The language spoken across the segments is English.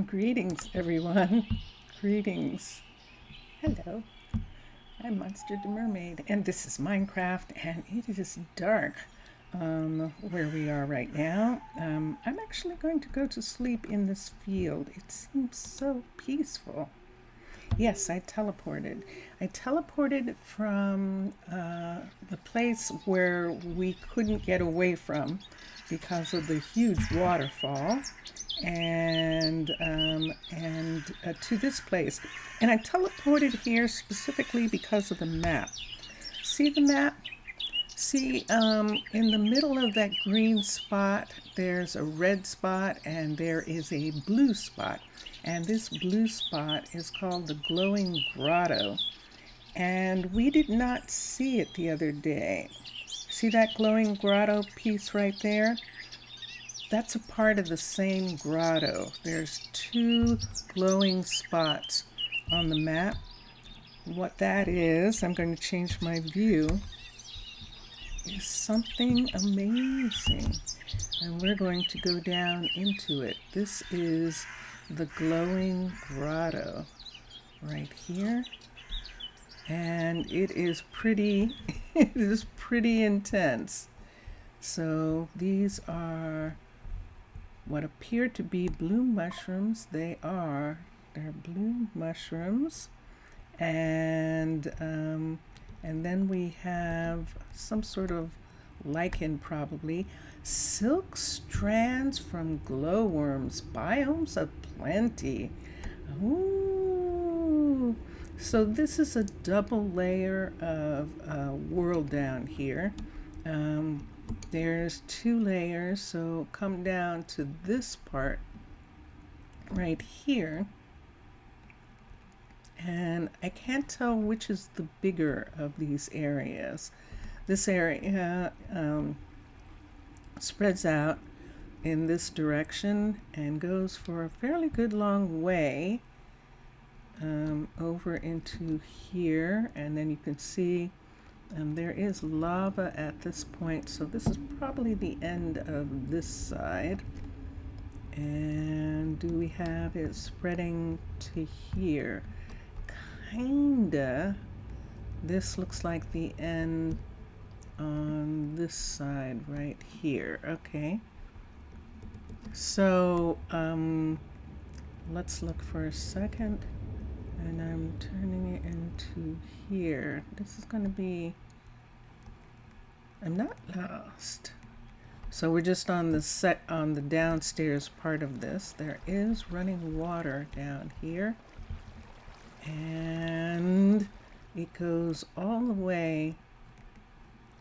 Greetings, everyone. Greetings. Hello. I'm Monster the Mermaid, and this is Minecraft, and it is dark where we are right now. I'm actually going to go to sleep in this field. It seems so peaceful. Yes, I teleported. I teleported from the place where we couldn't get away from because of the huge waterfall, and to this place. And I teleported here specifically because of the map. See the map? See, in the middle of that green spot, there's a red spot and there is a blue spot. And this blue spot is called the Glowing Grotto. And we did not see it the other day. See that glowing grotto piece right there? That's a part of the same grotto. There's two glowing spots on the map. What that is, I'm going to change my view, is something amazing. And we're going to go down into it. This is the glowing grotto right here. And it is pretty, it is pretty intense. So these are what appear to be blue mushrooms. They're blue mushrooms. And then we have some sort of lichen, probably. Silk strands from glowworms, biomes of plenty. Ooh. So this is a double layer of world down here. There's two layers, so come down to this part right here. And I can't tell which is the bigger of these areas. This area spreads out in this direction and goes for a fairly good long way over into here, and then you can see there is lava at this point, so this is probably the end of this side. And do we have it spreading to here? Kinda. This looks like the end on this side right here. Okay. So let's look for a second. And I'm turning it into here. This is going to be, I'm not lost. So we're just on the downstairs part of this. There is running water down here. And it goes all the way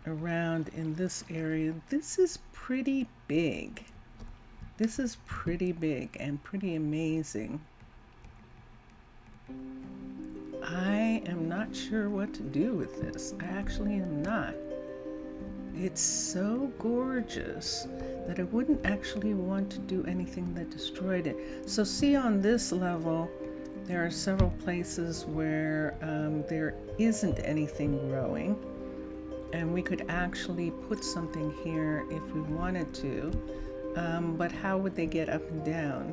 around in this area. This is pretty big. This is pretty big and pretty amazing. I am not sure what to do with this. I actually am not. It's so gorgeous that I wouldn't actually want to do anything that destroyed it. So see, on this level, there are several places where there isn't anything growing, and we could actually put something here if we wanted to, but how would they get up and down?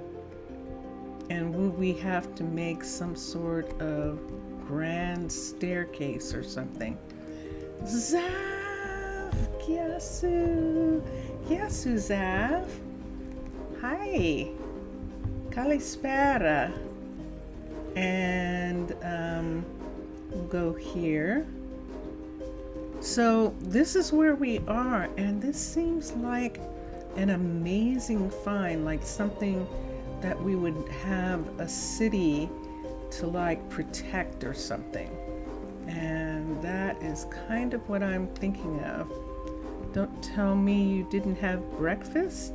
And would we have to make some sort of grand staircase or something? Zaf! Kiasu! Kiasu, Zaf! Hi! Kalispera! And we'll go here. So this is where we are, and this seems like an amazing find, like something that we would have a city to like protect or something. And that is kind of what I'm thinking of. Don't tell me you didn't have breakfast.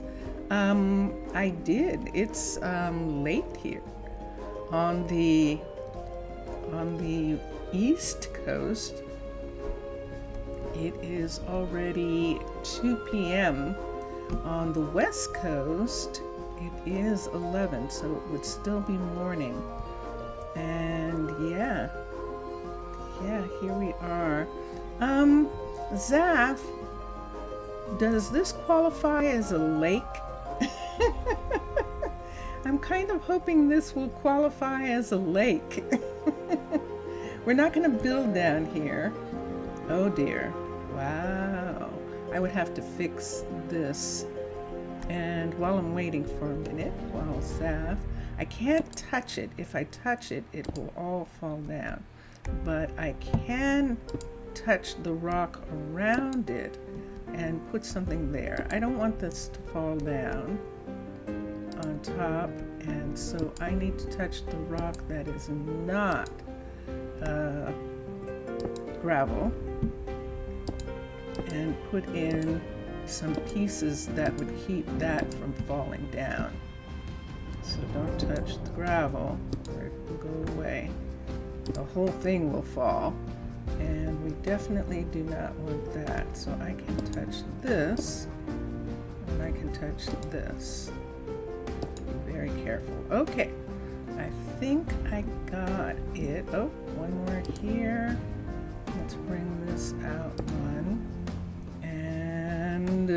I did. It's late here on the East Coast. It is already 2 p.m. On the West Coast, it is 11, so it would still be morning. And yeah, here we are. Zaf, does this qualify as a lake? I'm kind of hoping this will qualify as a lake. We're not going to build down here. Oh dear. Wow. I would have to fix this. And while I'm waiting for a minute, while Zaf, I can't touch it. If I touch it, it will all fall down. But I can touch the rock around it and put something there. I don't want this to fall down on top, and so I need to touch the rock that is not gravel and put in some pieces that would keep that from falling down. So don't touch the gravel or it will go away. The whole thing will fall, and we definitely do not want that. So I can touch this and I can touch this. Be very careful. Okay, I think I got it. Oh, one more here. Let's bring this out one. And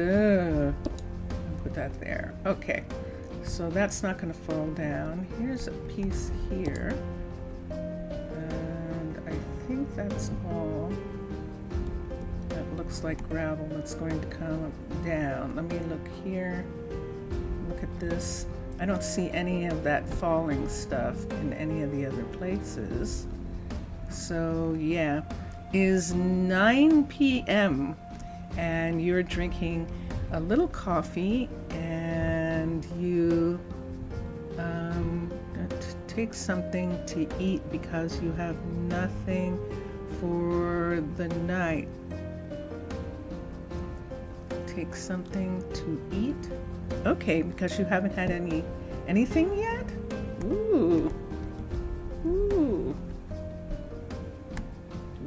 put that there. Okay, so that's not going to fall down. Here's a piece here. And I think that's all. That looks like gravel that's going to come down. Let me look here. Look at this. I don't see any of that falling stuff in any of the other places. So yeah, is 9 p.m. and you're drinking a little coffee and you take something to eat because you have nothing for the night. Take something to eat? Okay, because you haven't had anything yet? Ooh. Ooh.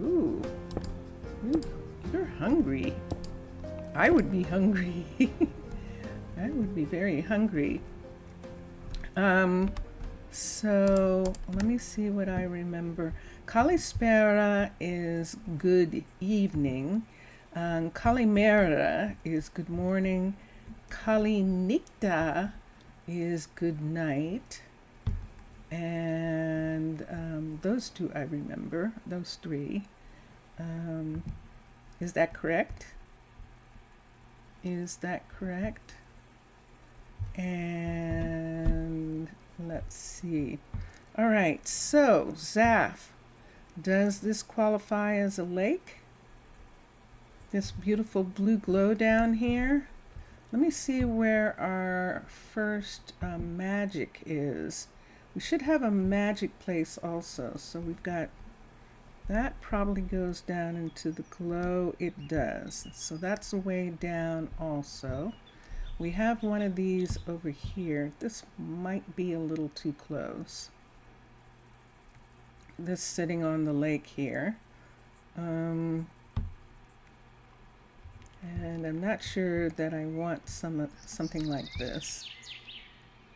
Ooh. You're hungry. I would be hungry. I would be very hungry. So let me see what I remember. Kalispera is good evening. Kalimera is good morning. Kalinikta is good night. And those two I remember, those three. Is that correct? Is that correct? And let's see. All right, so Zaf, does this qualify as a lake? This beautiful blue glow down here? Let me see where our first magic is. We should have a magic place also. So we've got, that probably goes down into the glow. It does. So that's a way down also. We have one of these over here. This might be a little too close. This sitting on the lake here. And I'm not sure that I want something like this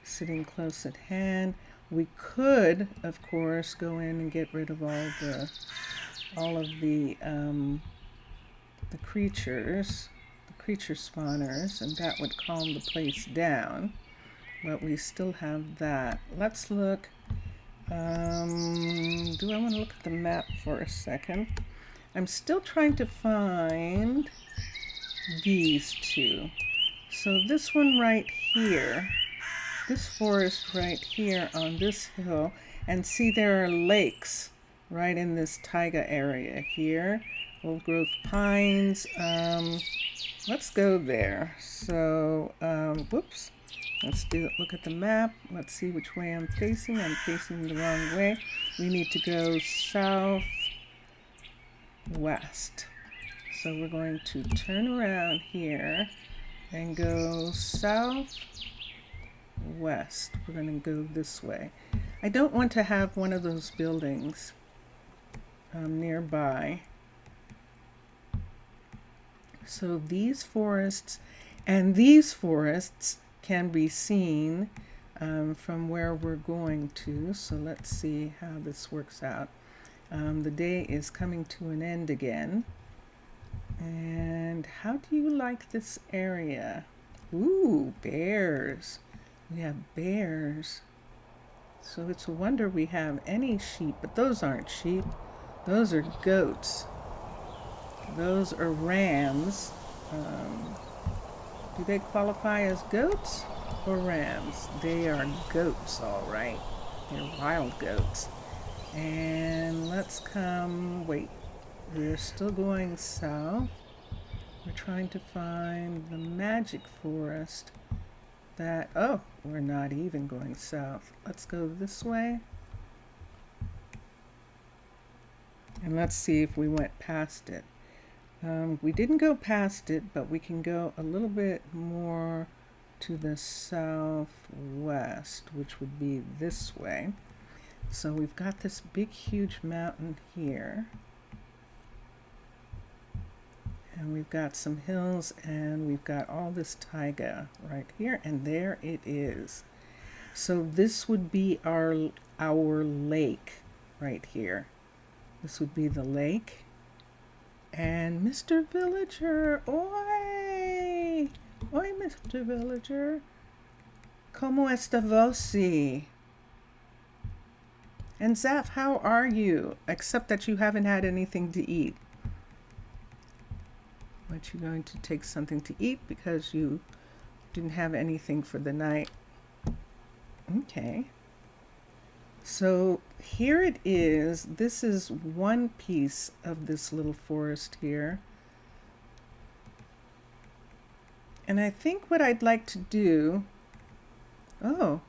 sitting close at hand. We could, of course, go in and get rid of all of the creatures, the creature spawners, and that would calm the place down. But we still have that. Let's look. Do I want to look at the map for a second? I'm still trying to find these two. So this one right here, this forest right here on this hill, and see there are lakes right in this taiga area here. Old growth pines. Let's go there. So, whoops. Let's look at the map. Let's see which way I'm facing. I'm facing the wrong way. We need to go southwest. So we're going to turn around here and go southwest. We're going to go this way. I don't want to have one of those buildings nearby. So these forests and these forests can be seen from where we're going to. So let's see how this works out. The day is coming to an end again. And how do you like this area? Ooh, bears. We have bears. So it's a wonder we have any sheep, but those aren't sheep. Those are goats. Those are rams. Do they qualify as goats or rams? They are goats, all right. They're wild goats. And let's wait, we're still going south. We're trying to find the magic forest oh, we're not even going south. Let's go this way. And let's see if we went past it. We didn't go past it, but we can go a little bit more to the southwest, which would be this way. So we've got this big, huge mountain here. And we've got some hills, and we've got all this taiga right here, and there it is. So this would be our lake right here. This would be the lake. And Mr. Villager, oi! Oi, Mr. Villager. Como está você? And Zaf, how are you? Except that you haven't had anything to eat. But you're going to take something to eat because you didn't have anything for the night. Okay. So here it is. This is one piece of this little forest here. And I think what I'd like to do, oh,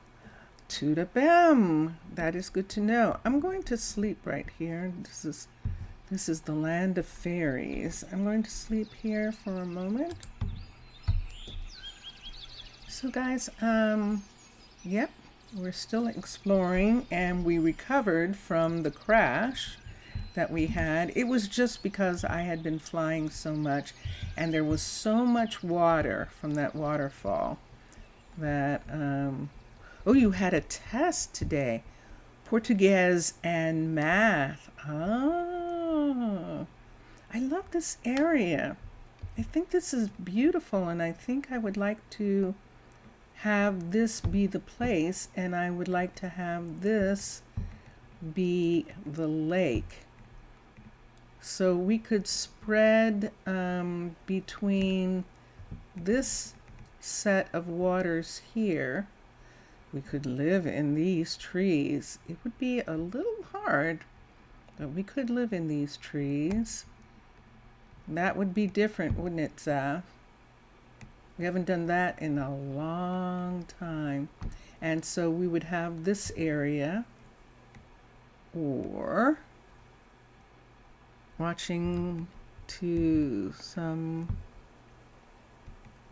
Tuda Bem. That is good to know. I'm going to sleep right here. This is the land of fairies. I'm going to sleep here for a moment. So guys, yep, we're still exploring, and we recovered from the crash that we had. It was just because I had been flying so much, and there was so much water from that waterfall that, oh, you had a test today. Portuguese and math. Oh, I love this area. I think this is beautiful, and I think I would like to have this be the place, and I would like to have this be the lake. So we could spread between this set of waters here. We could live in these trees. It would be a little hard, but we could live in these trees. That would be different, wouldn't it, Zaf? We haven't done that in a long time. And so we would have this area, or watching to some,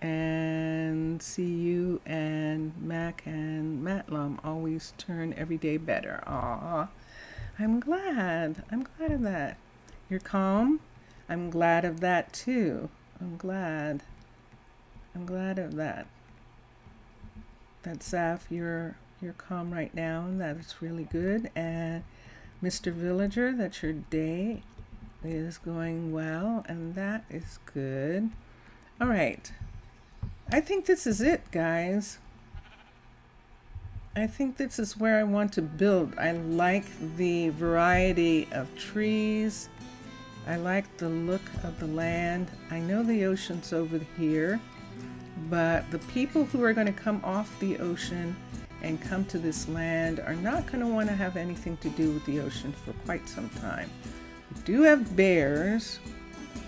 and see you and Mac and Matlam always turn every day better. Aw, I'm glad of that. You're calm? I'm glad of that too. I'm glad of that. That Zaf, you're calm right now, and that is really good. And Mr. Villager, that your day is going well, and that is good. All right. I think this is it, guys. I think this is where I want to build. I like the variety of trees. I like the look of the land. I know the ocean's over here, but the people who are going to come off the ocean and come to this land are not going to want to have anything to do with the ocean for quite some time. We do have bears,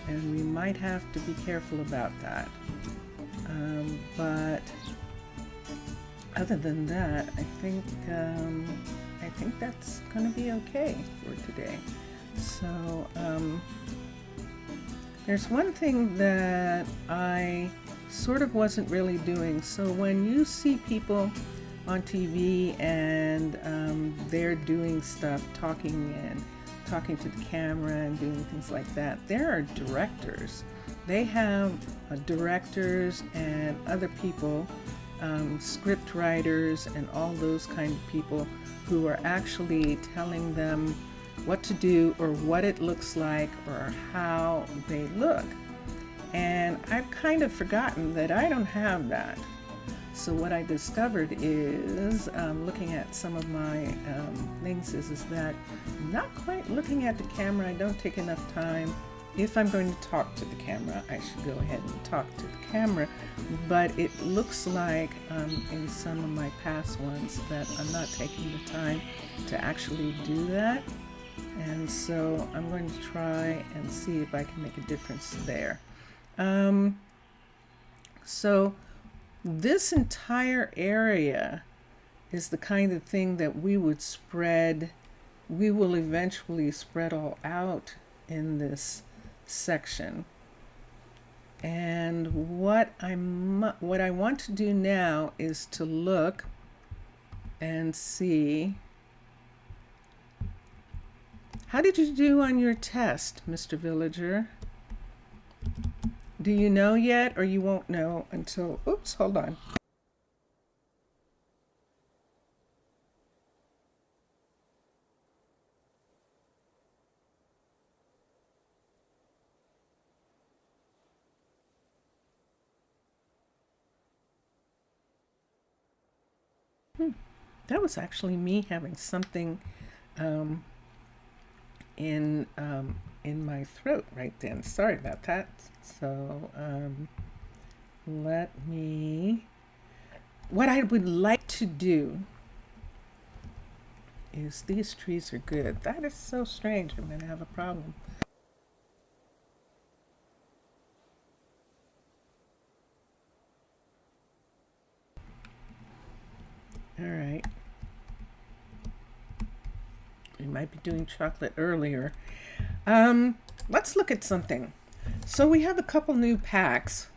and we might have to be careful about that. But other than that, I think that's going to be okay for today. So there's one thing that I sort of wasn't really doing. So when you see people on TV and they're doing stuff, talking to the camera and doing things like that, there are directors. They have directors and other people, script writers and all those kind of people who are actually telling them what to do or what it looks like or how they look. And I've kind of forgotten that I don't have that. So what I discovered is, looking at some of my things, is that I'm not quite looking at the camera. I don't take enough time. If I'm going to talk to the camera, I should go ahead and talk to the camera. But it looks like in some of my past ones that I'm not taking the time to actually do that. And so I'm going to try and see if I can make a difference there. So this entire area is the kind of thing that we would spread. We will eventually spread all out in this section. And what I want to do now is to look and see. How did you do on your test, Mr. Villager? Do you know yet, or you won't know until, oops, hold on. That was actually me having something in my throat right then. Sorry about that. So what I would like to do is, these trees are good. That is so strange. I'm going to have a problem. All right. We might be doing chocolate earlier. Let's look at something. So we have a couple new packs,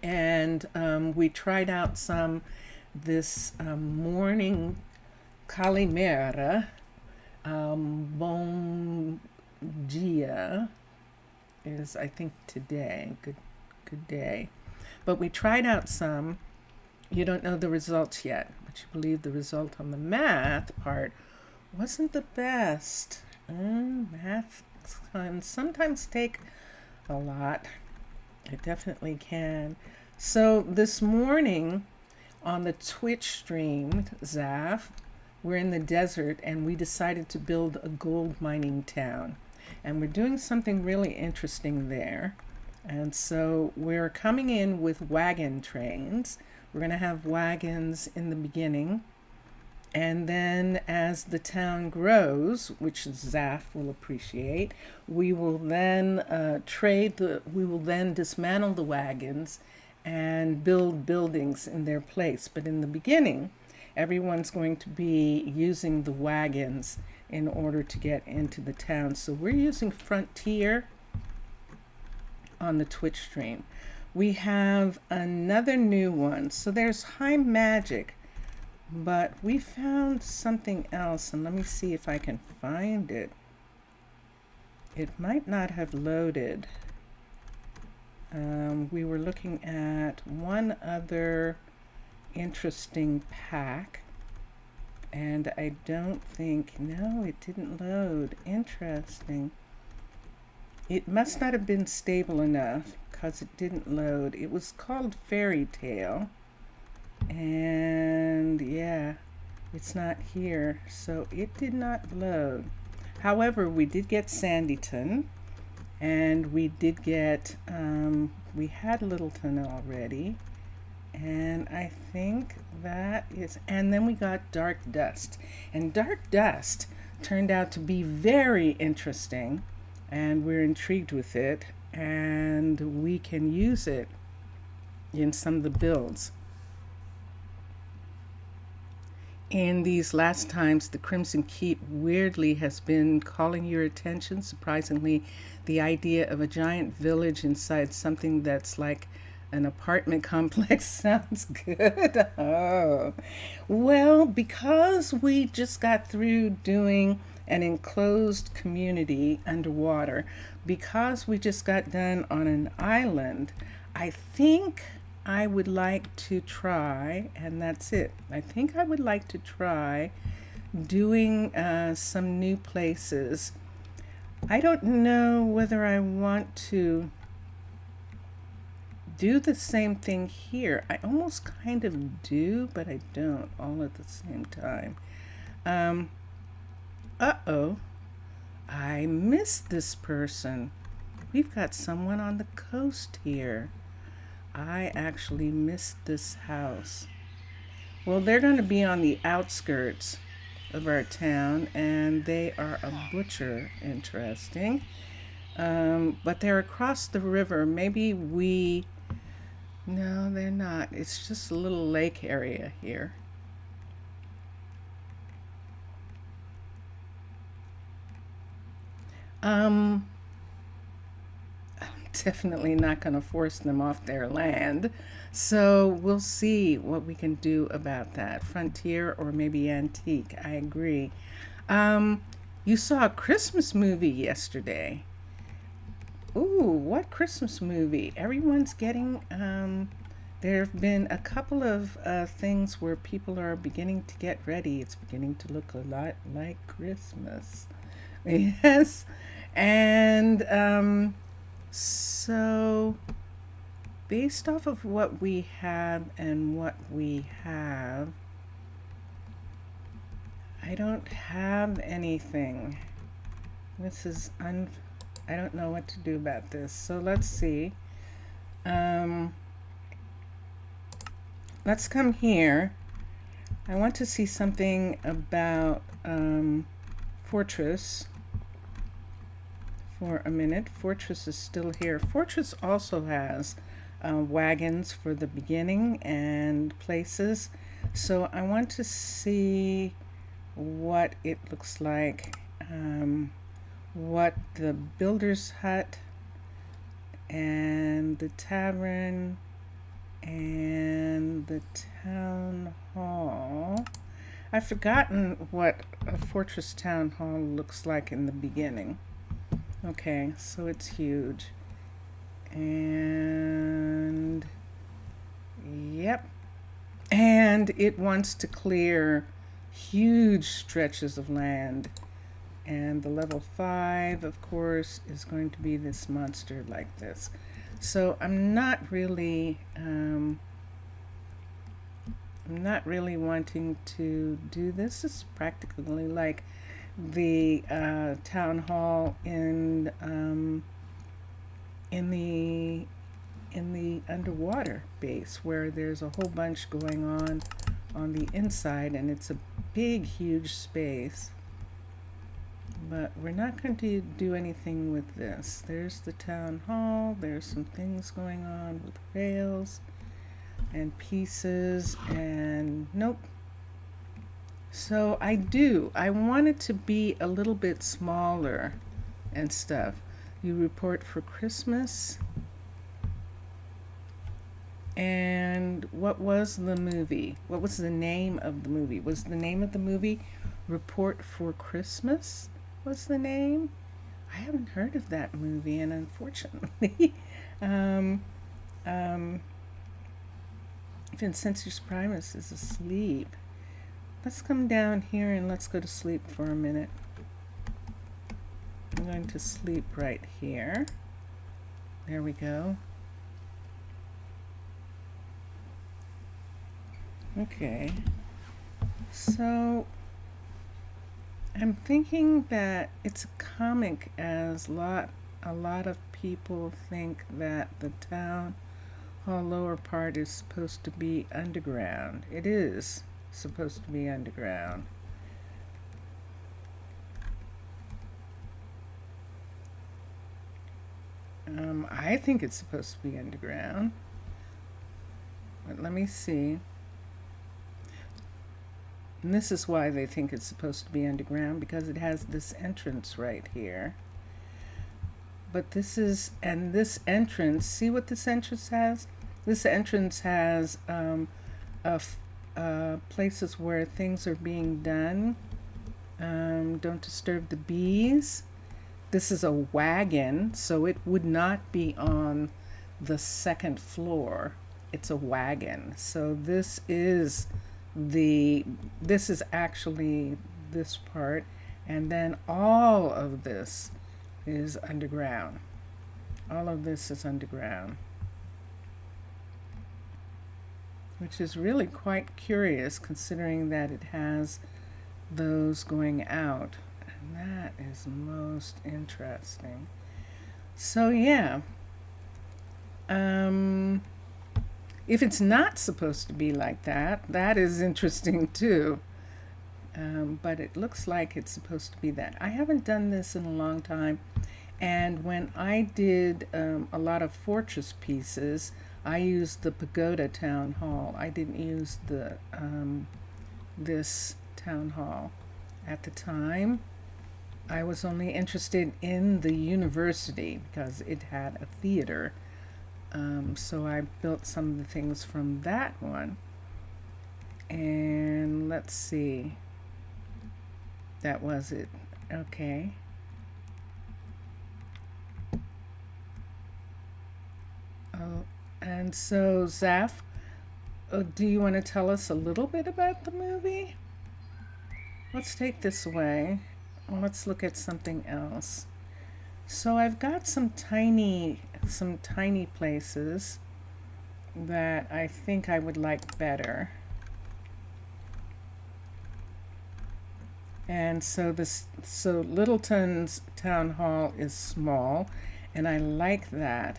and we tried out this morning Calimera. Bom dia is, I think, today. Good day. But we tried out some. You don't know the results yet, but you believe the result on the math part wasn't the best. Math can sometimes take a lot. It definitely can. So this morning on the Twitch stream, Zaf, we're in the desert and we decided to build a gold mining town. And we're doing something really interesting there. And so we're coming in with wagon trains. We're going to have wagons in the beginning. And then as the town grows, which Zaf will appreciate, we will then we will then dismantle the wagons and build buildings in their place. But in the beginning, everyone's going to be using the wagons in order to get into the town. So we're using Frontier on the Twitch stream. We have another new one. So there's High Magic, but we found something else, and let me see if I can find it. It might not have loaded. We were looking at one other interesting pack, and I don't think, no, it didn't load. Interesting. It must not have been stable enough because it didn't load. It was called Fairy Tale, and yeah, it's not here, so it did not load. However, we did get Sanditon, and we did get, we had Littleton already, and I think that is, and then we got Dark Dust, and Dark Dust turned out to be very interesting, and we're intrigued with it, and we can use it in some of the builds. In these last times, the Crimson Keep weirdly has been calling your attention. Surprisingly, the idea of a giant village inside something that's like an apartment complex sounds good. Oh, well, because we just got through doing an enclosed community underwater, because we just got done on an island, I think I would like to try, and that's it. I think I would like to try doing some new places. I don't know whether I want to do the same thing here. I almost kind of do, but I don't all at the same time. Uh-oh, I missed this person. We've got someone on the coast here. I actually missed this house. Well, they're going to be on the outskirts of our town, and they are a butcher. Interesting. But they're across the river. Maybe we... No, they're not. It's just a little lake area here. I'm definitely not going to force them off their land. So we'll see what we can do about that. Frontier or maybe antique. I agree. Um, you saw a Christmas movie yesterday. Ooh, what Christmas movie? Everyone's getting, there have been a couple of things where people are beginning to get ready. It's beginning to look a lot like Christmas. Yes. And so, based off of what we have and what we have, I don't have anything. This is I don't know what to do about this. So let's see. Um, let's come here. I want to see something about Fortress for a minute. Fortress is still here. Fortress also has wagons for the beginning and places. So I want to see what it looks like. What the builder's hut and the tavern and the town hall. I've forgotten what a fortress town hall looks like in the beginning. Okay, so it's huge. And yep. And it wants to clear huge stretches of land. And the level 5, of course, is going to be this monster like this. So I'm not really wanting to do this. It's practically like the town hall in the underwater base, where there's a whole bunch going on the inside, and it's a big, huge space. But we're not going to do anything with this. There's the town hall. There's some things going on with rails and pieces, and nope. So I want it to be a little bit smaller and stuff. You report for Christmas. And what was the movie? What was the name of the movie? Was the name of the movie Report for Christmas? Was the name? I haven't heard of that movie, and unfortunately, Vincentius Primus is asleep. Let's come down here and let's go to sleep for a minute. I'm going to sleep right here. There we go. Okay. So I'm thinking that it's a comic, as a lot of people think that the town hall lower part is supposed to be underground. It is supposed to be underground. I think it's supposed to be underground. But let me see. And this is why they think it's supposed to be underground, because it has this entrance right here. But this entrance, see what this entrance has? This entrance has places where things are being done. Don't disturb the bees. This is a wagon, so it would not be on the second floor. It's a wagon. So this is actually this part, and then all of this is underground. All of this is underground. which is really quite curious considering that it has those going out. And that is most interesting. So yeah, if it's not supposed to be like that, that is interesting too. But it looks like it's supposed to be that. I haven't done this in a long time. And when I did a lot of fortress pieces, I used the Pagoda Town Hall. I didn't use the this town hall at the time. I was only interested in the university because it had a theater. So I built some of the things from that one. And let's see. That was it. Okay. Oh, and so Zaf, do you want to tell us a little bit about the movie? Let's take this away. Let's look at something else. So I've got some tiny places that I think I would like better. And so Littleton's town hall is small, and I like that.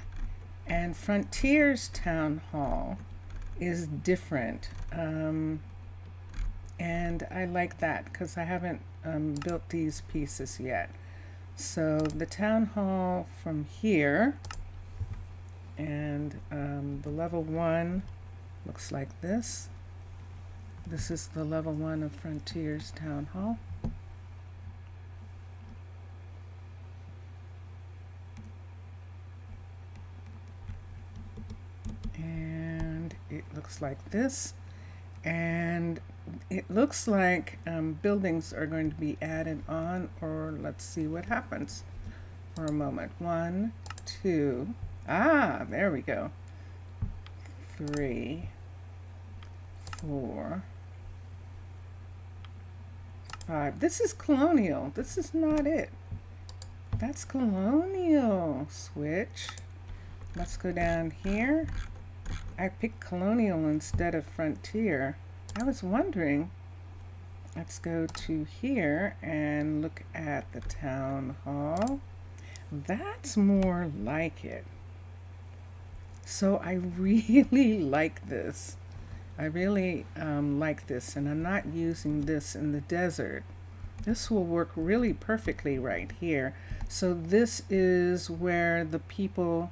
And Frontier's town hall is different, and I like that because I haven't built these pieces yet. So the town hall from here, and the level 1 looks like this. This is the level 1 of Frontier's town hall. And it looks like this. And it looks like buildings are going to be added on, or let's see what happens for a moment. 1, 2, there we go. 3, 4, 5. This is colonial. This is not it. That's colonial. Switch. Let's go down here. I picked colonial instead of frontier. I was wondering. Let's go to here and look at the town hall. That's more like it. So I really like this. I really like this, and I'm not using this in the desert. This will work really perfectly right here. So this is where the people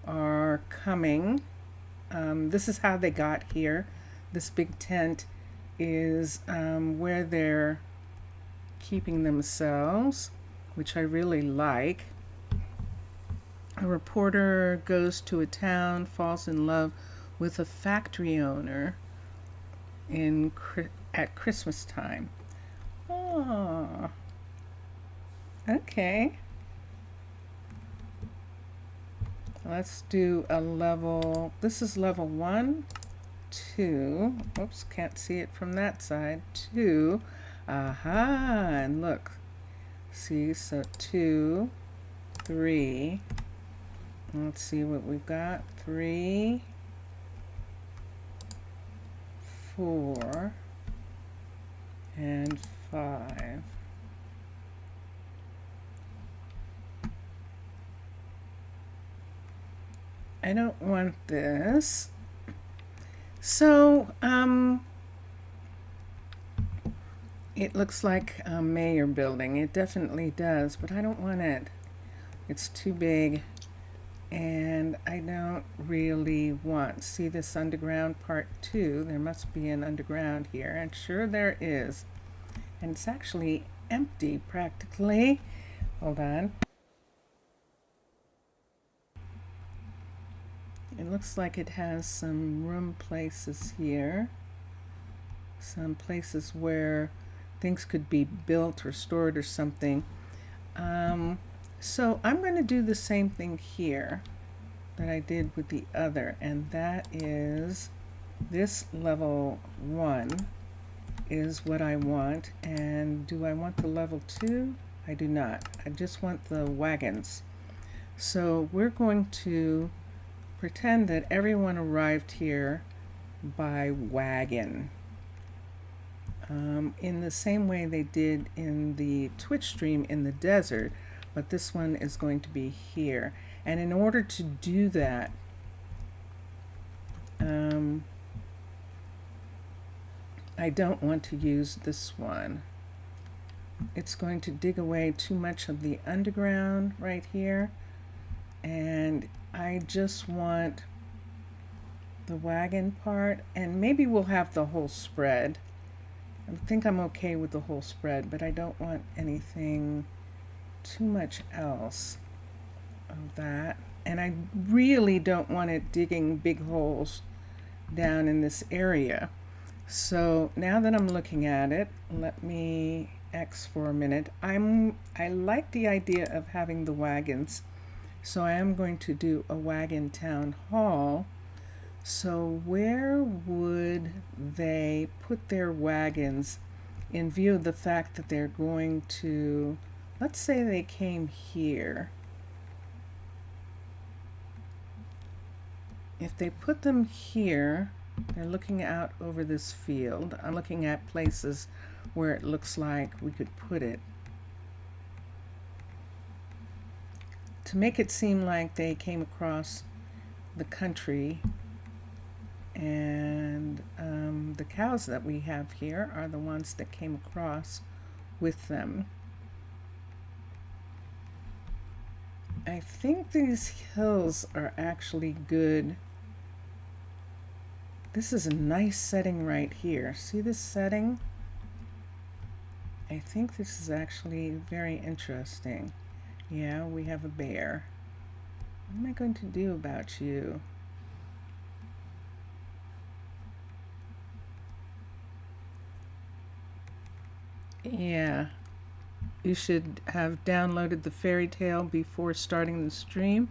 are coming. This is how they got here. This big tent is where they're keeping themselves, which I really like. A reporter goes to a town, falls in love with a factory owner at Christmas time. Oh, okay. Let's do a level. This is level 1, 2. Oops, can't see it from that side. 2. Aha, and look. See, so 2, 3. Let's see what we've got. 3, 4, and 5. I don't want this. So, it looks like a mayor building. It definitely does, but I don't want it. It's too big, and I don't really want. See this underground part 2? There must be an underground here, and sure there is. And it's actually empty practically. Hold on. It looks like it has some room places here. Some places where things could be built or stored or something. So I'm going to do the same thing here that I did with the other, and that is this level 1 is what I want. And do I want the level 2? I do not. I just want the wagons. So we're going to pretend that everyone arrived here by wagon. In the same way they did in the Twitch stream in the desert, but this one is going to be here. And in order to do that, I don't want to use this one. It's going to dig away too much of the underground right here, and I just want the wagon part, and maybe we'll have the whole spread. I think I'm okay with the whole spread, but I don't want anything too much else of that. And I really don't want it digging big holes down in this area. So now that I'm looking at it, let me X for a minute. I like the idea of having the wagons, so I am going to do a wagon town hall. So where would they put their wagons in view of the fact that they're going to, let's say they came here. If they put them here, they're looking out over this field. I'm looking at places where it looks like we could put it. To make it seem like they came across the country, and the cows that we have here are the ones that came across with them. I think these hills are actually good. This is a nice setting right here. See this setting? I think this is actually very interesting. Yeah, we have a bear. What am I going to do about you? Yeah, you should have downloaded the fairy tale before starting the stream.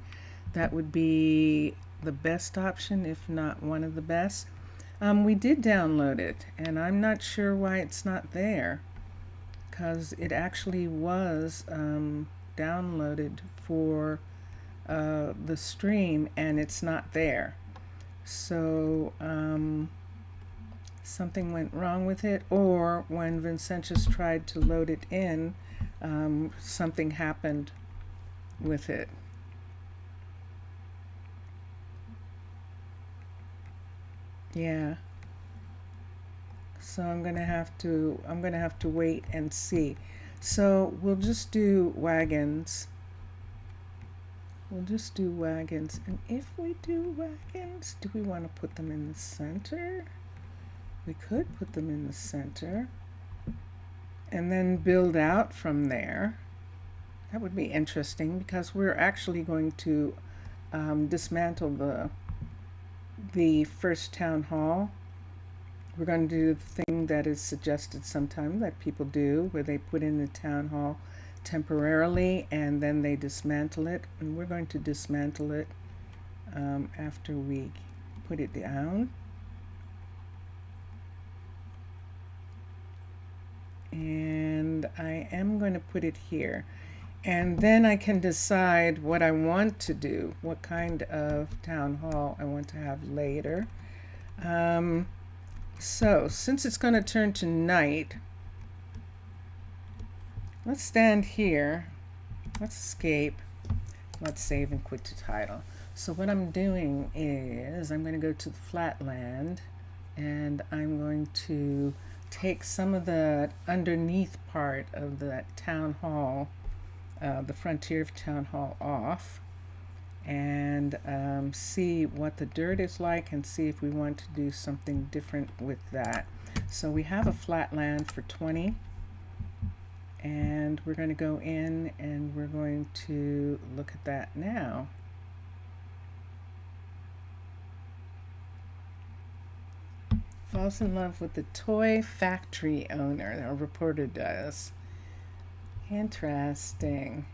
That would be the best option, if not one of the best. We did download it, and I'm not sure why it's not there, because it actually was downloaded for the stream, and it's not there. So something went wrong with it, or when Vincentius tried to load it in, something happened with it. Yeah. So I'm gonna have to wait and see. So we'll just do wagons. We'll just do wagons. And if we do wagons, do we want to put them in the center? We could put them in the center and then build out from there. That would be interesting, because we're actually going to dismantle the first town hall. We're going to do the thing that is suggested sometimes that people do, where they put in the town hall temporarily and then they dismantle it. And we're going to dismantle it after we put it down. And I am going to put it here, and then I can decide what I want to do, what kind of town hall I want to have later. So since it's going to turn to night, let's stand here, let's escape, let's save and quit the title. So what I'm doing is I'm going to go to the flatland, and I'm going to take some of the underneath part of that town hall, the frontier town hall, off, and see what the dirt is like, and see if we want to do something different with that. So we have a flat land for 20, and we're going to go in and we're going to look at that now. Falls in love with the toy factory owner, our reporter does. Interesting.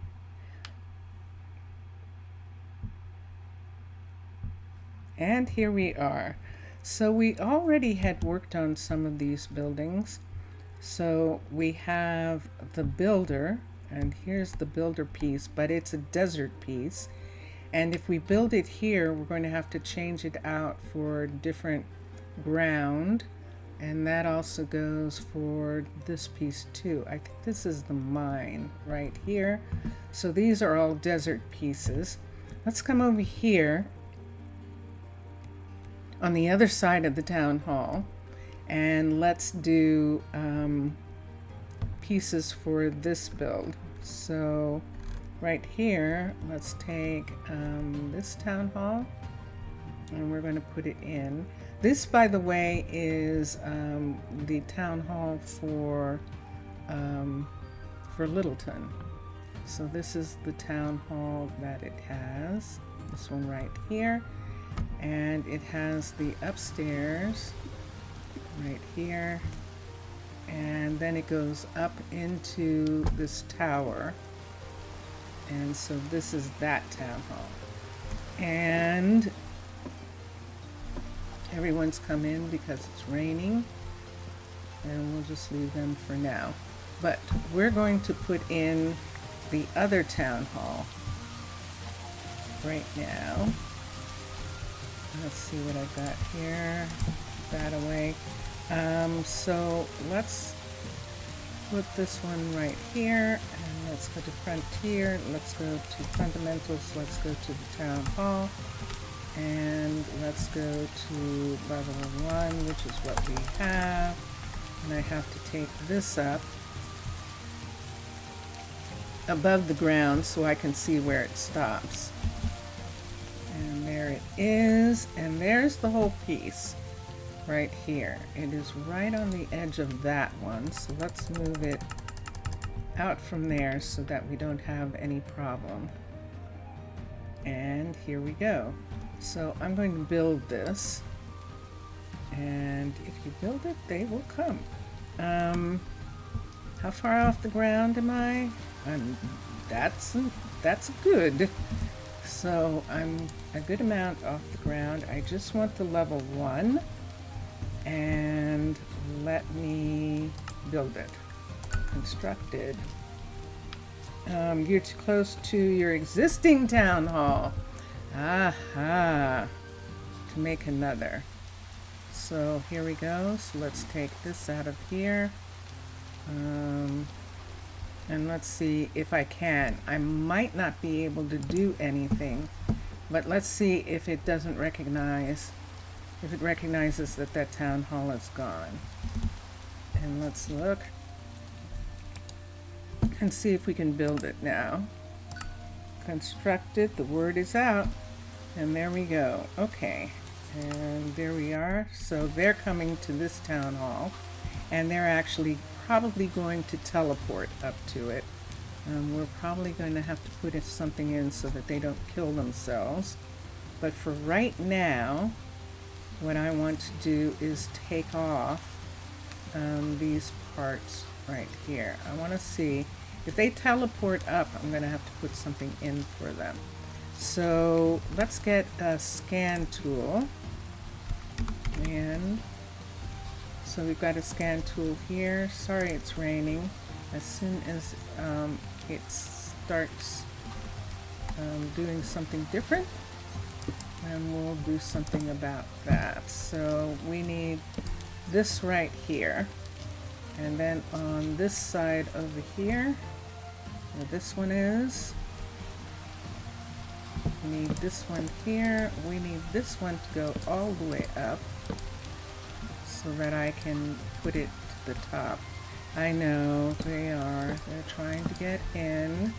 And here we are. So we already had worked on some of these buildings. So we have the builder, and here's the builder piece, but it's a desert piece. And if we build it here, we're going to have to change it out for different ground, and that also goes for this piece too. I think this is the mine right here. So these are all desert pieces. Let's come over here on the other side of the town hall, and let's do pieces for this build. So right here, let's take this town hall, and we're going to put it in. This, by the way, is the town hall for Littleton. So this is the town hall that it has. This one right here, and it has the upstairs right here, and then it goes up into this tower, and so this is that town hall. And everyone's come in because it's raining, and we'll just leave them for now. But we're going to put in the other town hall right now. Let's see what I've got here. That away. So let's put this one right here, and let's go to Frontier. Let's go to Fundamentals. Let's go to the Town Hall. And let's go to level 1, which is what we have. And I have to take this up above the ground so I can see where it stops. And there it is. And there's the whole piece right here. It is right on the edge of that one. So let's move it out from there so that we don't have any problem. And here we go. So I'm going to build this, and if you build it, they will come. How far off the ground am I? That's good. So I'm a good amount off the ground. I just want the level 1, and let me build it. Constructed. You're too close to your existing town hall. Aha, to make another. So here we go. So let's take this out of here. And let's see if I can. I might not be able to do anything, but let's see if it doesn't recognize, if it recognizes that that town hall is gone. And let's look and see if we can build it now. Constructed, the word is out. And there we go. Okay, and there we are. So they're coming to this town hall, and they're actually probably going to teleport up to it. We're probably going to have to put something in so that they don't kill themselves. But for right now, what I want to do is take off these parts right here. I want to see if they teleport up. I'm going to have to put something in for them. So let's get a scan tool, and so we've got a scan tool here. Sorry it's raining. As soon as it starts doing something different, then we'll do something about that. So we need this right here, and then on this side over here, where this one is, we need this one here. We need this one to go all the way up so that I can put it to the top. I know they're trying to get in.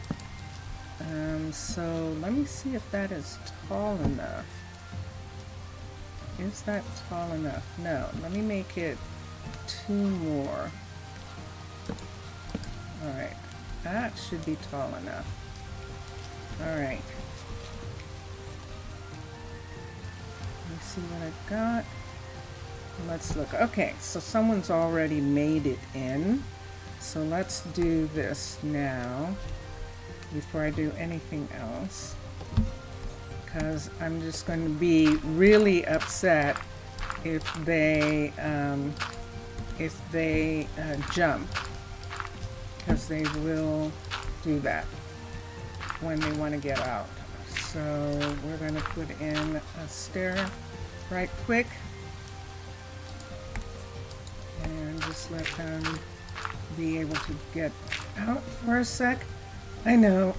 So let me see if that is tall enough. Is that tall enough? No, let me make it 2 more. Alright, that should be tall enough. Alright. Let me see what I've got. Let's look. Okay, so someone's already made it in. So let's do this now before I do anything else, because I'm just going to be really upset if they jump, because they will do that when they want to get out. So we're going to put in a stair right quick. and just let them be able to get out for a sec. I know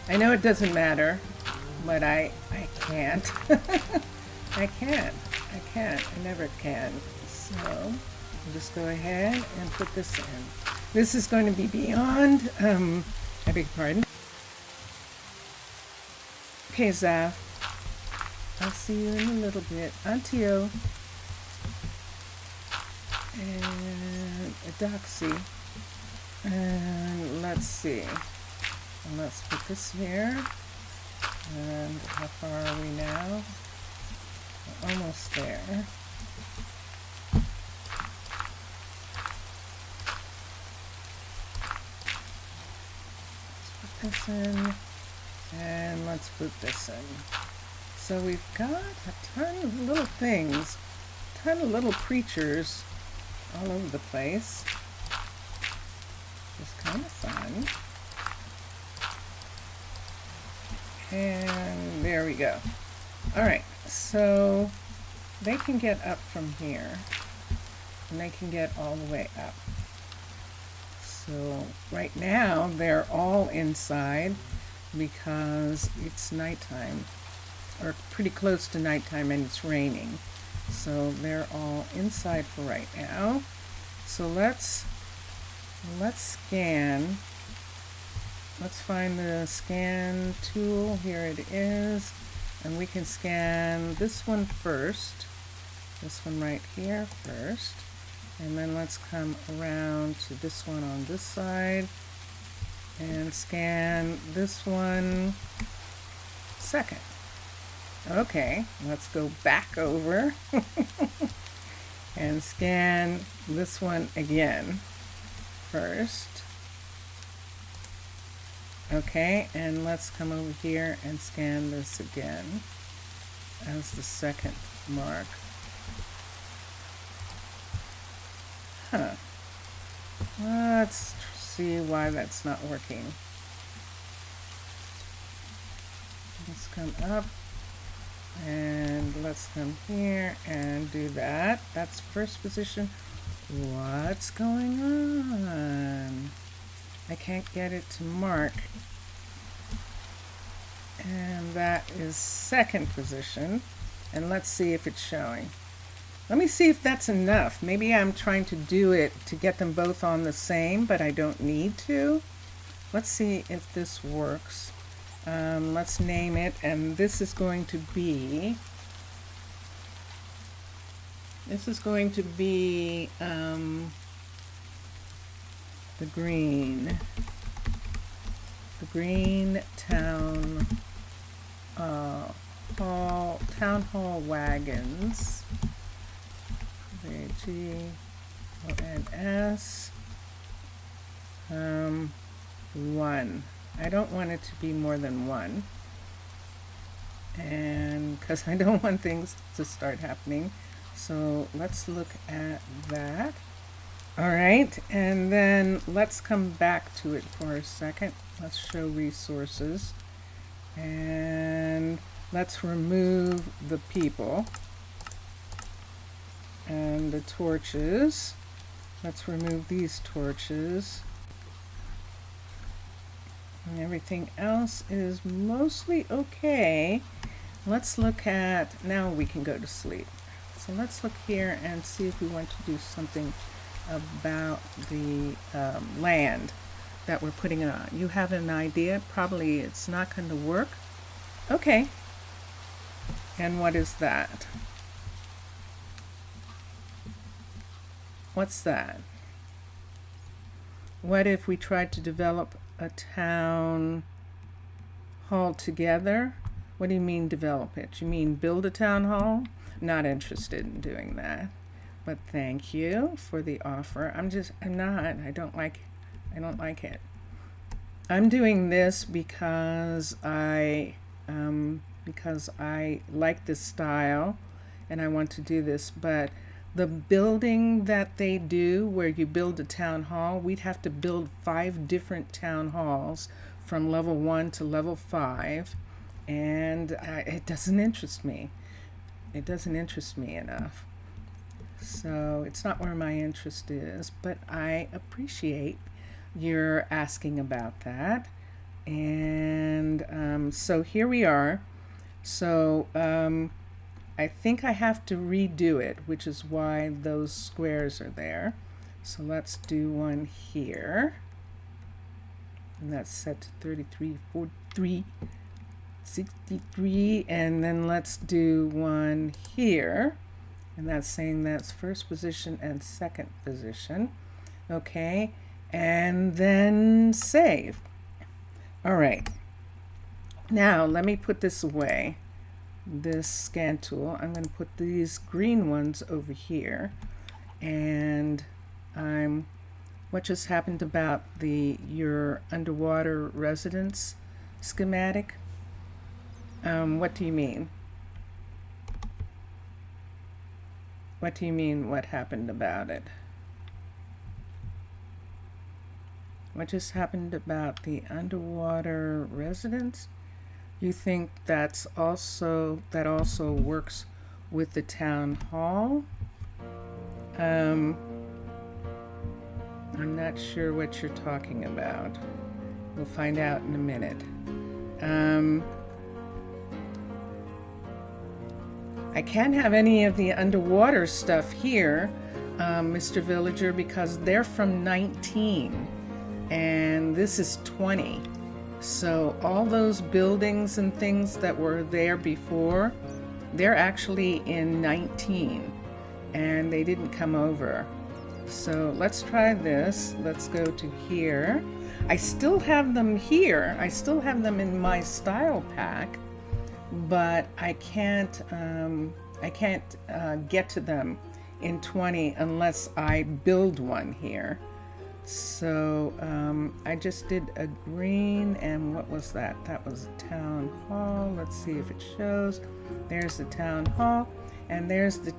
it doesn't matter, but I can't. I never can. So I'll just go ahead and put this in. This is going to be beyond, I beg your pardon. Okay, Zaf, I'll see you in a little bit. Antio and Doxy. And let's see. And let's put this here. And how far are we now? We're almost there. Let's put this in. And let's put this in. So we've got a ton of little things, a ton of little creatures all over the place. It's kind of fun. And there we go. All right, so they can get up from here, and they can get all the way up. So right now they're all inside because it's nighttime, or pretty close to nighttime, and it's raining. So they're all inside for right now. So let's scan. Let's find the scan tool. Here it is. And we can scan this one first. This one right here first. And then let's come around to this one on this side and scan this one second. Okay, let's go back over and scan this one again first. Okay, and let's come over here and scan this again as the second mark. Huh. Let's see why that's not working. Let's come up and let's come here and do that. That's first position. What's going on? I can't get it to mark. And that is second position. And let's see if it's showing. Let me see if that's enough. Maybe I'm trying to do it to get them both on the same, but I don't need to. Let's see if this works. Let's name it, and this is going to be the green town hall wagons. G-O-N-S 1. I don't want it to be more than 1, and because I don't want things to start happening. So let's look at that. All right, and then let's come back to it for a second. Let's show resources, and let's remove the people and the torches. Let's remove these torches. And everything else is mostly okay. Let's look at, now we can go to sleep. So let's look here and see if we want to do something about the land that we're putting on. You have an idea? Probably it's not going to work. Okay. And what is that? What's that? What if we tried to develop a town hall together? What do you mean develop it? You mean build a town hall? Not interested in doing that. But thank you for the offer. I don't like it. I'm doing this because I like this style and I want to do this, but the building that they do where you build a town hall, we'd have to build 5 different town halls from level 1 to level 5, and it doesn't interest me. It doesn't interest me enough. So it's not where my interest is, but I appreciate your asking about that. And so here we are. So I think I have to redo it, which is why those squares are there. So let's do one here. And that's set to 33, 43, 63. And then let's do one here. And that's saying that's first position and second position. Okay. And then save. All right. Now let me put this away. This scan tool. I'm going to put these green ones over here. And what just happened about your underwater residence schematic? What do you mean? What do you mean, what happened about it? What just happened about the underwater residence? You think that also works with the town hall? I'm not sure what you're talking about. We'll find out in a minute. I can't have any of the underwater stuff here, Mr. Villager, because they're from 19 and this is 20. So all those buildings and things that were there before, they're actually in 19 and they didn't come over. So let's try this. Let's go to here. I still have them here. I still have them in my style pack, but I can't get to them in 20 unless I build one here. So I just did a green, and what was that? That was a town hall. Let's see if it shows. There's the town hall, and there's the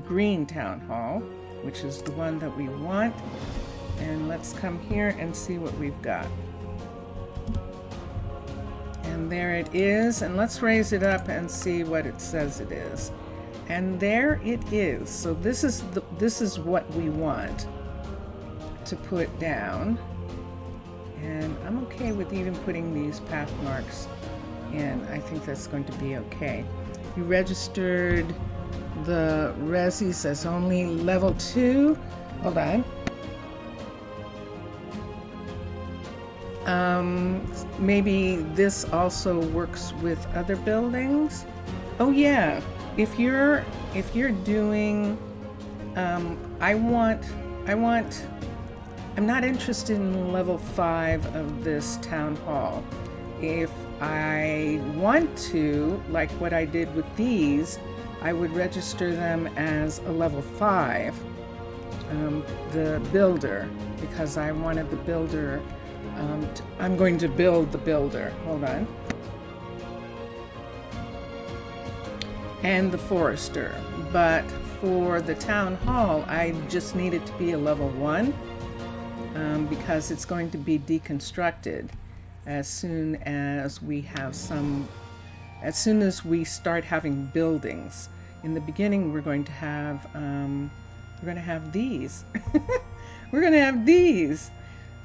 green town hall, which is the one that we want. And let's come here and see what we've got. And there it is, and let's raise it up and see what it says it is. And there it is. So this is what we want to put down. And I'm okay with even putting these path marks in. I think that's going to be okay. You registered the resis as only level 2. Hold on. Maybe this also works with other buildings. Oh yeah, if you're doing, I'm not interested in level 5 of this town hall. If I want to, like what I did with these, I would register them as a level 5, the builder, because I wanted the builder. I'm going to build the builder. Hold on. And the forester. But for the town hall, I just need it to be a level 1 because it's going to be deconstructed as soon as we start having buildings. In the beginning, we're going to have these. We're going to have these.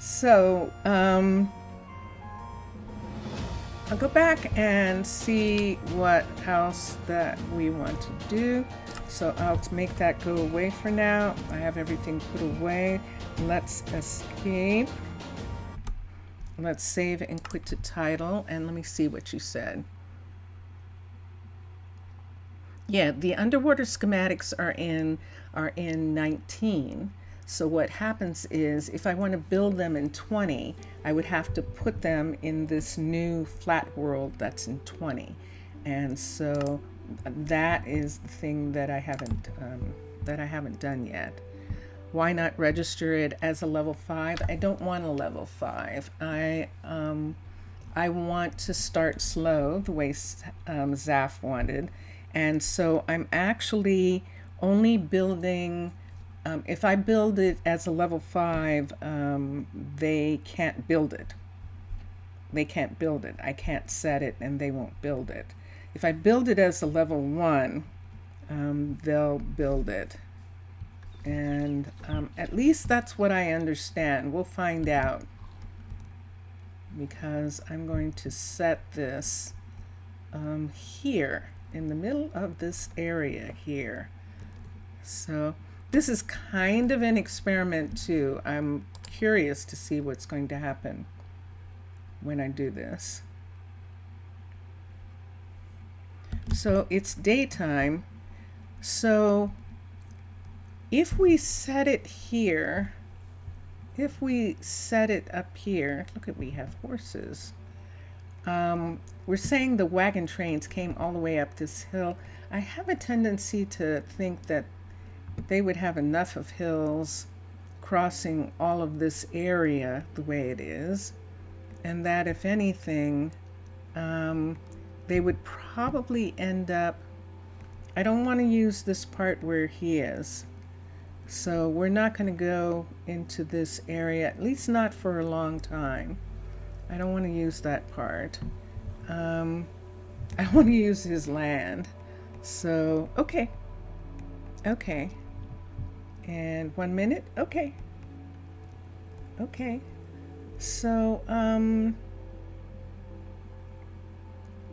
So I'll go back and see what else that we want to do. So I'll make that go away for now. I have everything put away. Let's escape. Let's save and quit to title, and let me see what you said. Yeah, the underwater schematics are in 19. So what happens is, if I want to build them in 20, I would have to put them in this new flat world that's in 20. And so that is the thing that I haven't done yet. Why not register it as a level 5? I don't want a level 5. I want to start slow, the way Zaf wanted. And so I'm actually only building. If I build it as a level 5, they can't build it. They can't build it. I can't set it and they won't build it. If I build it as a level 1, they'll build it. And at least that's what I understand. We'll find out, because I'm going to set this here in the middle of this area here. So this is kind of an experiment too. I'm curious to see what's going to happen when I do this. So it's daytime. So if we set it here, if we set it up here, look at, we have horses. We're saying the wagon trains came all the way up this hill. I have a tendency to think that they would have enough of hills crossing all of this area the way it is, and that if anything, they would probably end up, I don't want to use this part where he is, so we're not going to go into this area, at least not for a long time. I don't want to use that part. I want to use his land. So, okay. Okay. And 1 minute. Okay. Okay. So,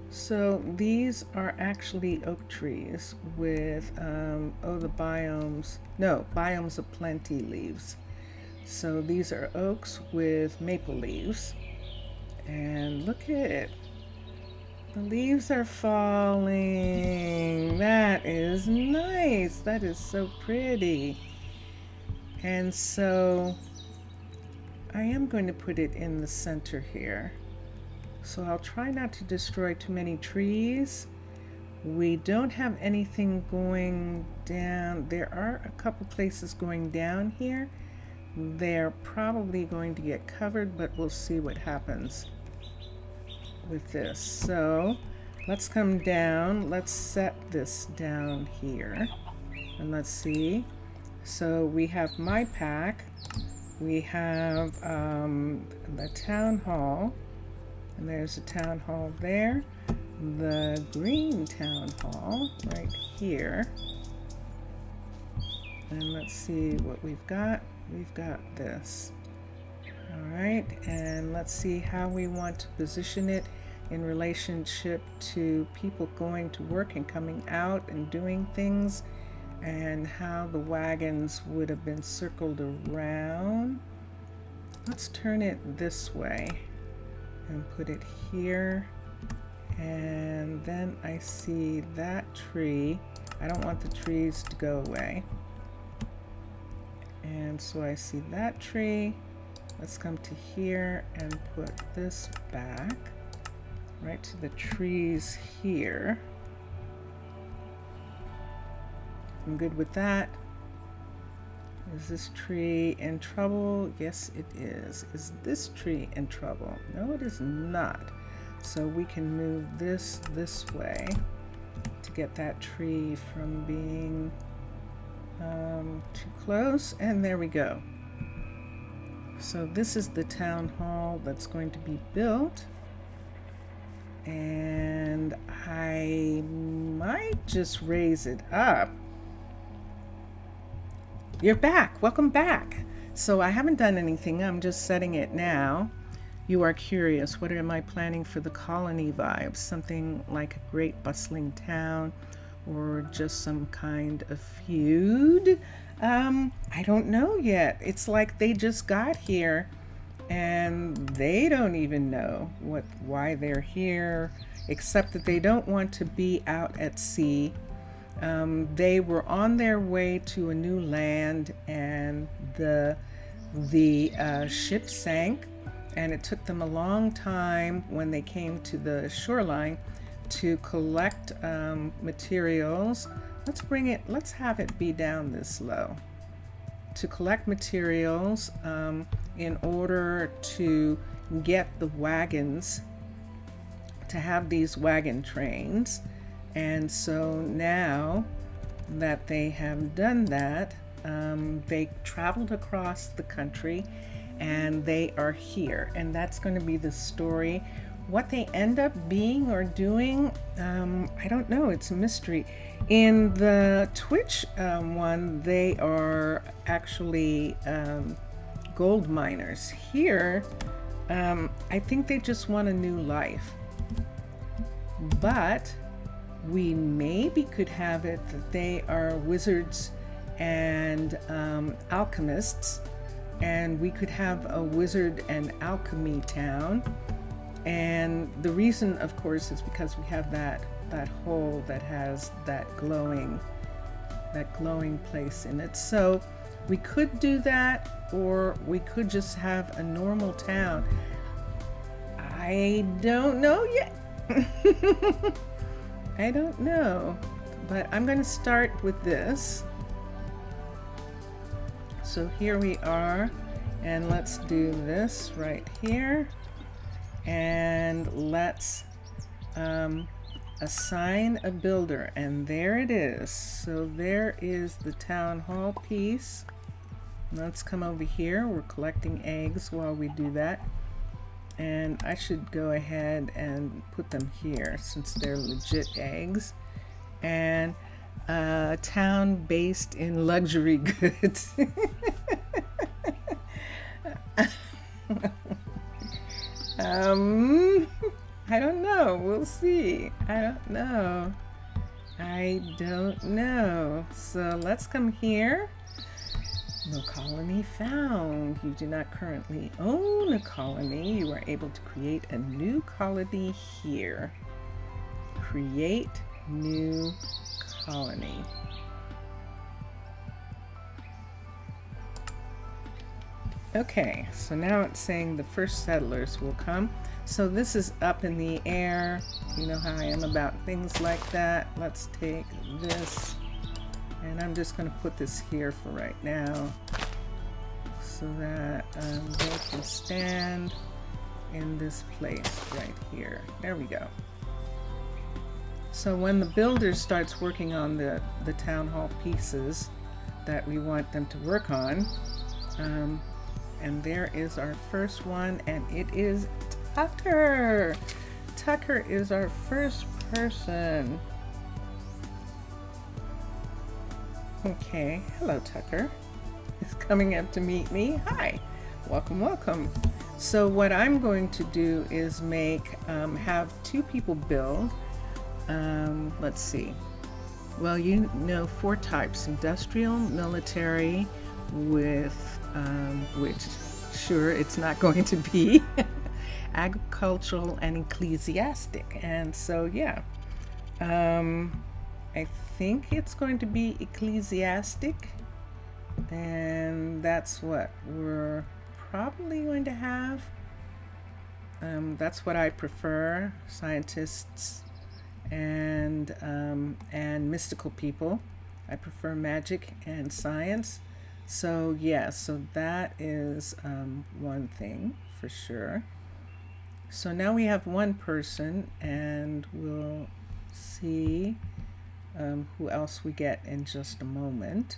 so these are actually oak trees with, the biomes, no, biomes of plenty leaves. So these are oaks with maple leaves. And look at it. The leaves are falling. That is nice. That is so pretty. And so I am going to put it in the center here. So I'll try not to destroy too many trees. We don't have anything going down. There are a couple places going down here. They're probably going to get covered, but we'll see what happens with this. So let's come down. Let's set this down here. And let's see. So we have my pack. We have the town hall. And there's a town hall there. The green town hall right here. And let's see what we've got. We've got this. All right, and let's see how we want to position it in relationship to people going to work and coming out and doing things, and how the wagons would have been circled around. Let's turn it this way and put it here. And then I see that tree. I don't want the trees to go away. And so I see that tree. Let's come to here and put this back right to the trees here. I'm good with that. Is this tree in trouble? Yes, it is. Is this tree in trouble? No, it is not. So we can move this way to get that tree from being too close, and there we go. So this is the town hall that's going to be built, and I might just raise it up. You're back. Welcome back. So I haven't done anything. I'm just setting it now. You are curious, what am I planning for the colony vibes? Something like a great bustling town, or just some kind of feud? I don't know yet. It's like they just got here and they don't even know why they're here, except that they don't want to be out at sea. They were on their way to a new land, and the ship sank, and it took them a long time when they came to the shoreline to collect materials. Let's have it be down this low. To collect materials in order to get the wagons, to have these wagon trains. And so now that they have done that, they traveled across the country and they are here. And that's going to be the story. what they end up being or doing, I don't know. It's a mystery. In the Twitch one, they are actually gold miners. Here, I think they just want a new life. But we maybe could have it that they are wizards and alchemists, and we could have a wizard and alchemy town. And the reason, of course, is because we have that hole that has that glowing place in it. So we could do that, or we could just have a normal town. I don't know yet. I don't know, but I'm going to start with this. So here we are, and let's do this right here, and let's assign a builder, and there it is. So there is the town hall piece. Let's come over here. We're collecting eggs while we do that, and I should go ahead and put them here since they're legit eggs. And a town based in luxury goods. I don't know. We'll see. I don't know. So let's come here. No colony found. You do not currently own a colony. You are able to create a new colony here. Create new colony. Okay, so now it's saying the first settlers will come. So this is up in the air. You know how I am about things like that. Let's take this, and I'm just going to put this here for right now so that they can stand in this place right here. There we go. So when the builder starts working on the town hall pieces that we want them to work on, and there is our first one, and it is Tucker. Tucker is our first person. Okay, hello Tucker. He's coming up to meet me. Hi, welcome. So what I'm going to do is have two people build. Let's see. Well, you know 4 types: industrial, military, with which sure it's not going to be agricultural, and ecclesiastic. And so yeah, I think it's going to be ecclesiastic, and that's what we're probably going to have. That's what I prefer: scientists and mystical people. I prefer magic and science. So yeah, so that is one thing for sure. So now we have one person, and we'll see who else we get in just a moment.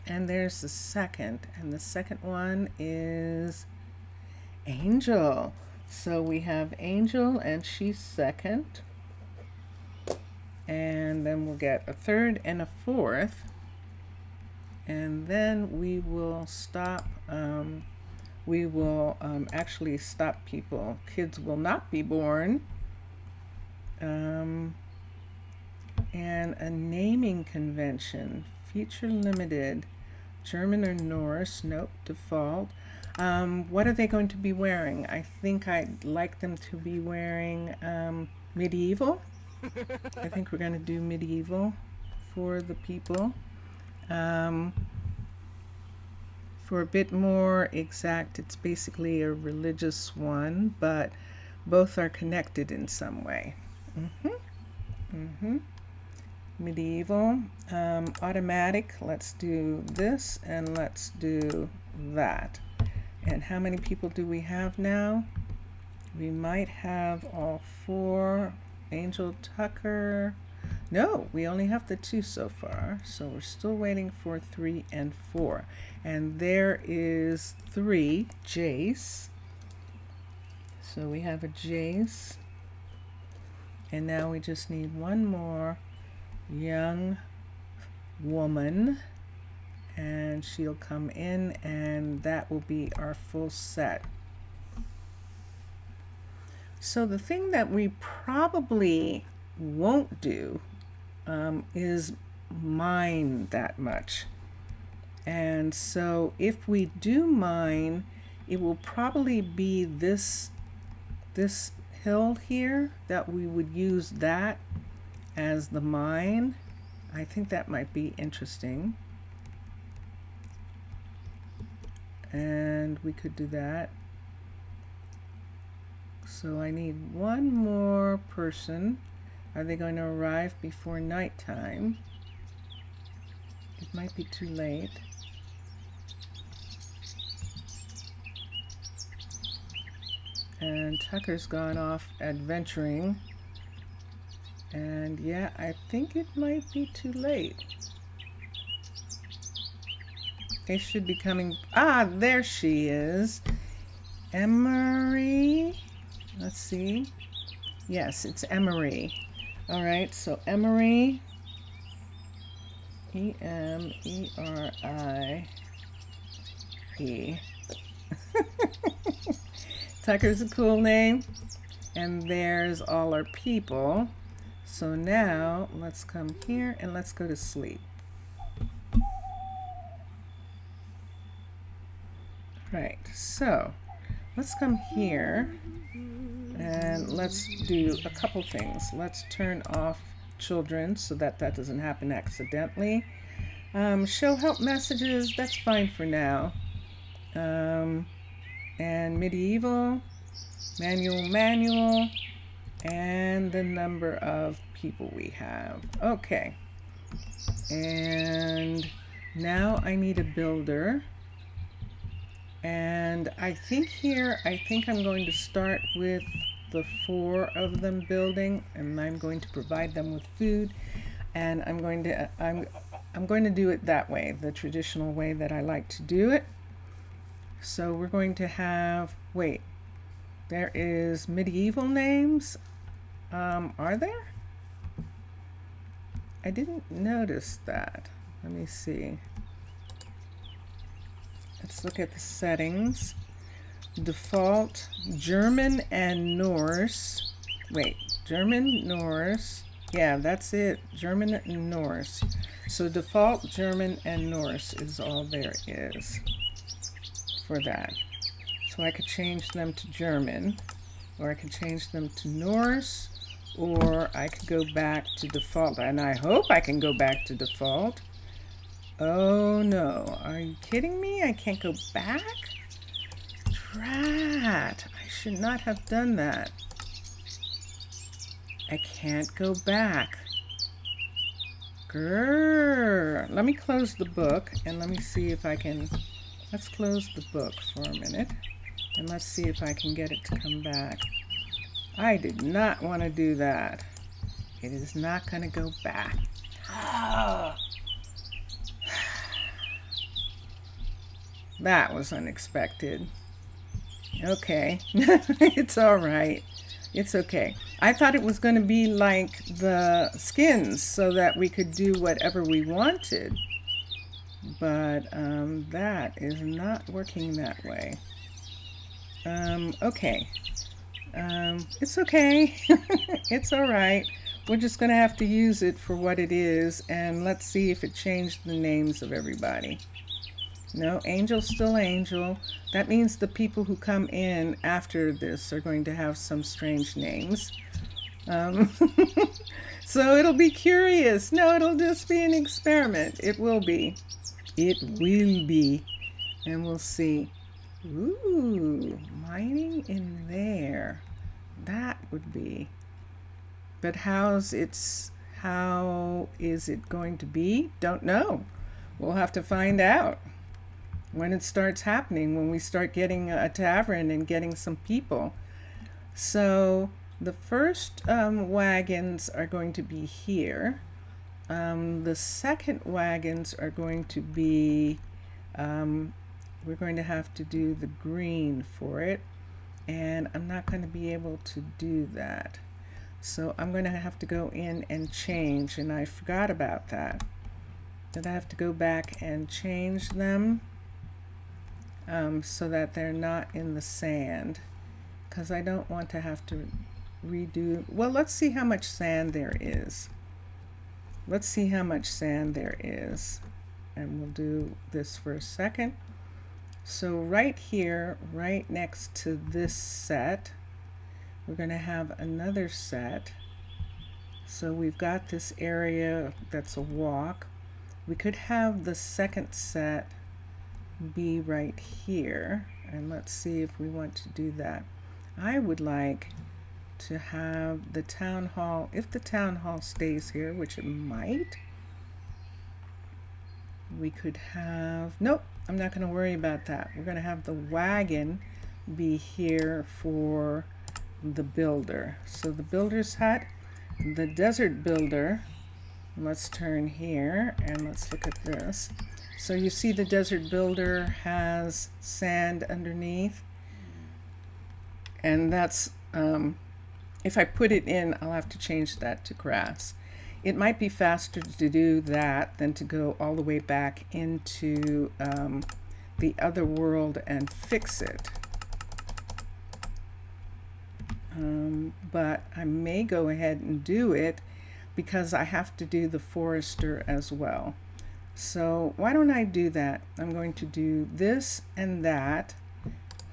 And there's the second, and the second one is Angel. So we have Angel, and she's second. And then we'll get a third and a fourth. And then we will stop. We will actually stop people. Kids will not be born. And a naming convention. Feature limited. German or Norse. Nope, default. What are they going to be wearing? I think I'd like them to be wearing medieval. I think we're going to do medieval for the people. For a bit more exact, it's basically a religious one, but both are connected in some way. Medieval, automatic, let's do this, and let's do that. And how many people do we have now? We might have all 4. Angel, Tucker. No, we only have the 2 so far, so we're still waiting for 3 and 4. And there is 3, Jace. So we have a Jace. And now we just need one more young woman. And she'll come in, and that will be our full set. So the thing that we probably won't do is mine that much. And so if we do mine, it will probably be this hill here that we would use that as the mine. I think that might be interesting. And we could do that. So I need one more person. Are they going to arrive before nighttime? It might be too late. And Tucker's gone off adventuring. And yeah, I think it might be too late. They should be coming. Ah, there she is. Emery. Let's see. Yes, it's Emery. All right, so Emery. E-M-E-R-I-E. Tucker's a cool name. And there's all our people. So now let's come here and let's go to sleep. Right, so let's come here and let's do a couple things. Let's turn off children so that that doesn't happen accidentally. Show help messages, that's fine for now. And medieval, manual, and the number of people we have. Okay, and now I need a builder. And I think I'm going to start with the 4 of them building, and I'm going to provide them with food, and I'm going to do it that way, the traditional way that I like to do it. So we're going to have, wait, there is medieval names. Are there? I didn't notice that. Let me see. Let's look at the settings. Default, German and Norse. Wait, German, Norse. Yeah, that's it. German and Norse. So default German and Norse is all there is for that. So I could change them to German, or I could change them to Norse, or I could go back to default. And I hope I can go back to default. Oh no, are you kidding me? I can't go back? Drat, I should not have done that. I can't go back. Grrr. Let me close the book and let me see if I can, let's close the book for a minute and let's see if I can get it to come back. I did not want to do that. It is not going to go back. Ah. That was unexpected. Okay, it's all right. It's okay. I thought it was going to be like the skins so that we could do whatever we wanted. But that is not working that way. Okay. It's okay. It's all right. We're just going to have to use it for what it is. And let's see if it changed the names of everybody. No, Angel's still Angel. That means the people who come in after this are going to have some strange names. So it'll be curious. No, it'll just be an experiment. It will be. It will be. And we'll see. Ooh, mining in there. That would be. But how is it going to be? Don't know. We'll have to find out when it starts happening, when we start getting a tavern and getting some people. So the first wagons are going to be here. The second wagons are going to be, we're going to have to do the green for it. and I'm not going to be able to do that. So I'm going to have to go in and change, and I forgot about that. That I have to go back and change them so that they're not in the sand, because I don't want to have to redo. Well, let's see how much sand there is. Let's see how much sand there is, and we'll do this for a second. So right here, right next to this set, we're going to have another set. So we've got this area that's a walk. We could have the second set be right here, and let's see if we want to do that. I would like to have the town hall, if the town hall stays here, which it might, we could have, nope, I'm not going to worry about that. We're going to have the wagon be here for the builder. So the builder's hut, the desert builder, let's turn here and let's look at this. So you see the desert builder has sand underneath, and that's if I put it in, I'll have to change that to grass. It might be faster to do that than to go all the way back into the other world and fix it. But I may go ahead and do it because I have to do the forester as well. So why don't I do that? I'm going to do this and that.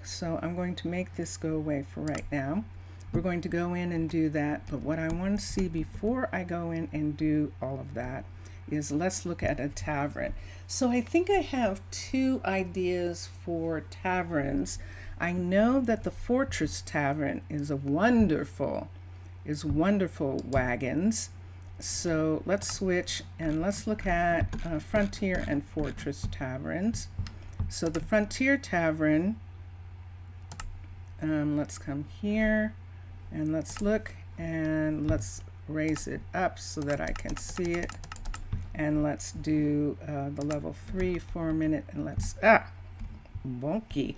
So I'm going to make this go away for right now. We're going to go in and do that, but what I want to see before I go in and do all of that is let's look at a tavern. So I think I have two ideas for taverns. I know that the Fortress Tavern is wonderful wagons. So let's switch and let's look at Frontier and Fortress Taverns. So the Frontier Tavern, let's come here and let's look, and let's raise it up so that I can see it, and let's do the level 3 for a minute, and let's wonky.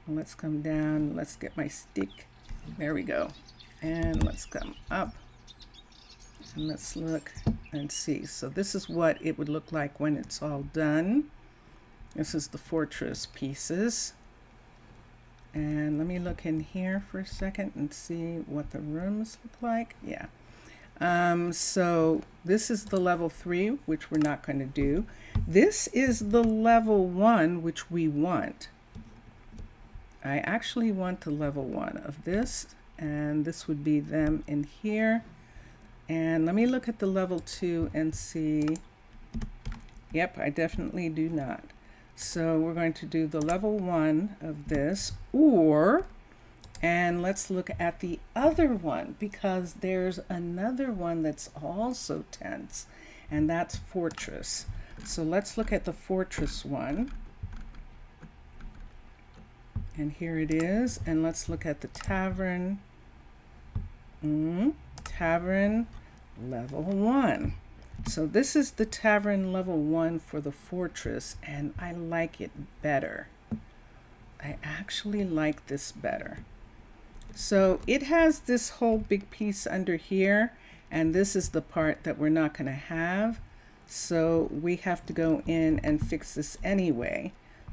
Let's come down, let's get my stick, there we go, and let's come up and let's look and see. So this is what it would look like when it's all done. This is the fortress pieces. And let me look in here for a second and see what the rooms look like. Yeah. So this is the level 3, which we're not going to do. This is the level 1, which we want. I actually want the level 1 of this, and this would be them in here. And let me look at the level 2 and see. Yep, I definitely do not. So we're going to do the level 1 of this, and let's look at the other one, because there's another one that's also tents, and that's Fortress. So let's look at the Fortress one. And here it is, and let's look at the Tavern. Tavern level 1. So this is the Tavern level 1 for the Fortress, and I like it better. I actually like this better. So it has this whole big piece under here, and this is the part that we're not going to have. So we have to go in and fix this anyway.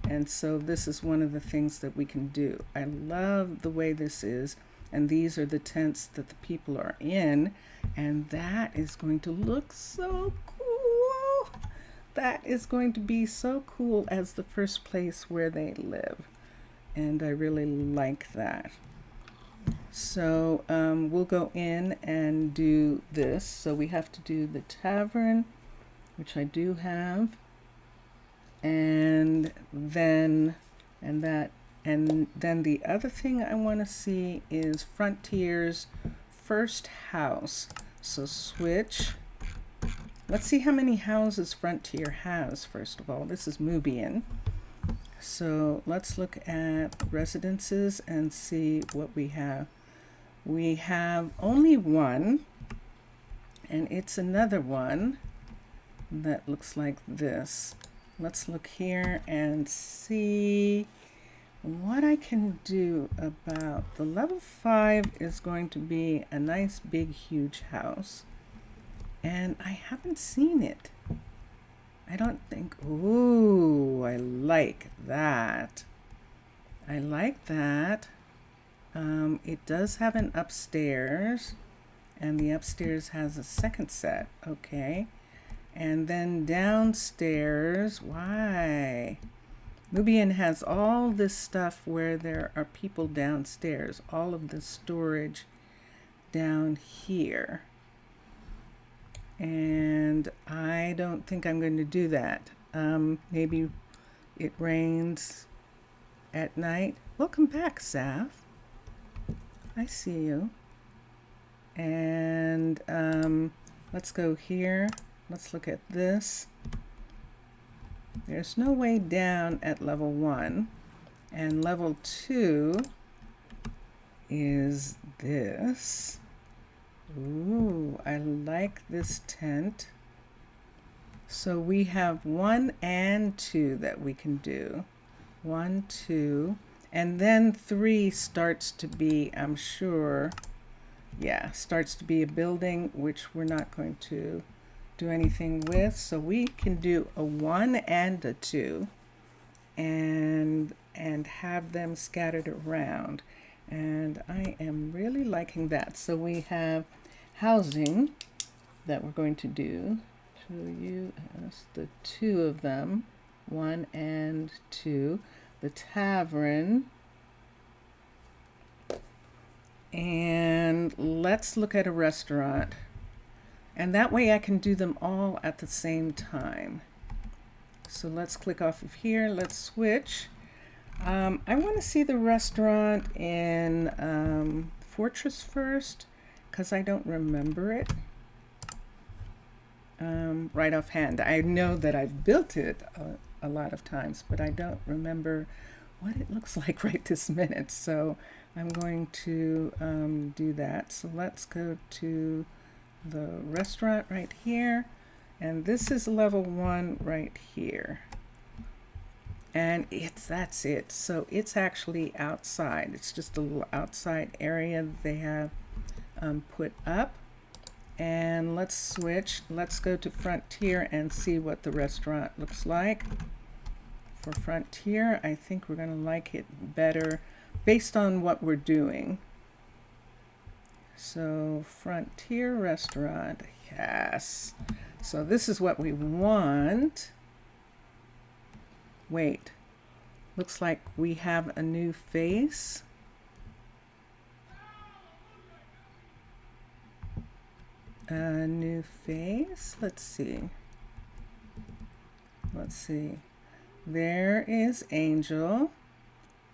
And so this is one of the things that we can do. I love the way this is, and these are the tents that the people are in, and that is going to look so cool. That is going to be so cool as the first place where they live, and I really like that. So we'll go in and do this. So we have to do the Tavern, which I do have, and then the other thing I want to see is Frontier's first house. So switch. Let's see how many houses Frontier has first of all. This is Mubian. So let's look at residences and see what we have. We have only one, and it's another one that looks like this. Let's look here and see. what I can do about the level 5 is going to be a nice big huge house, and I haven't seen it. I don't think, ooh, I like that. I like that. It does have an upstairs, and the upstairs has a second set, okay. And then downstairs, why? Nubian has all this stuff where there are people downstairs, all of the storage down here. And I don't think I'm going to do that. Maybe it rains at night. Welcome back, Saf. I see you. And let's go here. Let's look at this. There's no way down at level 1. And level 2 is this. Ooh, I like this tent. So we have 1 and 2 that we can do. 1, 2, and then 3 starts to be, I'm sure, yeah, starts to be a building, which we're not going to do anything with. So we can do a 1 and a 2 and have them scattered around. And I am really liking that. So we have housing that we're going to do. Show you the 2 of them, 1 and 2. The tavern. And let's look at a restaurant. And that way I can do them all at the same time. So let's click off of here. Let's switch. I want to see the restaurant in Fortress first, because I don't remember it right offhand. I know that I've built it a lot of times, but I don't remember what it looks like right this minute. So I'm going to do that. So let's go to the restaurant right here, and this is level 1 right here. And that's it. So it's actually outside. It's just a little outside area they have put up. And let's switch. Let's go to Frontier and see what the restaurant looks like. For Frontier, I think we're going to like it better based on what we're doing. So Frontier restaurant, yes. So this is what we want. Wait, looks like we have a new face. A new face, let's see. Let's see. There is Angel,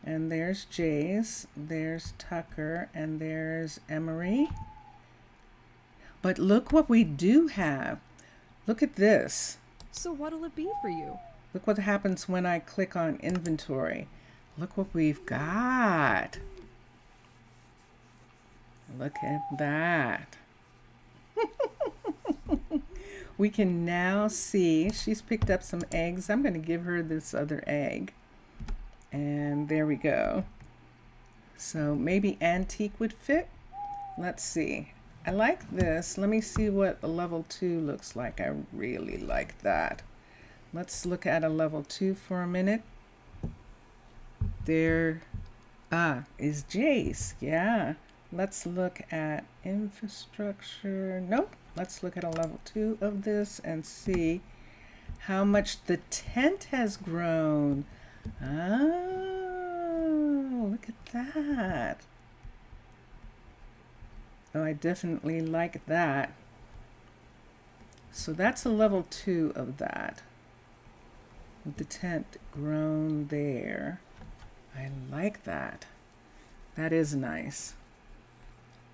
and there's Jace, there's Tucker, and there's Emery. But look what we do have. Look at this. So what'll it be for you? Look what happens when I click on inventory. Look what we've got. Look at that. We can now see she's picked up some eggs. I'm going to give her this other egg. And there we go. So maybe antique would fit. Let's see. I like this. Let me see what a level 2 looks like. I really like that. Let's look at a level 2 for a minute. There is Jace. Yeah. Let's look at infrastructure. Nope. Let's look at a level 2 of this and see how much the tent has grown. Oh, look at that. Oh, I definitely like that. So that's a level 2 of that. With the tent grown there. I like that. That is nice.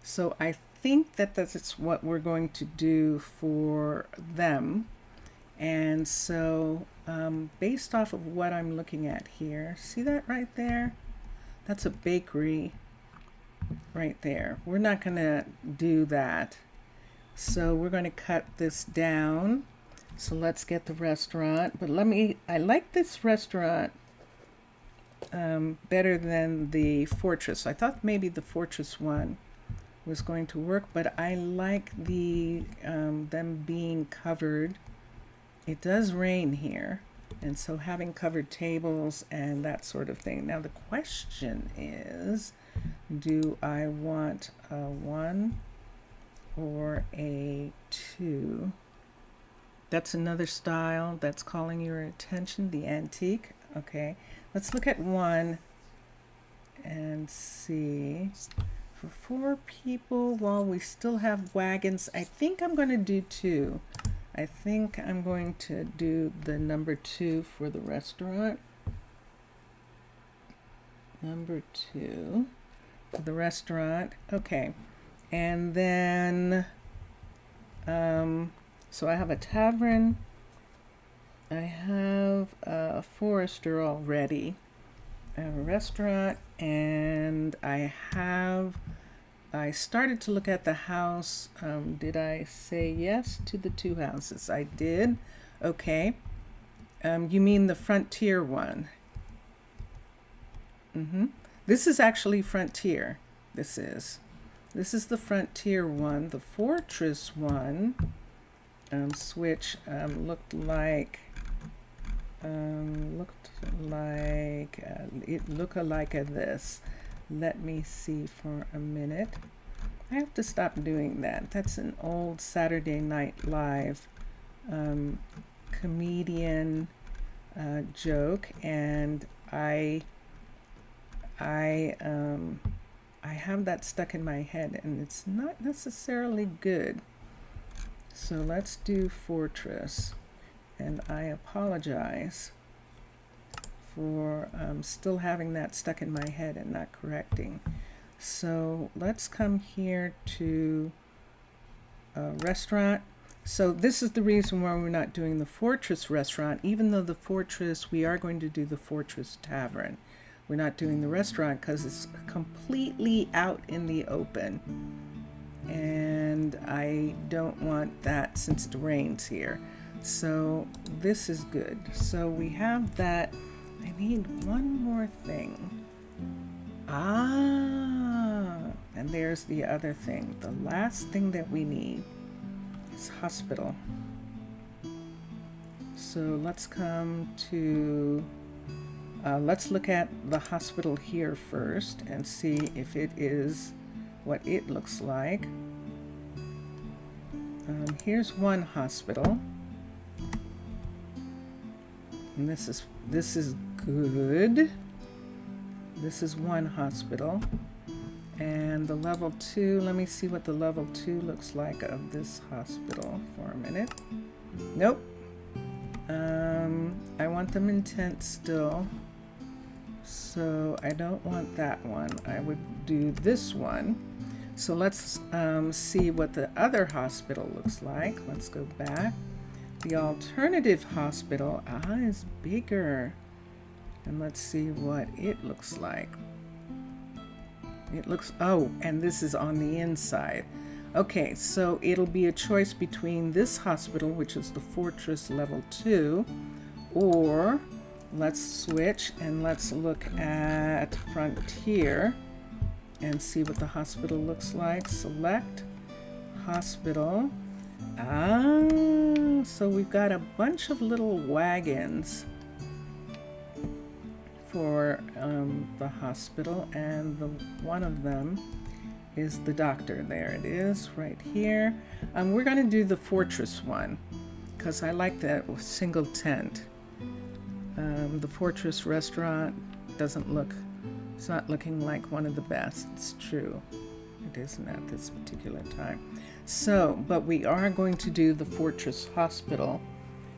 So I think that that's what we're going to do for them. And so based off of what I'm looking at here, see that right there? That's a bakery right there. We're not going to do that. So we're going to cut this down. So let's get the restaurant. But I like this restaurant better than the Fortress. I thought maybe the Fortress one was going to work, but I like the them being covered. It does rain here, and so having covered tables and that sort of thing. Now the question is, do I want a 1 or a 2? That's another style that's calling your attention, the antique. Okay, let's look at 1 and see. For 4 people, while we still have wagons, I think I'm going to do 2. I think I'm going to do the number 2 for the restaurant. Number 2 for the restaurant. Okay, and then so I have a tavern, I have a forester already, I have a restaurant, and I started to look at the house. Did I say yes to the 2 houses? I did. Okay. You mean the Frontier one? This is actually Frontier. This is the Frontier one. The Fortress one, switch, looked like it looked like this. Let me see for a minute. I have to stop doing that. That's an old Saturday Night Live comedian joke, and I have that stuck in my head, and it's not necessarily good. So let's do Fortress, and I apologize for still having that stuck in my head and not correcting. So let's come here to restaurant. So this is the reason why we're not doing the Fortress restaurant, even though the Fortress, we are going to do the Fortress Tavern. We're not doing the restaurant because it's completely out in the open, and I don't want that since it rains here. So this is good. So we have that. I need one more thing. And there's the other thing. The last thing that we need is hospital. So let's come to, let's look at the hospital here first and see if it is what it looks like. Here's one hospital. And this is good. This is one hospital. And the level 2, let me see what the level 2 looks like of this hospital for a minute. Nope. I want them in tents still. So I don't want that one. I would do this one. So let's see what the other hospital looks like. Let's go back. The alternative hospital is bigger. And let's see what it looks like. It looks, oh, and this is on the inside. Okay, so it'll be a choice between this hospital, which is the Fortress level 2, or let's switch and let's look at Frontier and see what the hospital looks like. Select hospital. So we've got a bunch of little wagons for the hospital, and one of them is the doctor. There it is right here. We're going to do the Fortress one because I like that single tent. The Fortress restaurant doesn't look, it's not looking like one of the best. It's true. It isn't at this particular time. So, but we are going to do the Fortress Hospital,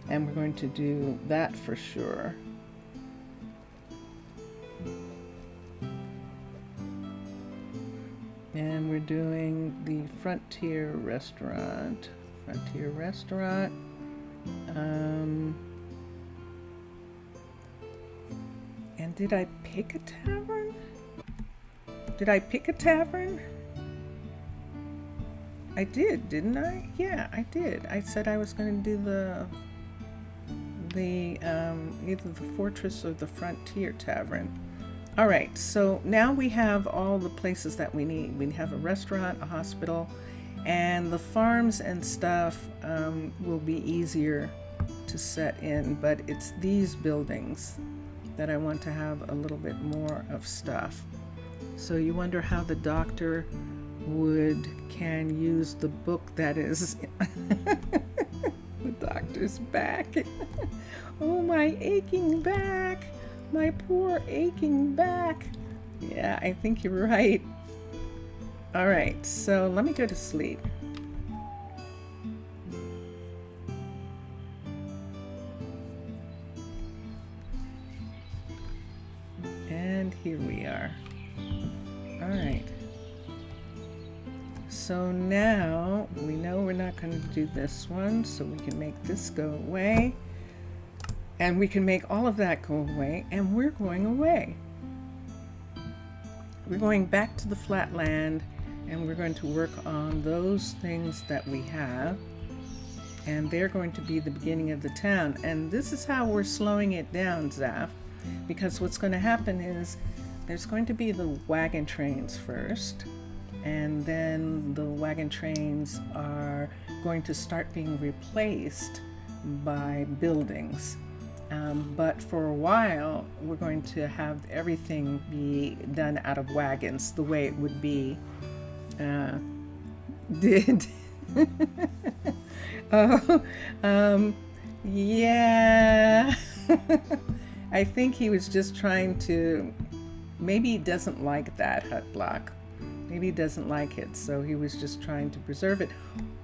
and we're going to do that for sure. And we're doing the Frontier Restaurant. Frontier Restaurant. And did I pick a tavern? Did I pick a tavern? I did, didn't I? Yeah, I did. I said I was going to do the either the Fortress or the Frontier Tavern. All right, so now we have all the places that we need. We have a restaurant, a hospital, and the farms and stuff will be easier to set in, but it's these buildings that I want to have a little bit more of stuff. So you wonder how the doctor can use the book that is the doctor's back. Oh, my aching back. My poor aching back. Yeah, I think you're right. All right, so let me go to sleep. And here we are. All right. So now we know we're not going to do this one, so we can make this go away. And we can make all of that go away, and we're going away. We're going back to the flat land, and we're going to work on those things that we have. And they're going to be the beginning of the town. And this is how we're slowing it down, Zaf, because what's going to happen is there's going to be the wagon trains first, and then the wagon trains are going to start being replaced by buildings. But for a while, we're going to have everything be done out of wagons, the way it would be did. Oh, yeah. I think he was just trying to, maybe he doesn't like that hut block. Maybe he doesn't like it, so he was just trying to preserve it.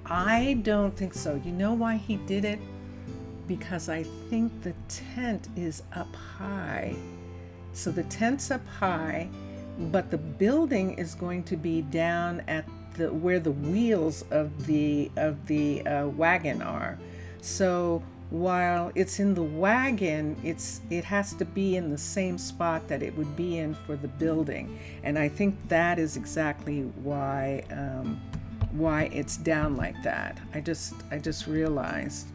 I don't think so. You know why he did it? Because I think the tent is up high. So the tent's up high, but the building is going to be down at where the wheels of the wagon are. So while it's in the wagon, it has to be in the same spot that it would be in for the building. And I think that is exactly why it's down like that. I just realized.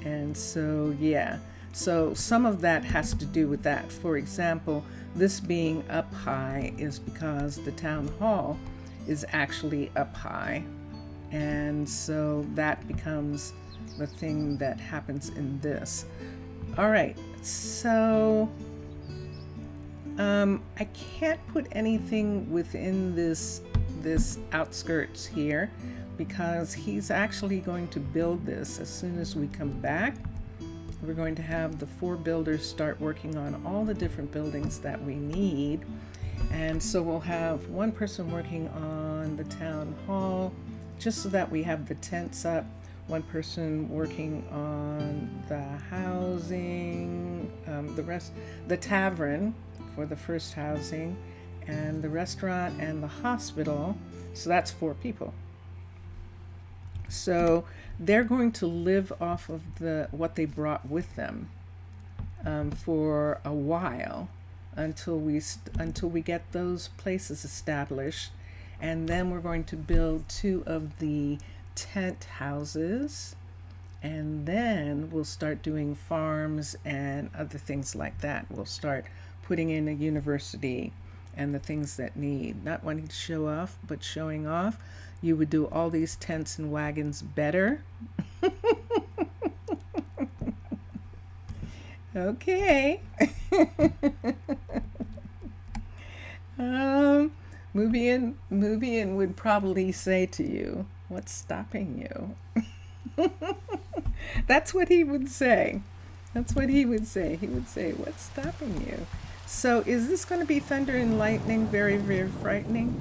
And so, yeah, so some of that has to do with that. For example, this being up high is because the town hall is actually up high. And so that becomes the thing that happens in this. All right, so I can't put anything within this outskirts here, because he's actually going to build this as soon as we come back. We're going to have the 4 builders start working on all the different buildings that we need. And so we'll have one person working on the town hall, just so that we have the tents up, one person working on the housing, the tavern for the first housing, and the restaurant and the hospital. So that's 4 people. So they're going to live off of what they brought with them for a while until we get those places established, and then we're going to build 2 of the tent houses, and then we'll start doing farms and other things like that. We'll start putting in a university and the things that need, not wanting to show off, but showing off. You would do all these tents and wagons better. Okay. Mubian would probably say to you, "What's stopping you?" That's what he would say. That's what he would say. He would say, "What's stopping you?" So is this going to be thunder and lightning? Very, very frightening?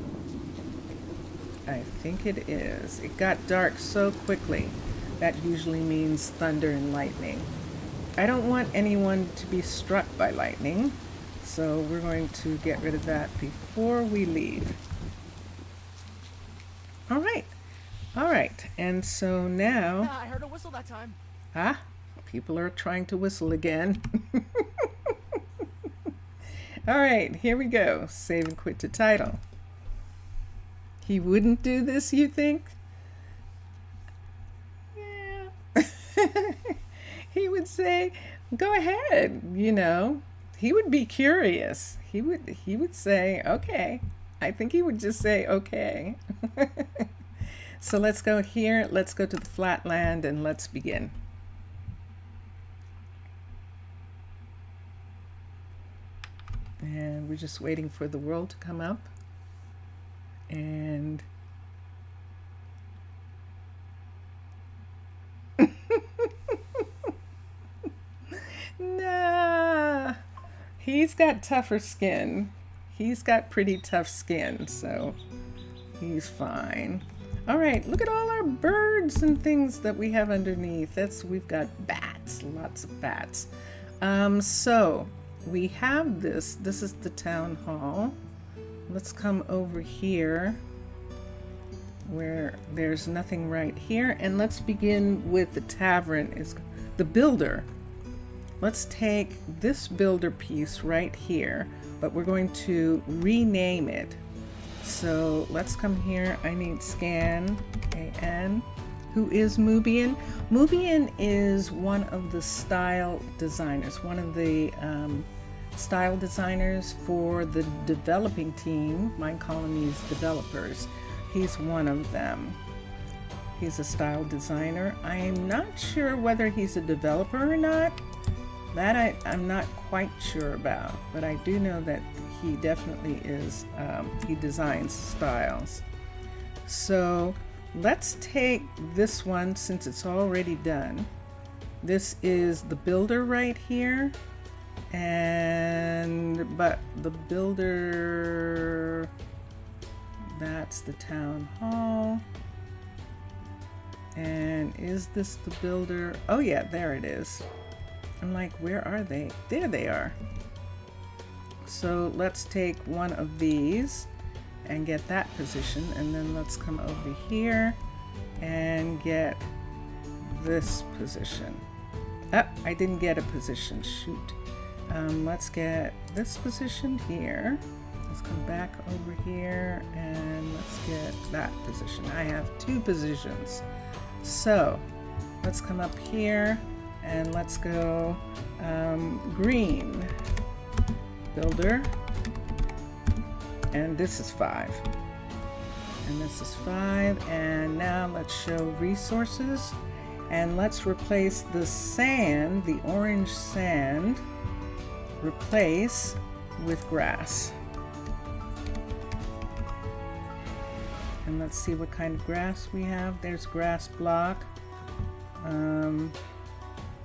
I think it is. It got dark so quickly. That usually means thunder and lightning. I don't want anyone to be struck by lightning, so we're going to get rid of that before we leave. All right. All right. And so now... I heard a whistle that time. Ah, people are trying to whistle again. All right, here we go. Save and quit to title. He wouldn't do this, you think? Yeah. He would say, Go ahead, you know. He would be curious. He would say, "Okay." I think he would just say, "Okay." So let's go here. Let's go to the flat land and let's begin. And we're just waiting for the world to come up. And nah, he's got tougher skin. He's got pretty tough skin, so he's fine. All right, look at all our birds and things that we have underneath. We've got bats, lots of bats. So we have this. This is the town hall. Let's come over here where there's nothing right here, and let's begin with the tavern. Is the builder. Let's take this builder piece right here, but we're going to rename it. So let's come here. I need scan AN. Who is Mubian? Mubian is one of the style designers, one of the style designers for the developing team, Minecolonies developers. He's one of them. He's a style designer. I'm not sure whether he's a developer or not. That I'm not quite sure about, but I do know that he definitely is, he designs styles. So let's take this one since it's already done. This is the builder right here. But the builder, that's the town hall. And is this the builder? Oh yeah, there it is. I'm like, where are they? There they are. So let's take one of these and get that position, and then let's come over here and get this position. Oh, I didn't get a position, shoot. Let's get this position here. Let's come back over here and let's get that position. I have two positions. So let's come up here and let's go green builder, and this is 5, and this is 5, and now let's show resources, and let's replace the sand, the orange sand, replace with grass. And let's see what kind of grass we have. There's grass block.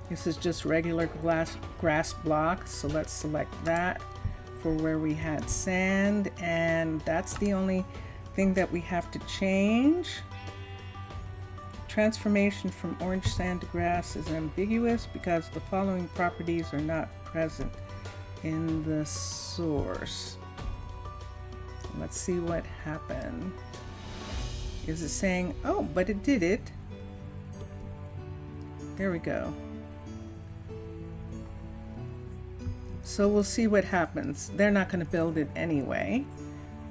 This is just regular grass block, so let's select that for where we had sand, and that's the only thing that we have to change. Transformation from orange sand to grass is ambiguous because the following properties are not present in the source. Let's see what happened. Is it saying, oh, but it did it. There we go. So we'll see what happens. They're not going to build it anyway.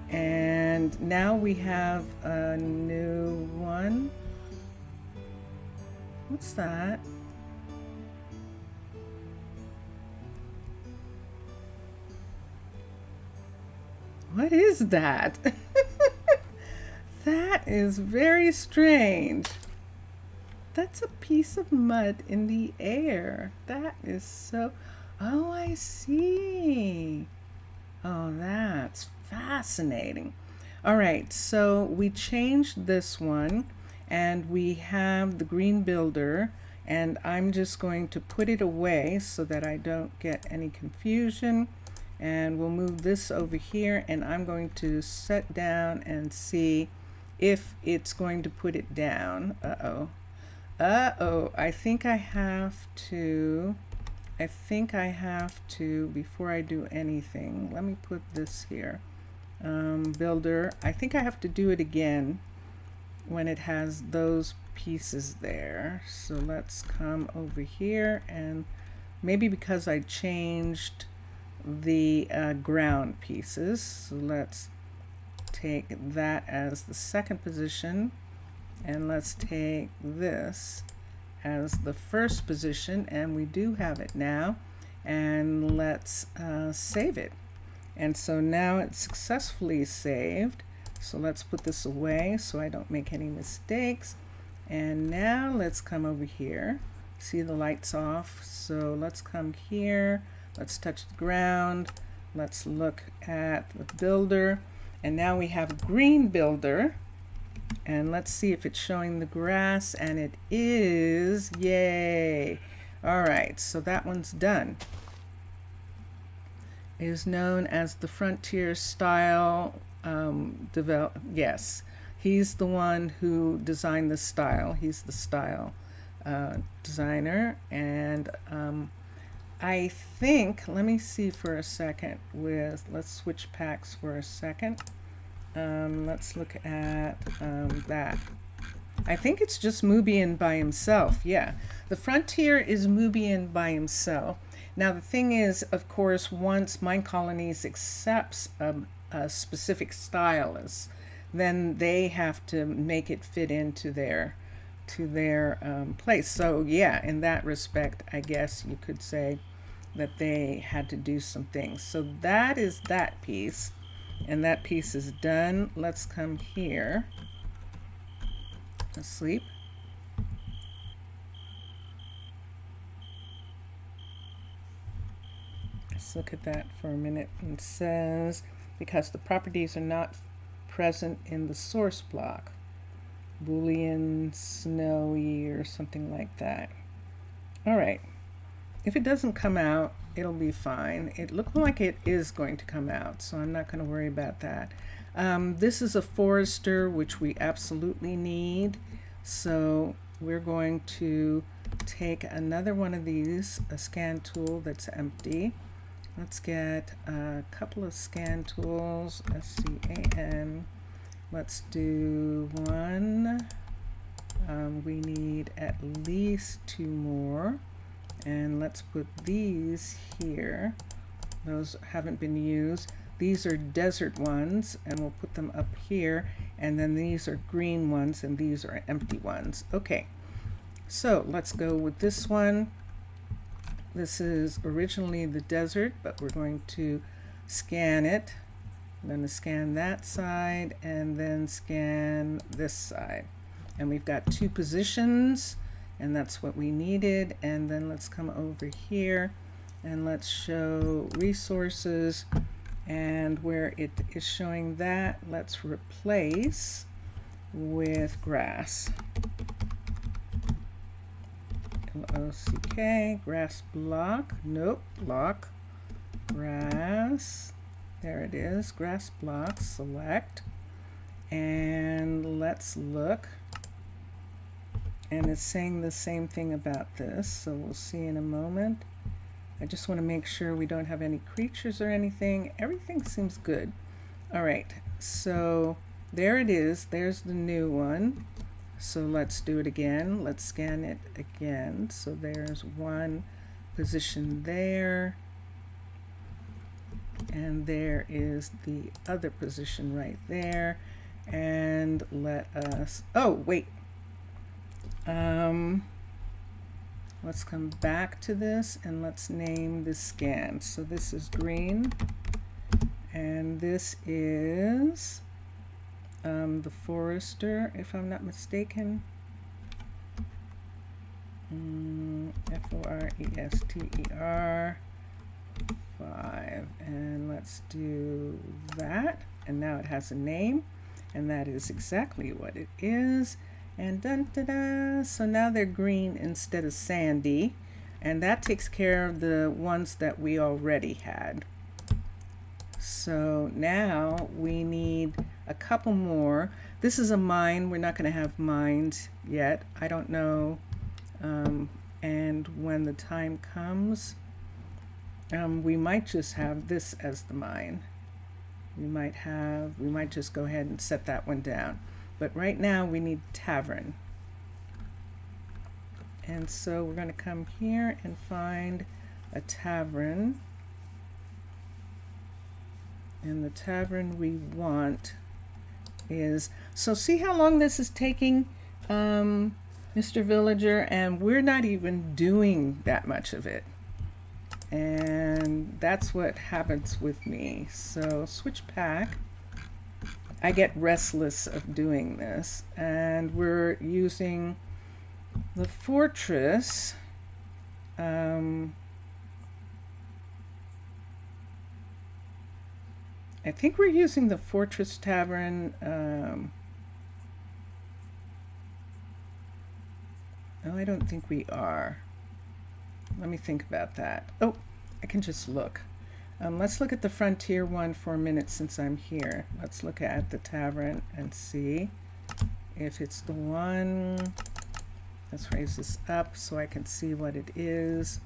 And now we have a new one. What's that? What is that? That is very strange. That's a piece of mud in the air. That is so... Oh, I see. Oh, that's fascinating. All right, so we changed this one, and we have the green builder, and I'm just going to put it away so that I don't get any confusion. And we'll move this over here, and I'm going to set down and see if it's going to put it down. Uh-oh. Uh-oh, I think I have to, before I do anything, let me put this here. Builder, I think I have to do it again when it has those pieces there. So let's come over here, and maybe because I changed the ground pieces, so let's take that as the second position, and let's take this as the first position, and we do have it now. And let's save it. And so now it's successfully saved. So let's put this away so I don't make any mistakes. And now let's come over here. See, the light's off. So let's come here. Let's touch the ground. Let's look at the builder. And now we have a green builder. And let's see if it's showing the grass, and it is. Yay! All right, so that one's done. It is known as the Frontier Style yes, he's the one who designed the style. He's the style designer, and I think, let me see for a second let's switch packs for a second. Let's look at that. I think it's just Mubian by himself. Yeah, the Frontier is Mubian by himself. Now the thing is, of course, once Minecolonies accepts a specific stylist, then they have to make it fit into their place. So yeah, in that respect, I guess you could say that they had to do some things. So that is that piece, and that piece is done. Let's come here. Asleep. Let's look at that for a minute. It says, because the properties are not present in the source block, Boolean, snowy, or something like that. All right. If it doesn't come out, it'll be fine. It looks like it is going to come out, so I'm not going to worry about that. This is a forester, which we absolutely need. So we're going to take another one of these, a scan tool that's empty. Let's get a couple of scan tools, SCAN. Let's do one. We need at least 2 more. And let's put these here. Those haven't been used. These are desert ones, and we'll put them up here. And then these are green ones, and these are empty ones. Okay, so let's go with this one. This is originally the desert, but we're going to scan it. I'm going to scan that side and then scan this side. And we've got 2 positions, and that's what we needed. And then let's come over here and let's show resources, and where it is showing that, let's replace with grass. L-O-C-K, grass block, nope, block, grass, there it is, grass block, select, and let's look. And it's saying the same thing about this, so we'll see in a moment. I just want to make sure we don't have any creatures or anything. Everything seems good. All right, so there it is. There's the new one. So let's do it again. Let's scan it again. So there's one position there. And there is the other position right there. And let us, oh, wait. Let's come back to this and let's name the scan. So this is green, and this is the forester, if I'm not mistaken. Forester 5, and let's do that. And now it has a name, and that is exactly what it is. And dun, da, da. So now they're green instead of sandy, and that takes care of the ones that we already had. So now we need a couple more. This is a mine. We're not going to have mines yet. I don't know. And when the time comes, we might just have this as the mine. We might just go ahead and set that one down. But right now we need tavern. And so we're going to come here and find a tavern. And the tavern we want is, so see how long this is taking? Mr. Villager, and we're not even doing that much of it. And that's what happens with me. So switch pack. I get restless of doing this, and we're using the fortress. I think we're using the Fortress Tavern. No, I don't think we are. Let me think about that. Oh, I can just look. Let's look at the Frontier one for a minute since I'm here. Let's look at the tavern and see if it's the one. Let's raise this up so I can see what it is.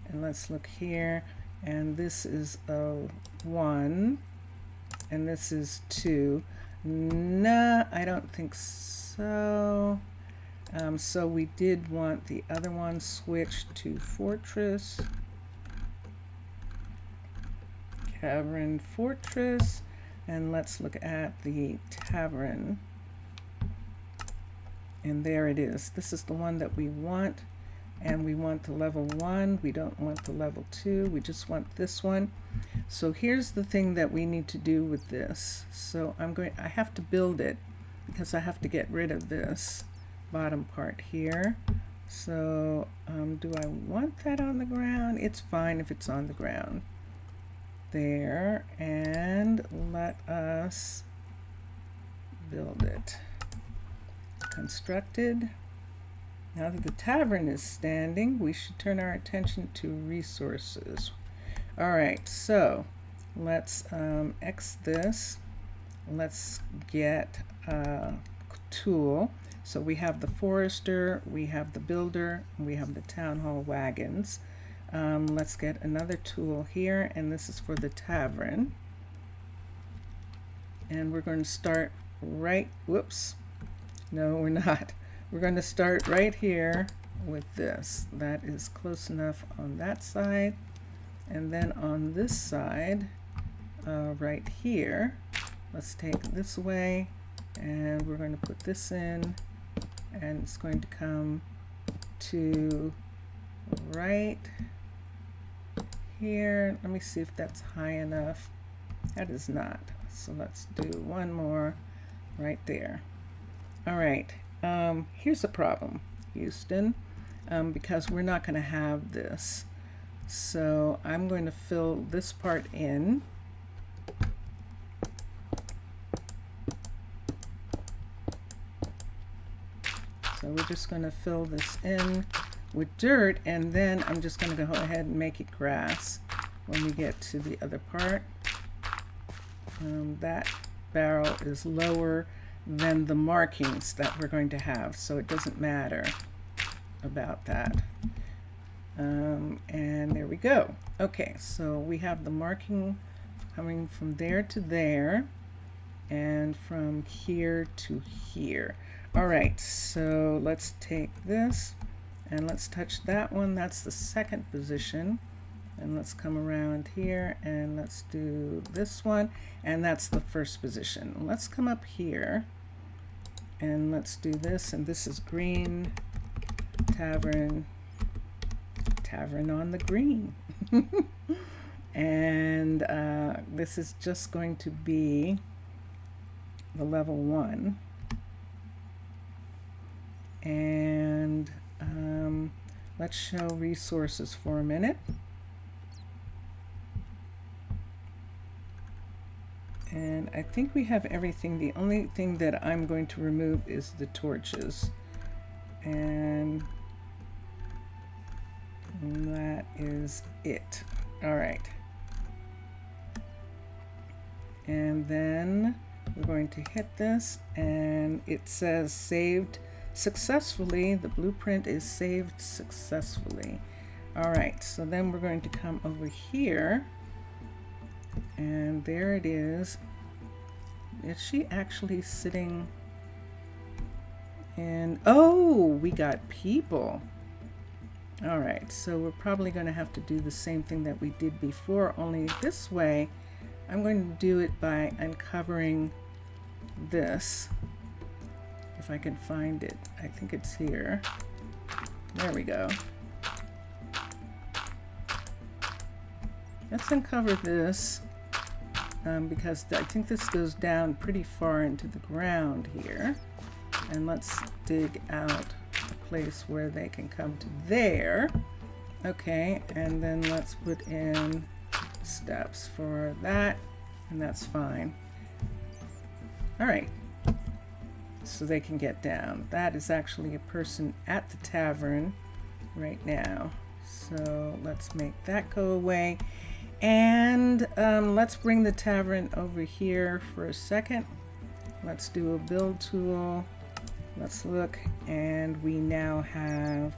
And let's look here. And this is a 1. And this is 2. Nah, I don't think so. So we did want the other one switched to Fortress. Tavern Fortress. And let's look at the Tavern. And there it is. This is the one that we want. And we want the level 1. We don't want the level 2. We just want this one. So here's the thing that we need to do with this. So I have to build it because I have to get rid of this bottom part here. So do I want that on the ground? It's fine if it's on the ground. There, and let us build it. Constructed. Now that the tavern is standing, we should turn our attention to resources. All right, so let's X this. Let's get a tool. So we have the forester, we have the builder, and we have the town hall wagons. Let's get another tool here, and this is for the tavern. And we're going to start right, whoops, no we're not. We're going to start right here with this. That is close enough on that side. And then on this side, right here, let's take this away, and we're going to put this in, and it's going to come to right here. Let me see if that's high enough. That is not. So let's do one more right there. All right. Here's the problem, Houston, because we're not going to have this. So I'm going to fill this part in. So we're just going to fill this in with dirt, and then I'm just going to go ahead and make it grass when we get to the other part. That barrel is lower than the markings that we're going to have, so it doesn't matter about that. And there we go. Okay, so we have the marking coming from there to there and from here to here. All right, so let's take this and let's touch that one. That's the second position. And let's come around here and let's do this one, and that's the first position. Let's come up here and let's do this, and this is green, tavern, tavern on the green. And this is just going to be the level 1. And let's show resources for a minute. And I think we have everything. The only thing that I'm going to remove is the torches. And that is it. All right. And then we're going to hit this, and it says saved successfully. The blueprint is saved successfully. All right, so then we're going to come over here. And there it is. Is she actually sitting in? Oh, we got people. All right, so we're probably going to have to do the same thing that we did before, only this way. I'm going to do it by uncovering this. If I can find it. I think it's here. There we go. Let's uncover this because I think this goes down pretty far into the ground here. And let's dig out a place where they can come to there. Okay, and then let's put in steps for that, and that's fine. All right, so they can get down. That is actually a person at the tavern right now. So let's make that go away. And let's bring the tavern over here for a second. Let's do a build tool. Let's look, and we now have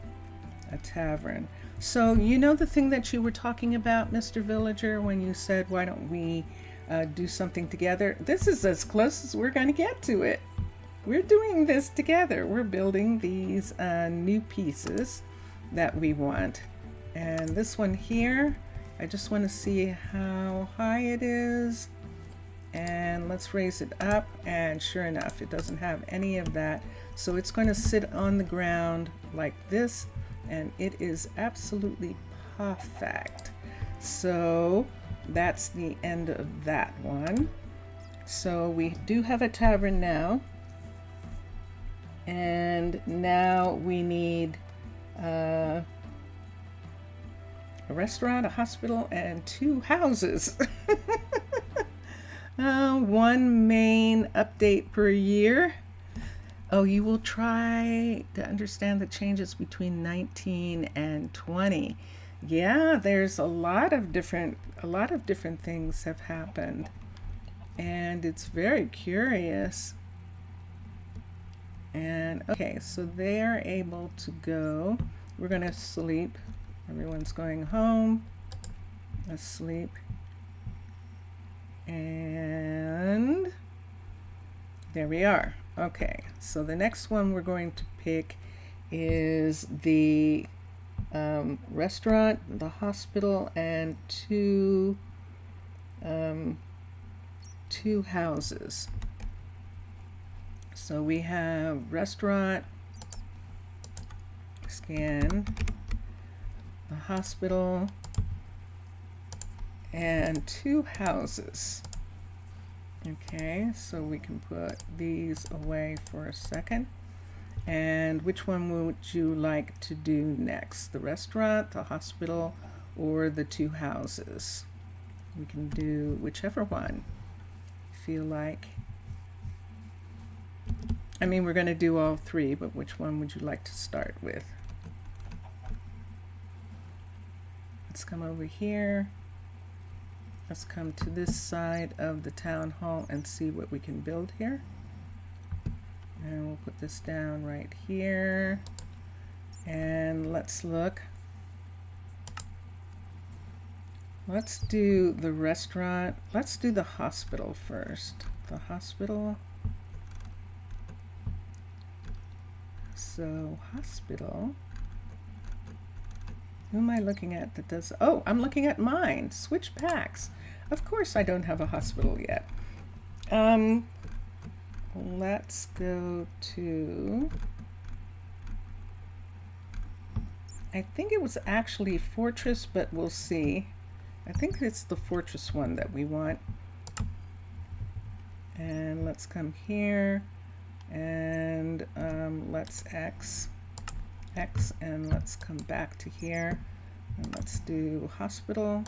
a tavern. So you know the thing that you were talking about, Mr. Villager, when you said, why don't we do something together? This is as close as we're going to get to it. We're doing this together. We're building these new pieces that we want. And this one here, I just want to see how high it is. And let's raise it up. And sure enough, it doesn't have any of that. So it's going to sit on the ground like this. And it is absolutely perfect. So that's the end of that one. So we do have a tavern now. And now we need a restaurant, a hospital, and 2 houses. One main update per year. Oh, you will try to understand the changes between 19 and 20. Yeah, there's a lot of different things have happened, and it's very curious. And okay, so they are able to go. We're gonna sleep. Everyone's going home. Let's sleep. And there we are. Okay, so the next one we're going to pick is the restaurant, the hospital, and 2 houses. So we have restaurant, scan, the hospital, and 2 houses. Okay, so we can put these away for a second. And which one would you like to do next? The restaurant, the hospital, or the 2 houses? We can do whichever one you feel like. I mean, we're going to do all 3, but which one would you like to start with? Let's come over here. Let's come to this side of the town hall and see what we can build here. And we'll put this down right here. And let's look. Let's do the restaurant. Let's do the hospital first. The hospital. So, hospital. Who am I looking at that does? Oh, I'm looking at mine. Switch packs. Of course I don't have a hospital yet. Let's go to... I think it was actually Fortress, but we'll see. I think it's the Fortress one that we want. And let's come here. And let's X, and let's come back to here. And let's do hospital.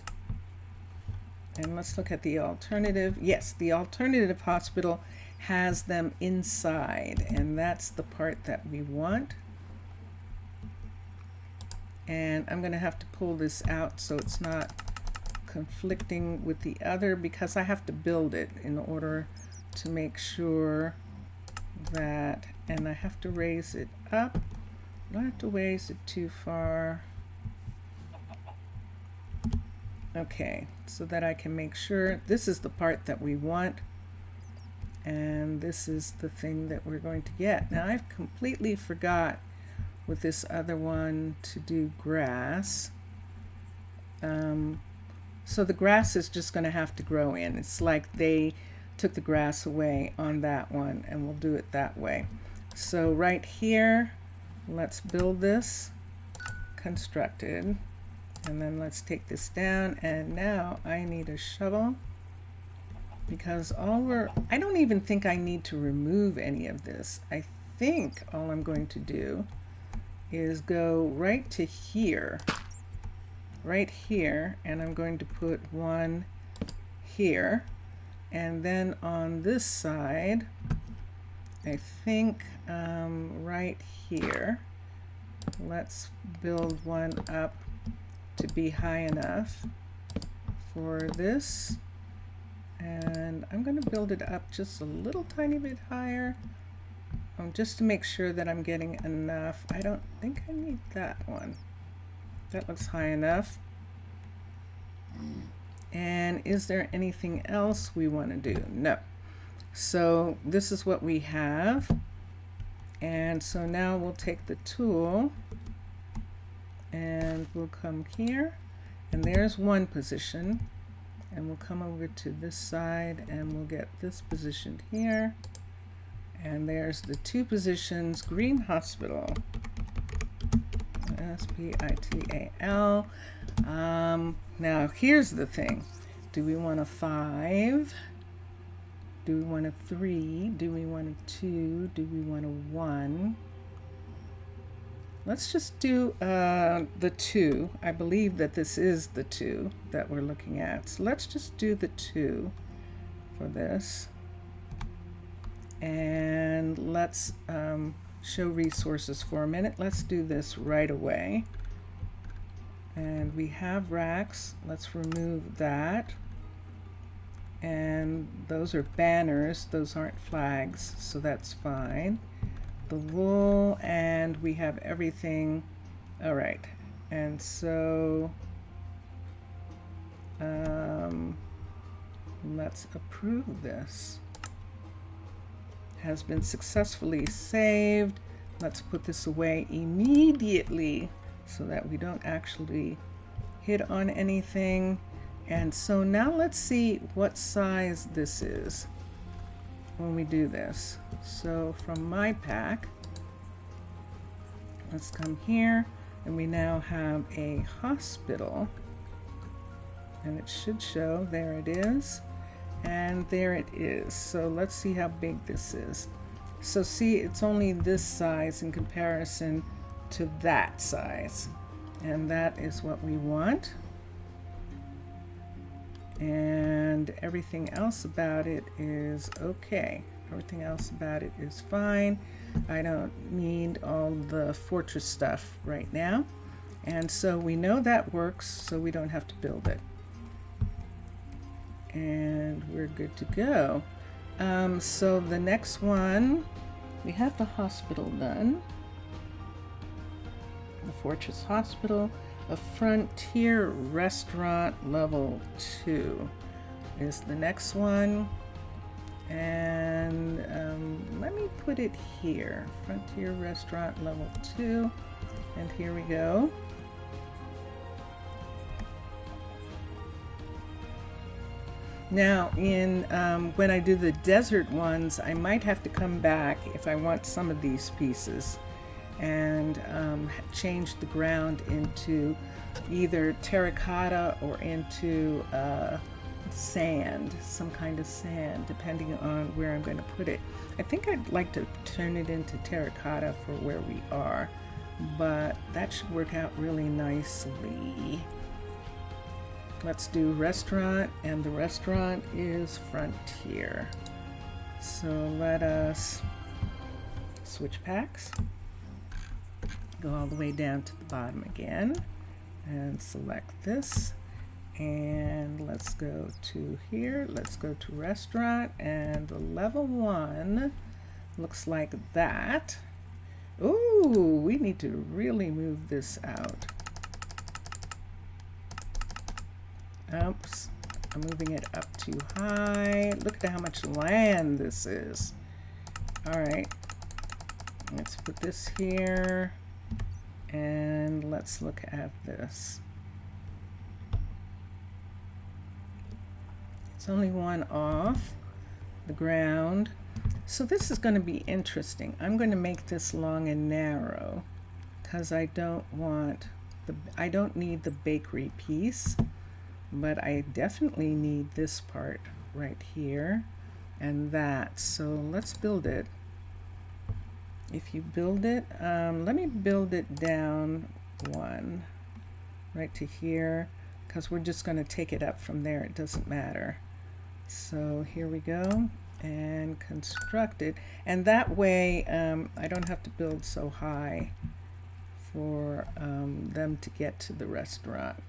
And let's look at the alternative. Yes, the alternative hospital has them inside, and that's the part that we want. And I'm going to have to pull this out so it's not conflicting with the other, because I have to build it in order to make sure that, and I have to raise it up. I don't have to raise it too far. Okay, so that I can make sure this is the part that we want, and this is the thing that we're going to get. Now I've completely forgot with this other one to do grass. So the grass is just going to have to grow in. It's like they took the grass away on that one, and we'll do it that way. So right here, let's build this constructed, and then let's take this down, and now I need a shovel because I don't even think I need to remove any of this. I think all I'm going to do is go right to here, right here, and I'm going to put one here, and then on this side, I think right here, let's build one up to be high enough for this, and I'm going to build it up just a little tiny bit higher, just to make sure that I'm getting enough. I don't think I need that one. That looks high enough. And is there anything else we want to do? No. So this is what we have. And so now we'll take the tool and we'll come here, and there's one position, and we'll come over to this side and we'll get this positioned here, and there's the two positions, Green Hospital, S-P-I-T-A-L. Now here's the thing, do we want a 5? Do we want a 3? Do we want a 2? Do we want a 1? Let's just do the 2. I believe that this is the 2 that we're looking at. So let's just do the 2 for this. And let's show resources for a minute. Let's do this right away. And we have racks. Let's remove that. And those are banners, those aren't flags, so that's fine. The wool, and we have everything. All right, and so let's approve this. Has been successfully saved. Let's put this away immediately so that we don't actually hit on anything. And so now let's see what size this is when we do this. So from my pack, let's come here, and we now have a hospital, and it should show, there it is, and there it is. So let's see how big this is. So see, it's only this size in comparison to that size, and that is what we want. And everything else about it is okay. Everything else about it is fine. I don't need all the fortress stuff right now. And so we know that works, so we don't have to build it. And we're good to go. So the next one, we have the hospital done. The Fortress Hospital. A Frontier Restaurant level 2 is the next one, and let me put it here, Frontier Restaurant level 2, and here we go. Now in when I do the desert ones, I might have to come back if I want some of these pieces and change the ground into either terracotta or into sand, some kind of sand, depending on where I'm going to put it. I think I'd like to turn it into terracotta for where we are, but that should work out really nicely. Let's do restaurant, and the restaurant is Frontier. So let us switch packs. Go all the way down to the bottom again and select this, and let's go to here, let's go to restaurant, and the level 1 looks like that. Ooh, we need to really move this out. Oops, I'm moving it up too high. Look at how much land this is. All right, let's put this here. And let's look at this. It's only one off the ground. So this is going to be interesting. I'm going to make this long and narrow because I don't need the bakery piece, but I definitely need this part right here and that. So let's build it. If you build it, let me build it down one right to here, because we're just going to take it up from there. It doesn't matter. So here we go, and construct it, and that way I don't have to build so high for them to get to the restaurant.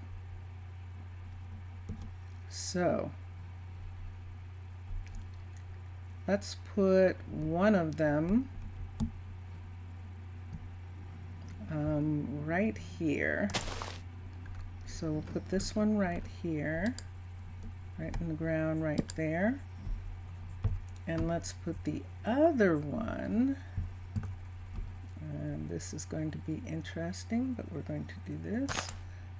So let's put one of them right here. So we'll put this one right here, right in the ground right there. And let's put the other one, and this is going to be interesting, but we're going to do this.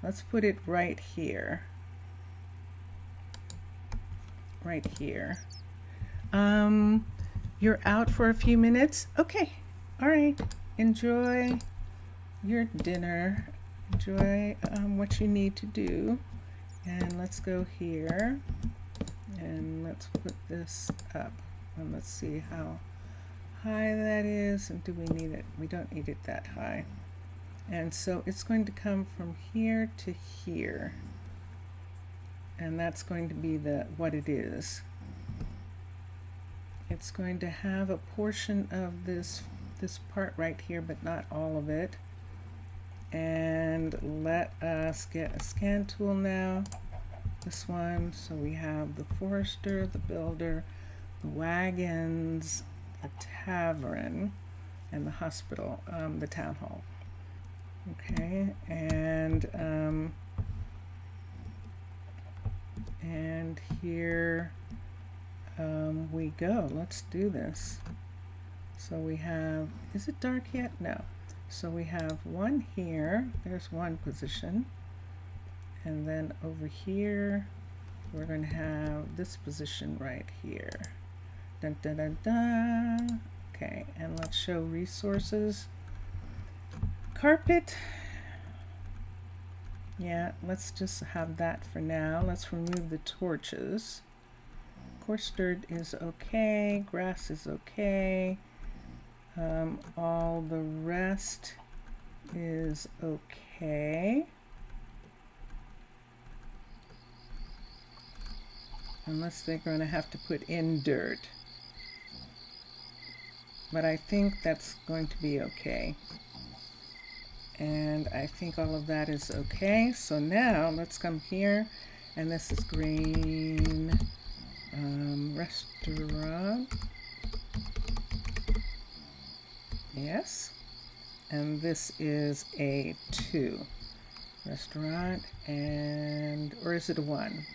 Let's put it right here. Right here. You're out for a few minutes? Okay. All right. Enjoy your dinner. Enjoy what you need to do. And let's go here. And let's put this up. And let's see how high that is. And do we need it? We don't need it that high. And so it's going to come from here to here. And that's going to be what it is. It's going to have a portion of this part right here, but not all of it. And let us get a scan tool now. This one. So we have the forester, the builder, the wagons, the tavern, and the hospital, the town hall. Okay, and here we go. Let's do this. So we have, is it dark yet? No. So we have one here, there's one position, and then over here we're going to have this position right here. Dun, dun, dun, dun. Okay, and let's show resources. Carpet. Yeah, let's just have that for now. Let's remove the torches. Coarse dirt is okay, grass is okay. All the rest is okay. Unless they're going to have to put in dirt. But I think that's going to be okay. And I think all of that is okay. So now let's come here, and this is green restaurant. Yes. And this is a 2 restaurant, and or is it a 1?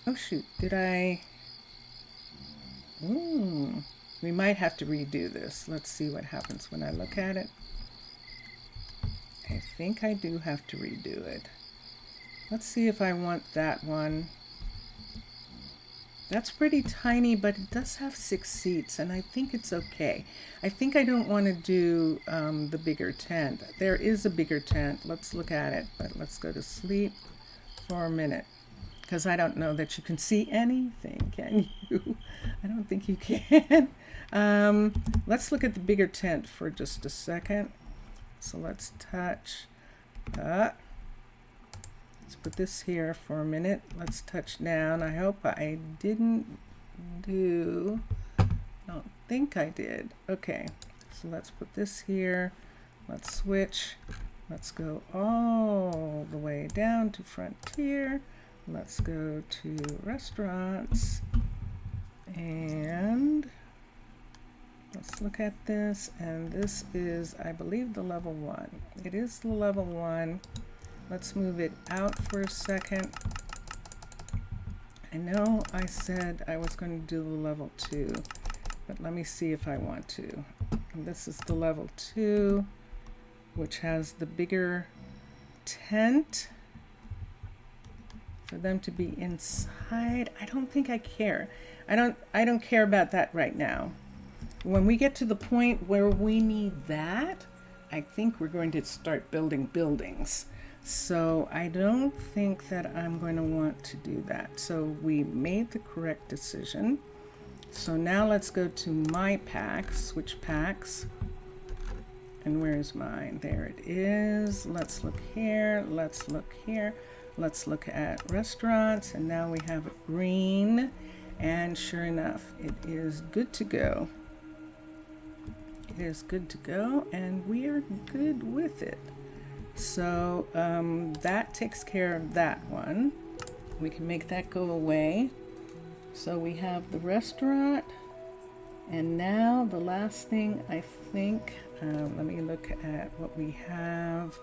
Oh shoot, did I? We might have to redo this. Let's see what happens when I look at it. I think I do have to redo it. Let's see if I want that one. That's pretty tiny, but it does have 6 seats, and I think it's okay. I think I don't want to do the bigger tent. There is a bigger tent. Let's look at it, but let's go to sleep for a minute, because I don't know that you can see anything, can you? I don't think you can. Let's look at the bigger tent for just a second. So let's touch that. Let's put this here for a minute. Let's touch down. I hope I didn't do, I don't think I did. Okay, so let's put this here. Let's switch. Let's go all the way down to Frontier. Let's go to restaurants. And let's look at this. And this is, I believe, the level 1. It is the level 1. Let's move it out for a second. I know I said I was going to do the level 2, but let me see if I want to. And this is the level 2, which has the bigger tent. for them to be inside. I don't think I care. I don't care about that right now. When we get to the point where we need that, I think we're going to start building buildings. So I don't think that I'm going to want to do that. So we made the correct decision. So now let's go to my packs, switch packs. And where's mine? There it is. Let's look here. Let's look here. Let's look at restaurants. And now we have green. And sure enough, it is good to go. It is good to go, and we are good with it. So that takes care of that one. We can make that go away. So we have the restaurant, and now the last thing I think, let me look at what we have.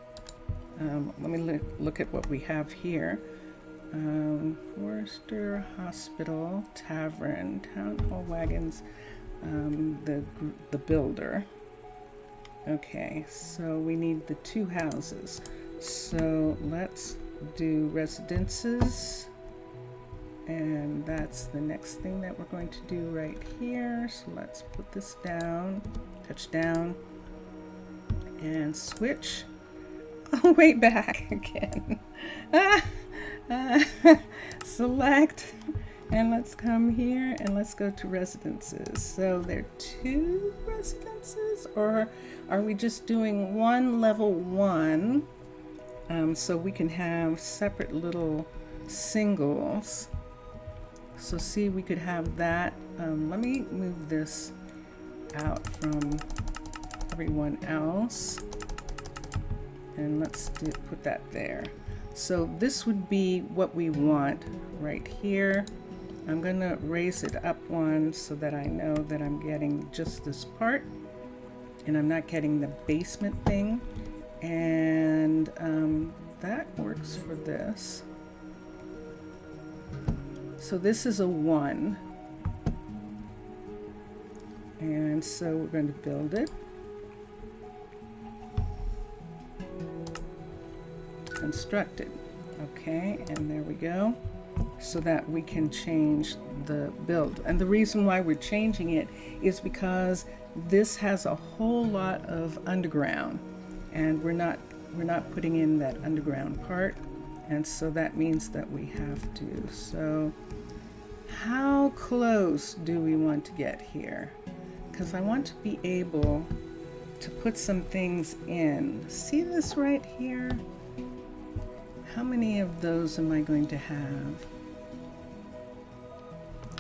Let me look at what we have here. Forester, Hospital, Tavern, Town Hall Wagons, the builder. Okay, so we need the 2 houses. So let's do residences. And that's the next thing that we're going to do right here. So let's put this down, touch down, and switch. Oh, way back again. Select, and let's come here and let's go to residences. So there are 2 residences, or are we just doing one level 1 so we can have separate little singles? So see, we could have that. Let me move this out from everyone else, and let's put that there. So this would be what we want right here. I'm gonna raise it up 1 so that I know that I'm getting just this part and I'm not getting the basement thing. And that works for this. So this is a 1. And so we're going to build it. Constructed. Okay, and there we go, so that we can change the build. And the reason why we're changing it is because this has a whole lot of underground, and we're not putting in that underground part, and so that means that we have to. So how close do we want to get here? Because I want to be able to put some things in. See this right here? How many of those am I going to have?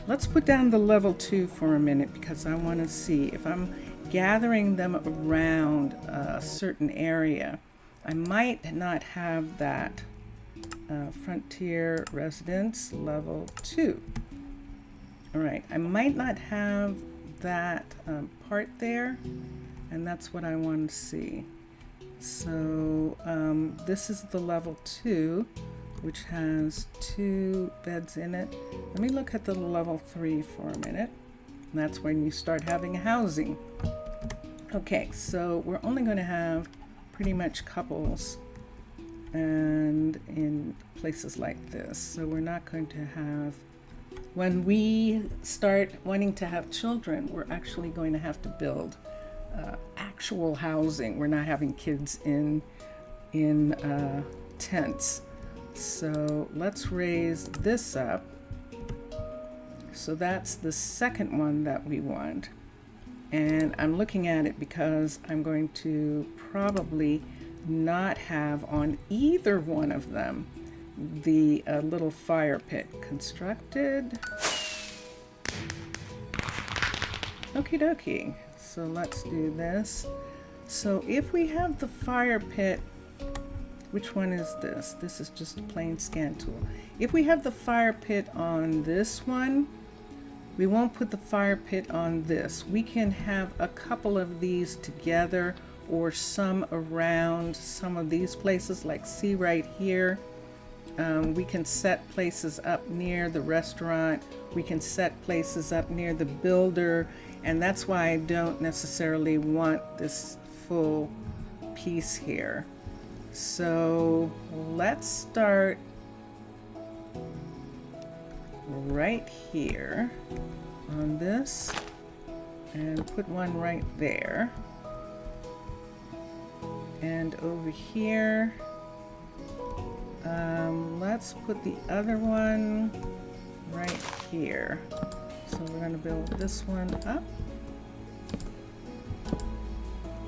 Let's put down the level 2 for a minute, because I want to see if I'm gathering them around a certain area. I might not have that frontier residence level 2. All right, I might not have that part there, and that's what I want to see. So this is the level 2, which has 2 beds in it. Let me look at the level 3 for a minute. And that's when you start having housing. Okay, so we're only going to have pretty much couples and in places like this. So we're not going to have, when we start wanting to have children, we're actually going to have to build actual housing. We're not having kids in tents. So let's raise this up. So that's the second one that we want. And I'm looking at it because I'm going to probably not have on either one of them the little fire pit constructed. Okie dokie. So let's do this. So if we have the fire pit, which one is this? This is just a plain scan tool. If we have the fire pit on this one, we won't put the fire pit on this. We can have a couple of these together, or some around some of these places, like see right here. We can set places up near the restaurant. We can set places up near the builder. And that's why I don't necessarily want this full piece here. So let's start right here on this and put one right there. And over here, let's put the other one right here. So we're going to build this one up.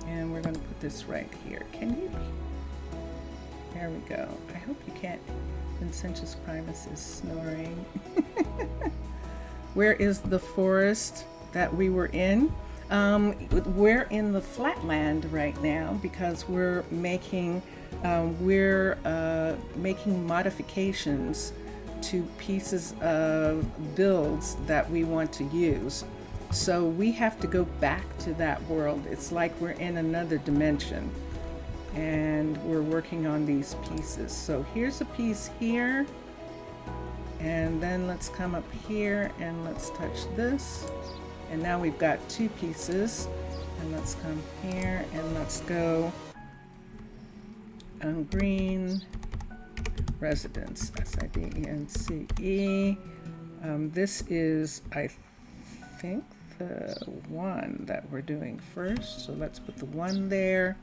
And we're going to put this right here. Can you? There we go. I hope you can't. Vincentius Primus is snoring. Where is the forest that we were in? We're in the flatland right now because we're making modifications to pieces of builds that we want to use. So we have to go back to that world. It's like we're in another dimension and we're working on these pieces. So here's a piece here, and then let's come up here and let's touch this. And now we've got two pieces, and let's come here and let's go on green residence, SIDENCE. This is, I think, the one that we're doing first. So let's put the one there.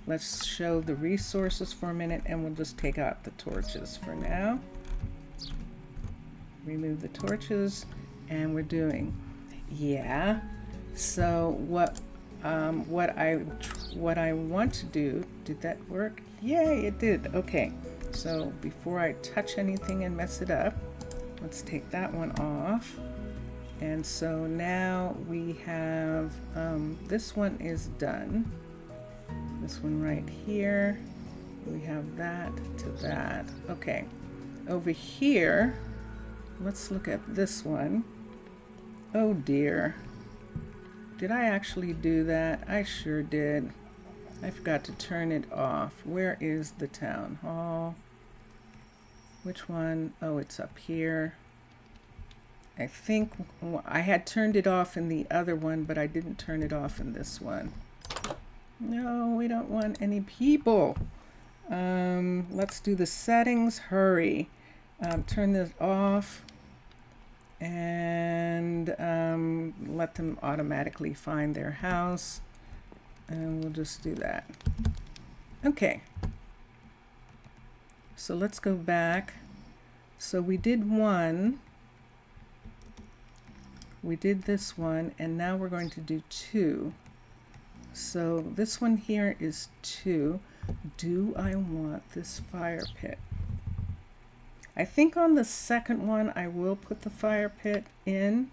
Let's show the resources for a minute, and we'll just take out the torches for now. Remove the torches, and we're doing, yeah. So what I want to do, did that work? Yay, it did. Okay, so before I touch anything and mess it up, let's take that one off. And so now we have, this one is done. This one right here, we have that to that. Okay, over here, let's look at this one. Oh dear, did I actually do that? I sure did. I forgot to turn it off. Where is the town hall? Which one? Oh, it's up here. I think I had turned it off in the other one, but I didn't turn it off in this one. No, we don't want any people. Let's do the settings. Hurry. Turn this off and let them automatically find their house. And we'll just do that. Okay. So let's go back. So we did one. We did this one, and now we're going to do two. So this one here is 2. Do I want this fire pit? I think on the second one I will put the fire pit in,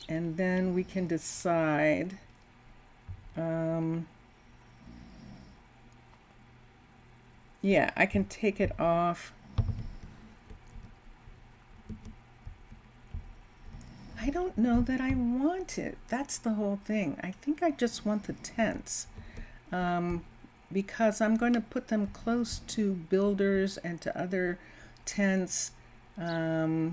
and then we can decide. Yeah, I can take it off. I don't know that I want it. That's the whole thing. I think I just want the tents because I'm going to put them close to builders and to other tents. But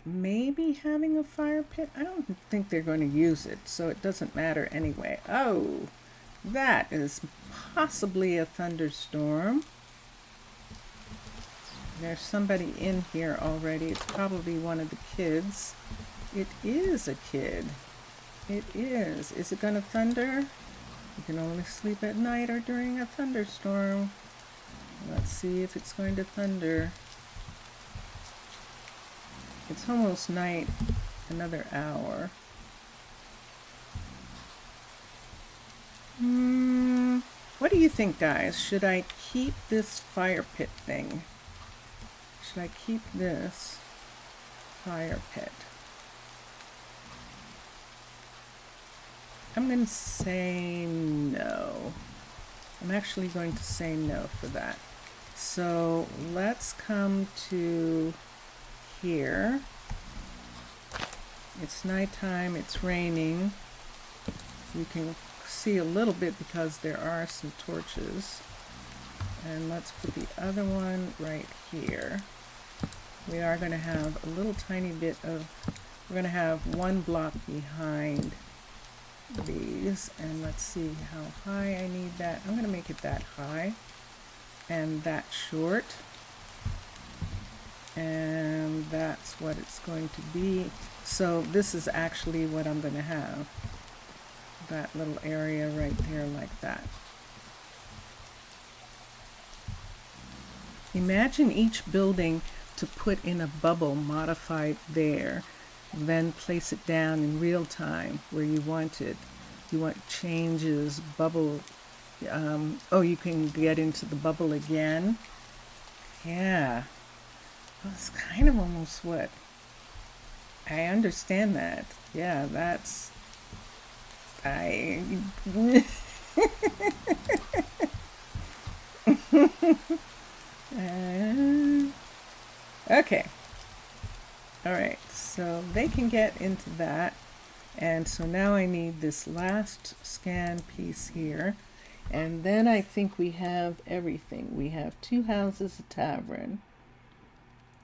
maybe having a fire pit, I don't think they're going to use it, so it doesn't matter anyway. Oh, that is possibly a thunderstorm. There's somebody in here already. It's probably one of the kids. It is a kid. It is. Is it going to thunder? You can only sleep at night or during a thunderstorm. Let's see if it's going to thunder. It's almost night. Another hour. What do you think, guys? Should I keep this fire pit thing? Should I keep this fire pit? I'm going to say no. I'm actually going to say no for that. So let's come to here. It's nighttime, it's raining. You can see a little bit because there are some torches. And let's put the other one right here. We are going to have a little tiny bit of, we're going to have one block behind these, and let's see how high I need that. I'm going to make it that high and that short. and that's what it's going to be. So this is actually what I'm going to have, that little area right there like that. Imagine each building to put in a bubble modified there, then place it down in real time where you want it. You want changes, bubble. Oh, you can get into the bubble again. Yeah, that's kind of almost what I understand that. Yeah, that's I. Okay. All right. So they can get into that. And so now I need this last scan piece here. And then I think we have everything. We have 2 houses, a tavern.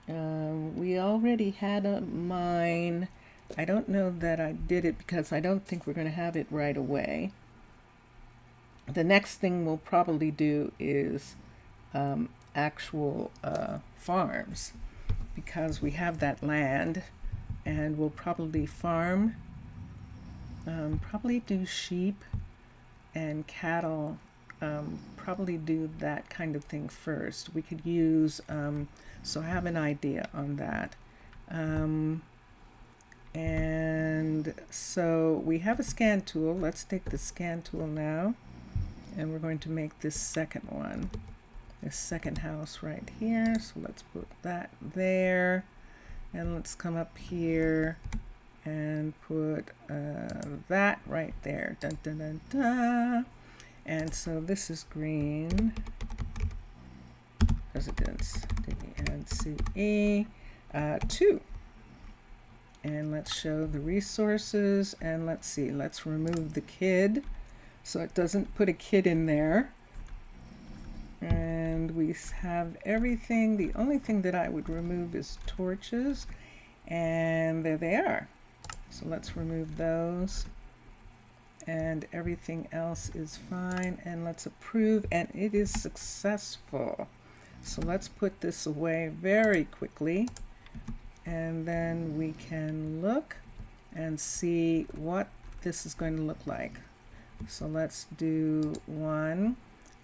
We already had a mine. I don't know that I did it because I don't think we're going to have it right away. The next thing we'll probably do is actual farms, because we have that land, and we'll probably farm, probably do sheep and cattle, probably do that kind of thing first. We could use, so I have an idea on that. And so we have a scan tool. Let's take the scan tool now, and we're going to make this second one, this second house right here. So let's put that there, and let's come up here and put that right there. Dun, dun, dun, dun. And so this is green residence, DNCE 2. And let's show the resources, and let's see, let's remove the kid so it doesn't put a kid in there. And we have everything. The only thing that I would remove is torches, and there they are. So let's remove those, and everything else is fine, and let's approve, and it is successful. So let's put this away very quickly, and then we can look and see what this is going to look like. So let's do 1.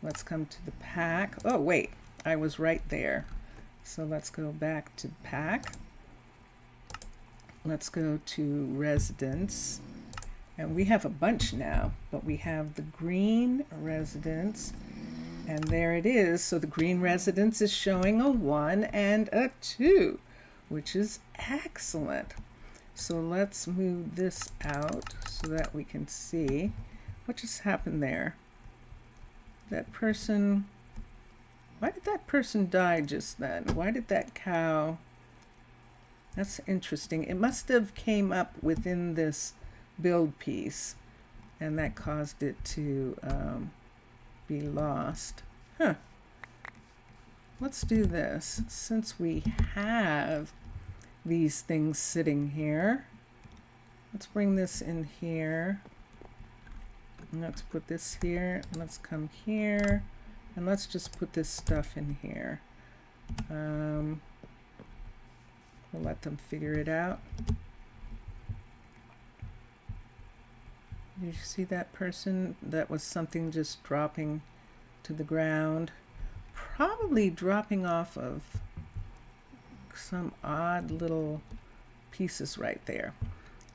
Let's come to the pack. Oh wait, I was right there. So let's go back to pack. Let's go to residence, and we have a bunch now, but we have the green residence, and there it is. So the green residence is showing a 1 and a 2, which is excellent. So let's move this out so that we can see what just happened there. That person, why did that person die just then? Why did that cow? That's interesting. It must have came up within this build piece, and that caused it to be lost. Huh. Let's do this. Since we have these things sitting here, let's bring this in here. And let's put this here. Let's come here, and let's just put this stuff in here. We'll let them figure it out. Did you see that person? That was something just dropping to the ground. Probably dropping off of some odd little pieces right there.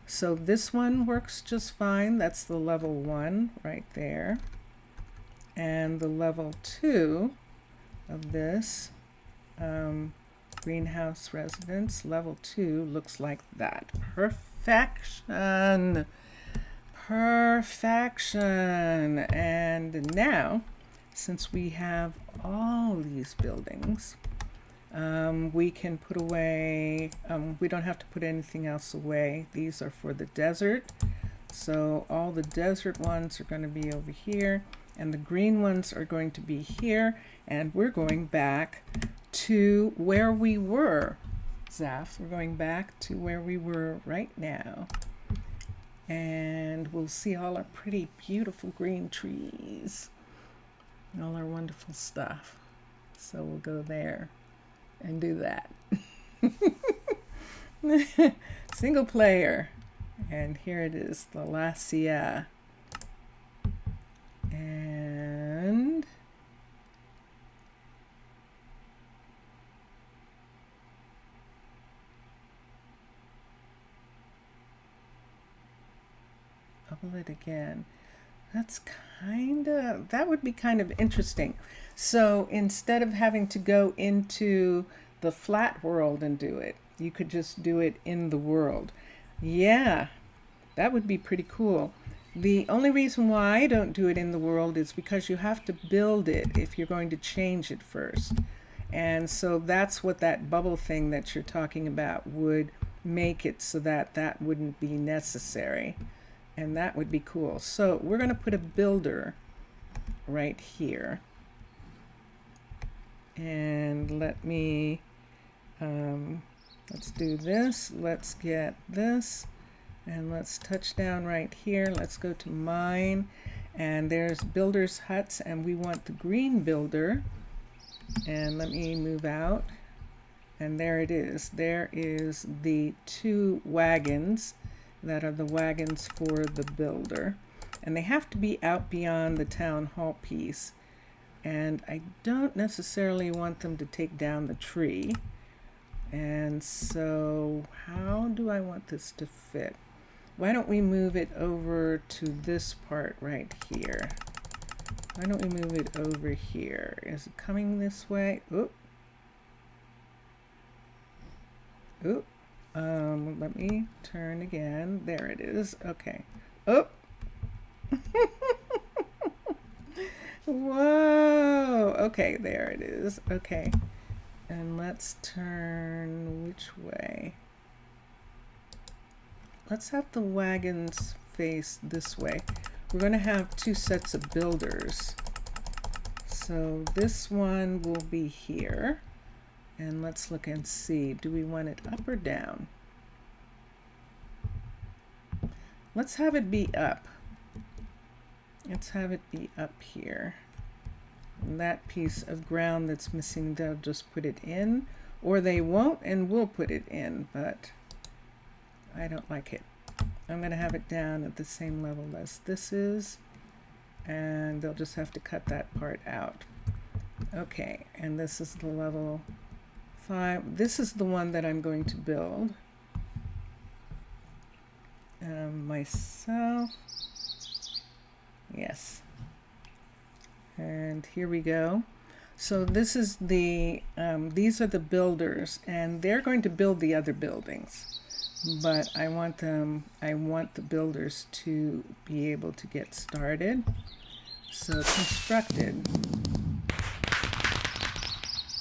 So this one works just fine. That's the level 1 right there. And the level 2 of this greenhouse residence, level 2, looks like that. Perfection. Perfection. And now, since we have all these buildings, we can put away, we don't have to put anything else away. These are for the desert. So all the desert ones are going to be over here, and the green ones are going to be here, and we're going back to where we were. Zaf, we're going back to where we were right now. And we'll see all our pretty, beautiful green trees, all our wonderful stuff. So we'll go there and do that. Single player. And here it is, Thalassia. And bubble it again. That would be kind of interesting. So instead of having to go into the flat world and do it, you could just do it in the world. Yeah, that would be pretty cool. The only reason why I don't do it in the world is because you have to build it if you're going to change it first. And so that's what that bubble thing that you're talking about would make it so that that wouldn't be necessary. And that would be cool. So we're going to put a builder right here. And let me, let's do this. Let's get this. And let's touch down right here. Let's go to mine. And there's builders' huts. And we want the green builder. And let me move out. And there it is. There is the 2 wagons that are the wagons for the builder. And they have to be out beyond the town hall piece. And I don't necessarily want them to take down the tree. And so how do I want this to fit? Why don't we move it over to this part right here? Why don't we move it over here? Is it coming this way? Oop. Oop. Let me turn again. There it is. Okay. Oh. Whoa. Okay, there it is. Okay. And let's turn which way? Let's have the wagons face this way. We're going to have 2 sets of builders. So this one will be here. And let's look and see, do we want it up or down? Let's have it be up. Let's have it be up here. And that piece of ground that's missing, they'll just put it in, or they won't and we'll put it in, but I don't like it. I'm going to have it down at the same level as this is, and they'll just have to cut that part out. Okay, and this is the level 5. This is the one that I'm going to build myself. Yes. And here we go. So this is the, these are the builders, and they're going to build the other buildings. But I want the builders to be able to get started. So constructed.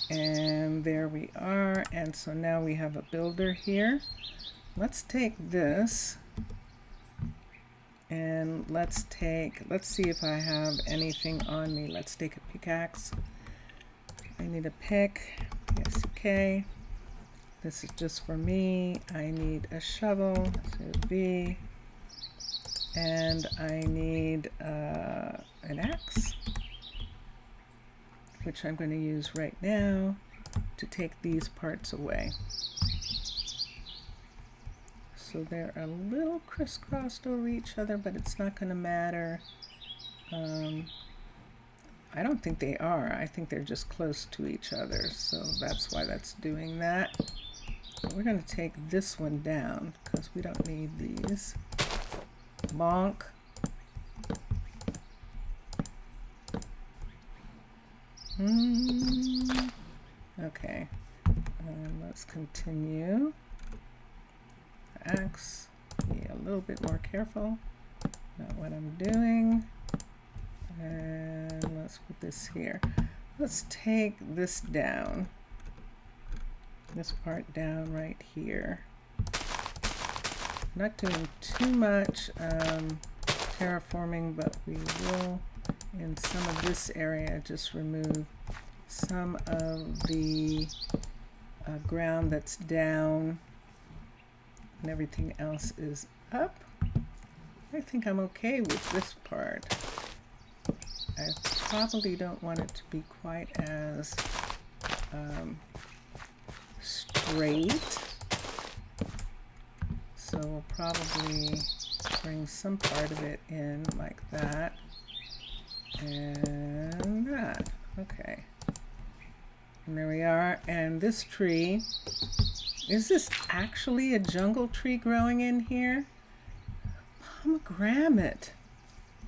And there we are. And so now we have a builder here. Let's take this. And let's see if I have anything on me. Let's take a pickaxe. I need a pick. Yes, okay. This is just for me. I need a shovel, so B. And I need an axe, which I'm going to use right now to take these parts away. So they're a little crisscrossed over each other, but it's not going to matter. I don't think they are. I think they're just close to each other, so that's why that's doing that. But we're going to take this one down because we don't need these. Bonk. Okay, let's continue. Axe, be a little bit more careful about what I'm doing. And let's put this here. Let's take this down, this part down right here. Not doing too much terraforming, but we will, in some of this area, just remove some of the ground that's down, and everything else is up. I think I'm okay with this part. I probably don't want it to be quite as great. So we'll probably bring some part of it in like that. And that. Okay. And there we are. And this tree, is this actually a jungle tree growing in here? Pomegranate.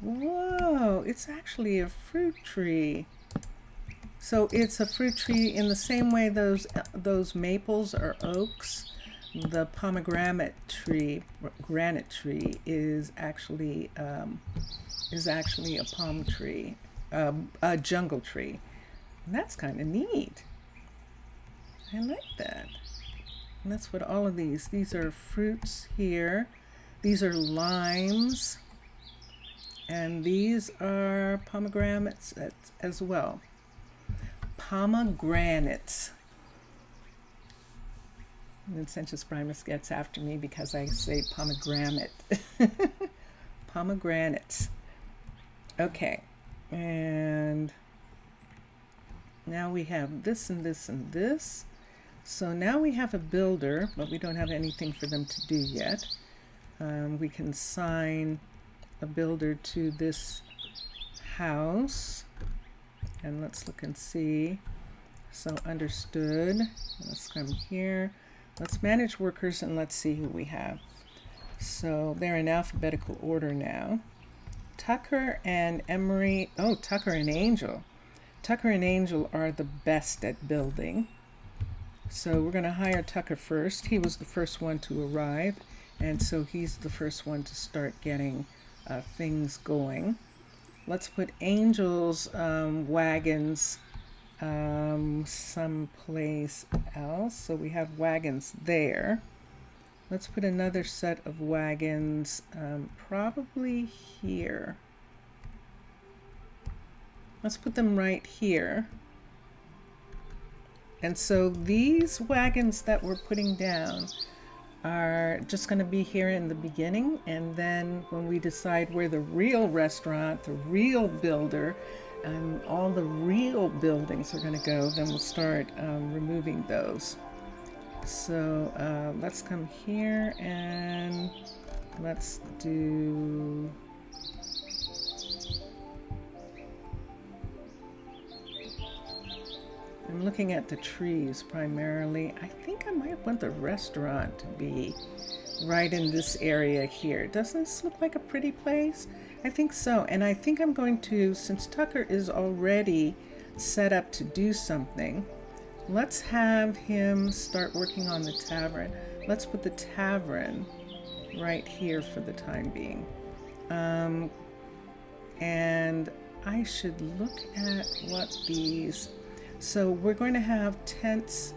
Whoa, it's actually a fruit tree. So it's a fruit tree in the same way those maples are oaks. The pomegranate tree, granite tree, is actually a palm tree, a jungle tree. And that's kind of neat. I like that. And that's what all of these are fruits here. These are limes. And these are pomegranates as well. Pomegranates. Vincentius Primus gets after me because I say pomegranate. Pomegranates. Okay. And now we have this and this and this. So now we have a builder, but we don't have anything for them to do yet. We can assign a builder to this house. And let's look and see. So understood. Let's come here. Let's manage workers and let's see who we have. So they're in alphabetical order now. Tucker and Emery. Oh, Tucker and Angel. Tucker and Angel are the best at building. So we're going to hire Tucker first. He was the first one to arrive, and so he's the first one to start getting things going. Let's put Angel's wagons someplace else. So we have wagons there. Let's put another set of wagons probably here. Let's put them right here. And so these wagons that we're putting down are just going to be here in the beginning, and then when we decide where the real restaurant, the real builder, and all the real buildings are going to go, then we'll start removing those. So let's come here and let's do I'm looking at the trees primarily. I think I might want the restaurant to be right in this area here. Doesn't this look like a pretty place? I think so. And I think I'm going to, since Tucker is already set up to do something, let's have him start working on the tavern. Let's put the tavern right here for the time being. And I should look at what these... So we're going to have tents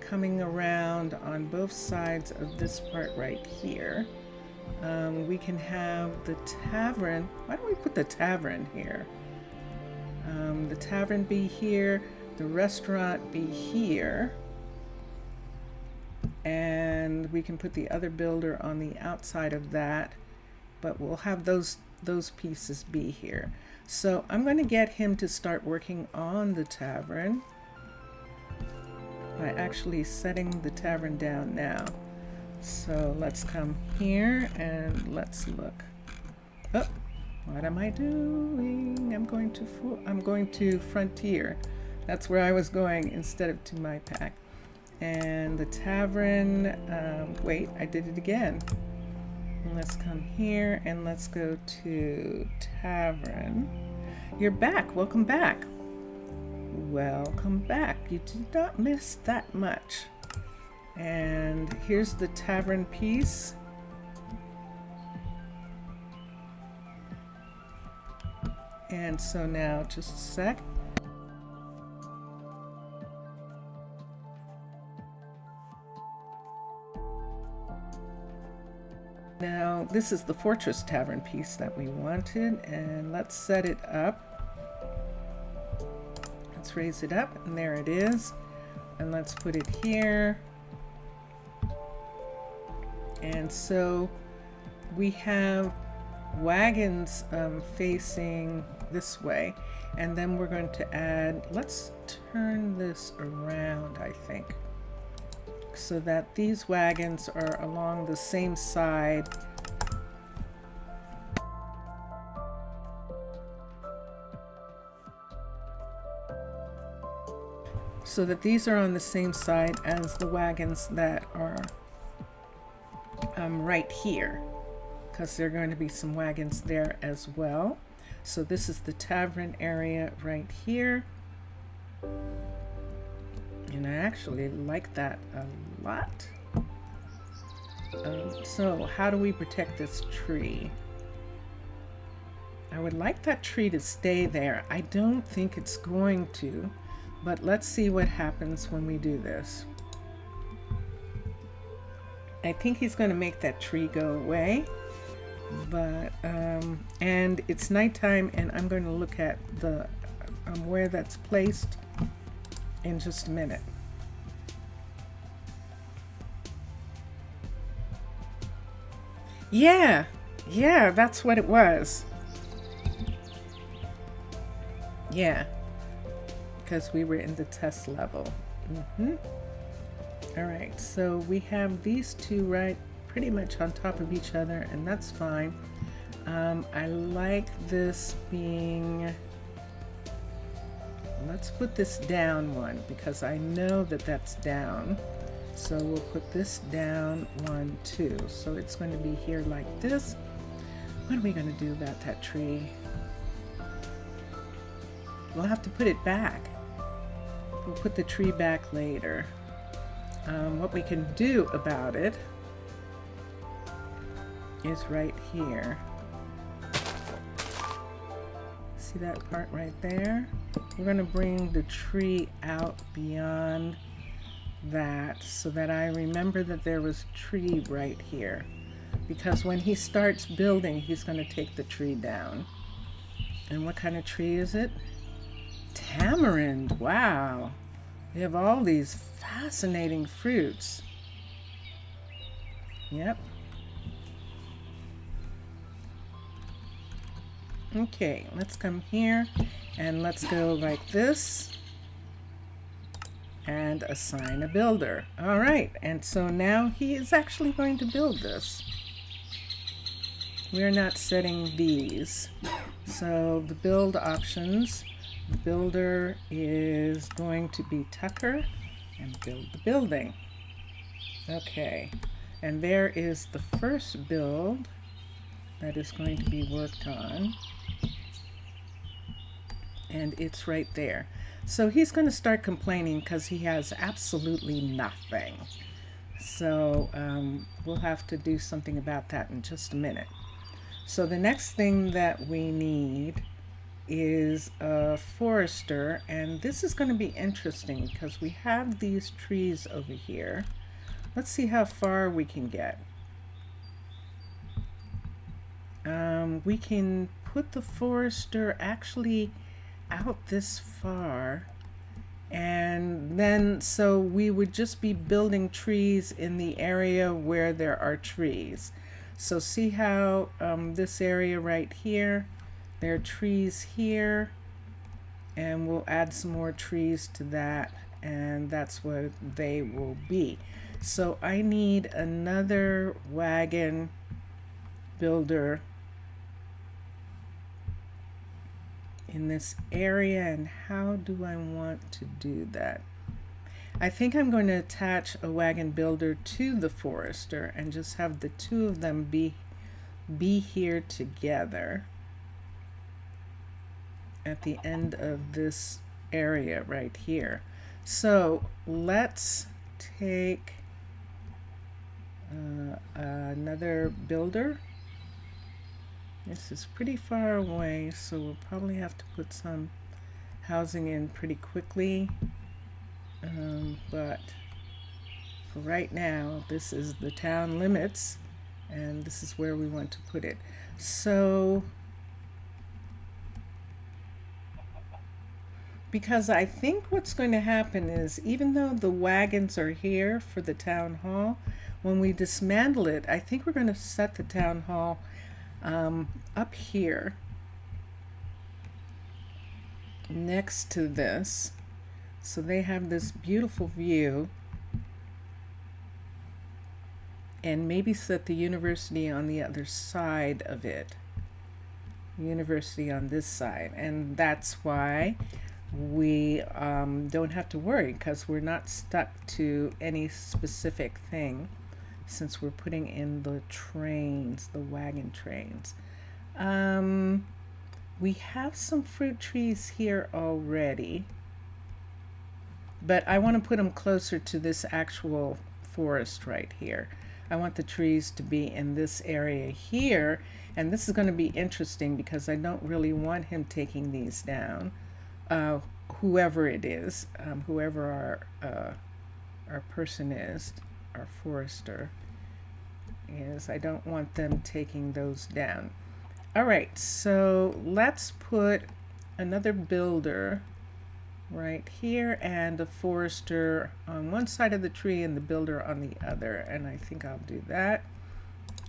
coming around on both sides of this part right here. We can have the tavern. Why don't we put the tavern here? The tavern be here, the restaurant be here, and we can put the other builder on the outside of that, but we'll have those pieces be here. So I'm going to get him to start working on the tavern by actually setting the tavern down now. So let's come here and let's look. Oh, what am I doing? I'm going to Frontier. That's where I was going instead of to my pack. And the tavern, wait, I did it again. Let's come here and let's go to tavern. You're back. Welcome back. Welcome back. You did not miss that much. And here's the tavern piece. And so now, just a sec. Now, this is the Fortress Tavern piece that we wanted, and let's set it up. Let's raise it up, and there it is. And let's put it here. And so we have wagons facing this way, and then we're going to add, let's turn this around, I think. so that these wagons are along the same side. So that these are on the same side as the wagons that are right here, because there are going to be some wagons there as well. So this is the tavern area right here. And I actually like that a lot. So how do we protect this tree? I would like that tree to stay there. I don't think it's going to, but let's see what happens when we do this. I think he's going to make that tree go away, but and it's nighttime, and I'm going to look at the where that's placed in just a minute. Yeah, that's what it was. Yeah, because we were in the test level. All right, so we have these two right pretty much on top of each other, and that's fine. I like this being, let's put this down one, because I know that that's down. So we'll put this down 1, 2. So it's going to be here like this. What are we going to do about that tree? We'll have to put it back. We'll put the tree back later. What we can do about it is right here. See that part right there? We're going to bring the tree out beyond that so that I remember that there was a tree right here, because when he starts building, he's going to take the tree down. And what kind of tree is it? Tamarind. Wow, we have all these fascinating fruits. Yep. Okay, let's come here and let's go like this and assign a builder. All right, and so now he is actually going to build this. We're not setting these. So the build options, the builder is going to be Tucker and build the building. Okay, and there is the first build that is going to be worked on. And it's right there. So he's going to start complaining because he has absolutely nothing. So we'll have to do something about that in just a minute. So the next thing that we need is a forester, and this is going to be interesting because we have these trees over here. Let's see how far we can get. We can put the forester actually out this far, and then so we would just be building trees in the area where there are trees. So see how this area right here, there are trees here, and we'll add some more trees to that, and that's what they will be. So I need another wagon builder in this area, and how do I want to do that? I think I'm going to attach a wagon builder to the forester and just have the two of them be here together at the end of this area right here. So let's take another builder. This is pretty far away, so we'll probably have to put some housing in pretty quickly. But for right now, this is the town limits, and this is where we want to put it. So, because I think what's going to happen is, even though the wagons are here for the town hall, when we dismantle it, I think we're going to set the town hall up here next to this, so they have this beautiful view. and maybe set the university on the other side of it. University on this side, and that's why we don't have to worry, because we're not stuck to any specific thing since we're putting in the trains, the wagon trains. We have some fruit trees here already, but I want to put them closer to this actual forest right here. I want the trees to be in this area here, and this is going to be interesting because I don't really want him taking these down. Whoever it is, whoever our person is, our forester is, I don't want them taking those down. All right, so let's put another builder right here and a forester on one side of the tree and the builder on the other, and I think I'll do that.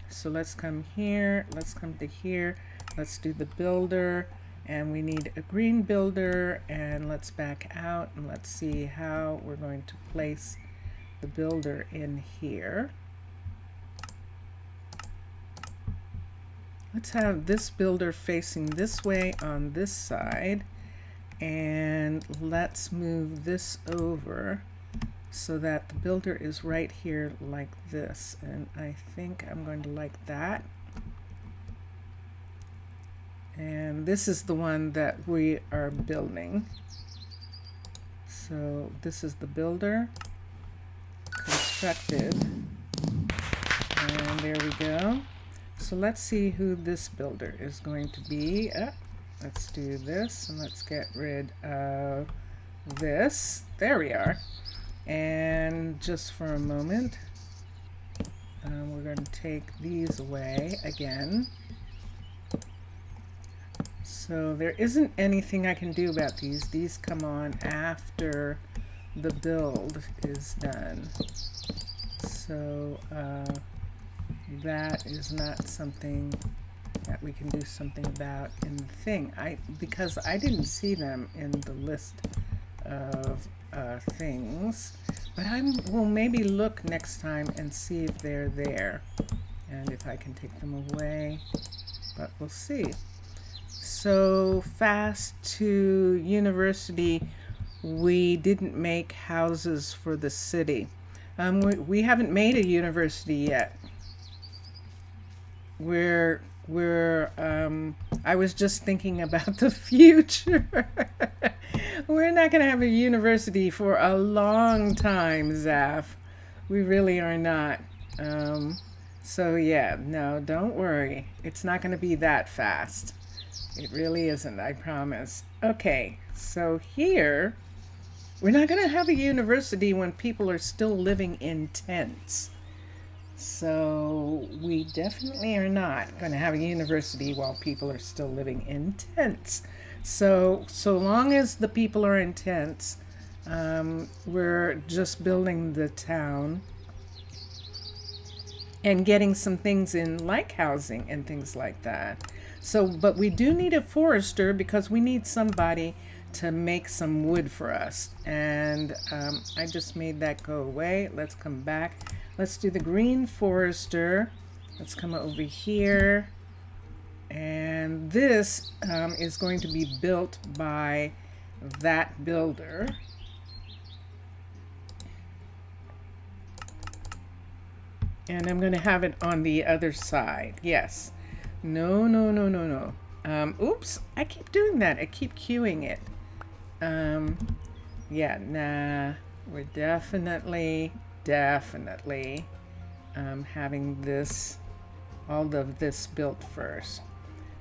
So let's come here, let's come to here, let's do the builder, and we need a green builder, and let's back out and let's see how we're going to place the builder in here. Let's have this builder facing this way on this side, and let's move this over so that the builder is right here like this, and I think I'm going to like that. And this is the one that we are building. So this is the builder, constructed, and there we go. So let's see who this builder is going to be. Let's do this, and let's get rid of this. There we are. And just for a moment, we're going to take these away again. So there isn't anything I can do about these. These come on after the build is done. So that is not something that we can do something about in the thing. Because I didn't see them in the list of things, but I will maybe look next time and see if they're there and if I can take them away, but we'll see. So fast to university, we didn't make houses for the city. We haven't made a university yet. I was just thinking about the future. We're not going to have a university for a long time, Zaf. We really are not. So yeah, no, don't worry. It's not going to be that fast. It really isn't, I promise. Okay, so here, we're not going to have a university when people are still living in tents. So we definitely are not going to have a university while people are still living in tents. So long as the people are in tents, we're just building the town and getting some things in, like housing and things like that. So, but we do need a forester because we need somebody to make some wood for us. And I just made that go away. Let's come back. Let's do the green forester. Let's come over here. And this is going to be built by that builder. And I'm going to have it on the other side. Yes. No. Oops. I keep doing that. I keep queuing it. Yeah, nah. We're definitely having this, all of this built first.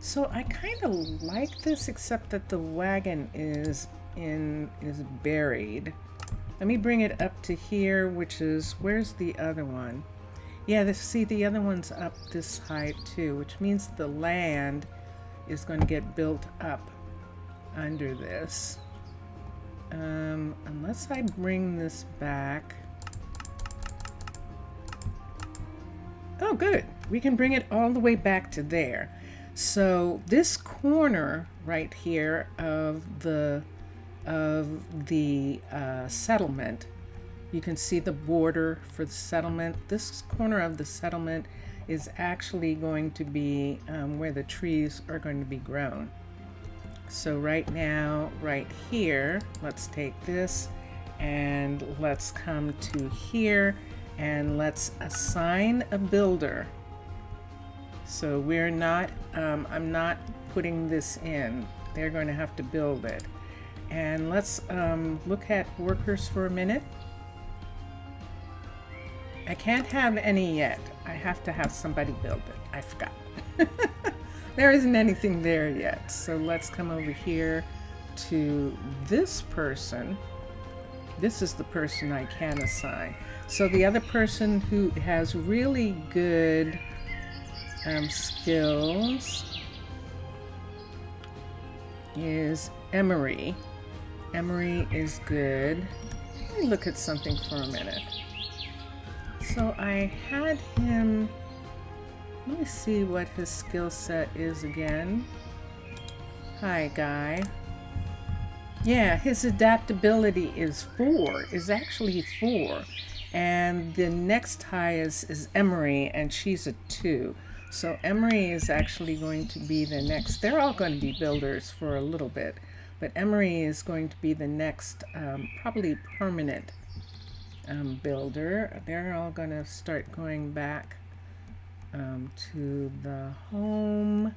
So I kind of like this, except that the wagon is buried. Let me bring it up to here, which is, where's the other one? Yeah, see, the other one's up this height too, which means the land is going to get built up under this. Unless I bring this back. Oh, good. We can bring it all the way back to there. So this corner right here of the settlement You can see the border for the settlement. This corner of the settlement is actually going to be where the trees are going to be grown. So right now, right here, let's take this and let's come to here and let's assign a builder. So we're not, I'm not putting this in. They're going to have to build it. And let's look at workers for a minute. I can't have any yet. I have to have somebody build it. I forgot. There isn't anything there yet. So let's come over here to this person. This is the person I can assign. So the other person who has really good skills is Emery. Emery is good. Let me look at something for a minute. So I had him, let me see what his skill set is again. Hi, guy. Yeah, his adaptability is 4, is actually 4. And the next highest is Emery, and she's a 2. So Emery is actually going to be the next. They're all going to be builders for a little bit, but Emery is going to be the next probably permanent builder. They're all going to start going back to the home,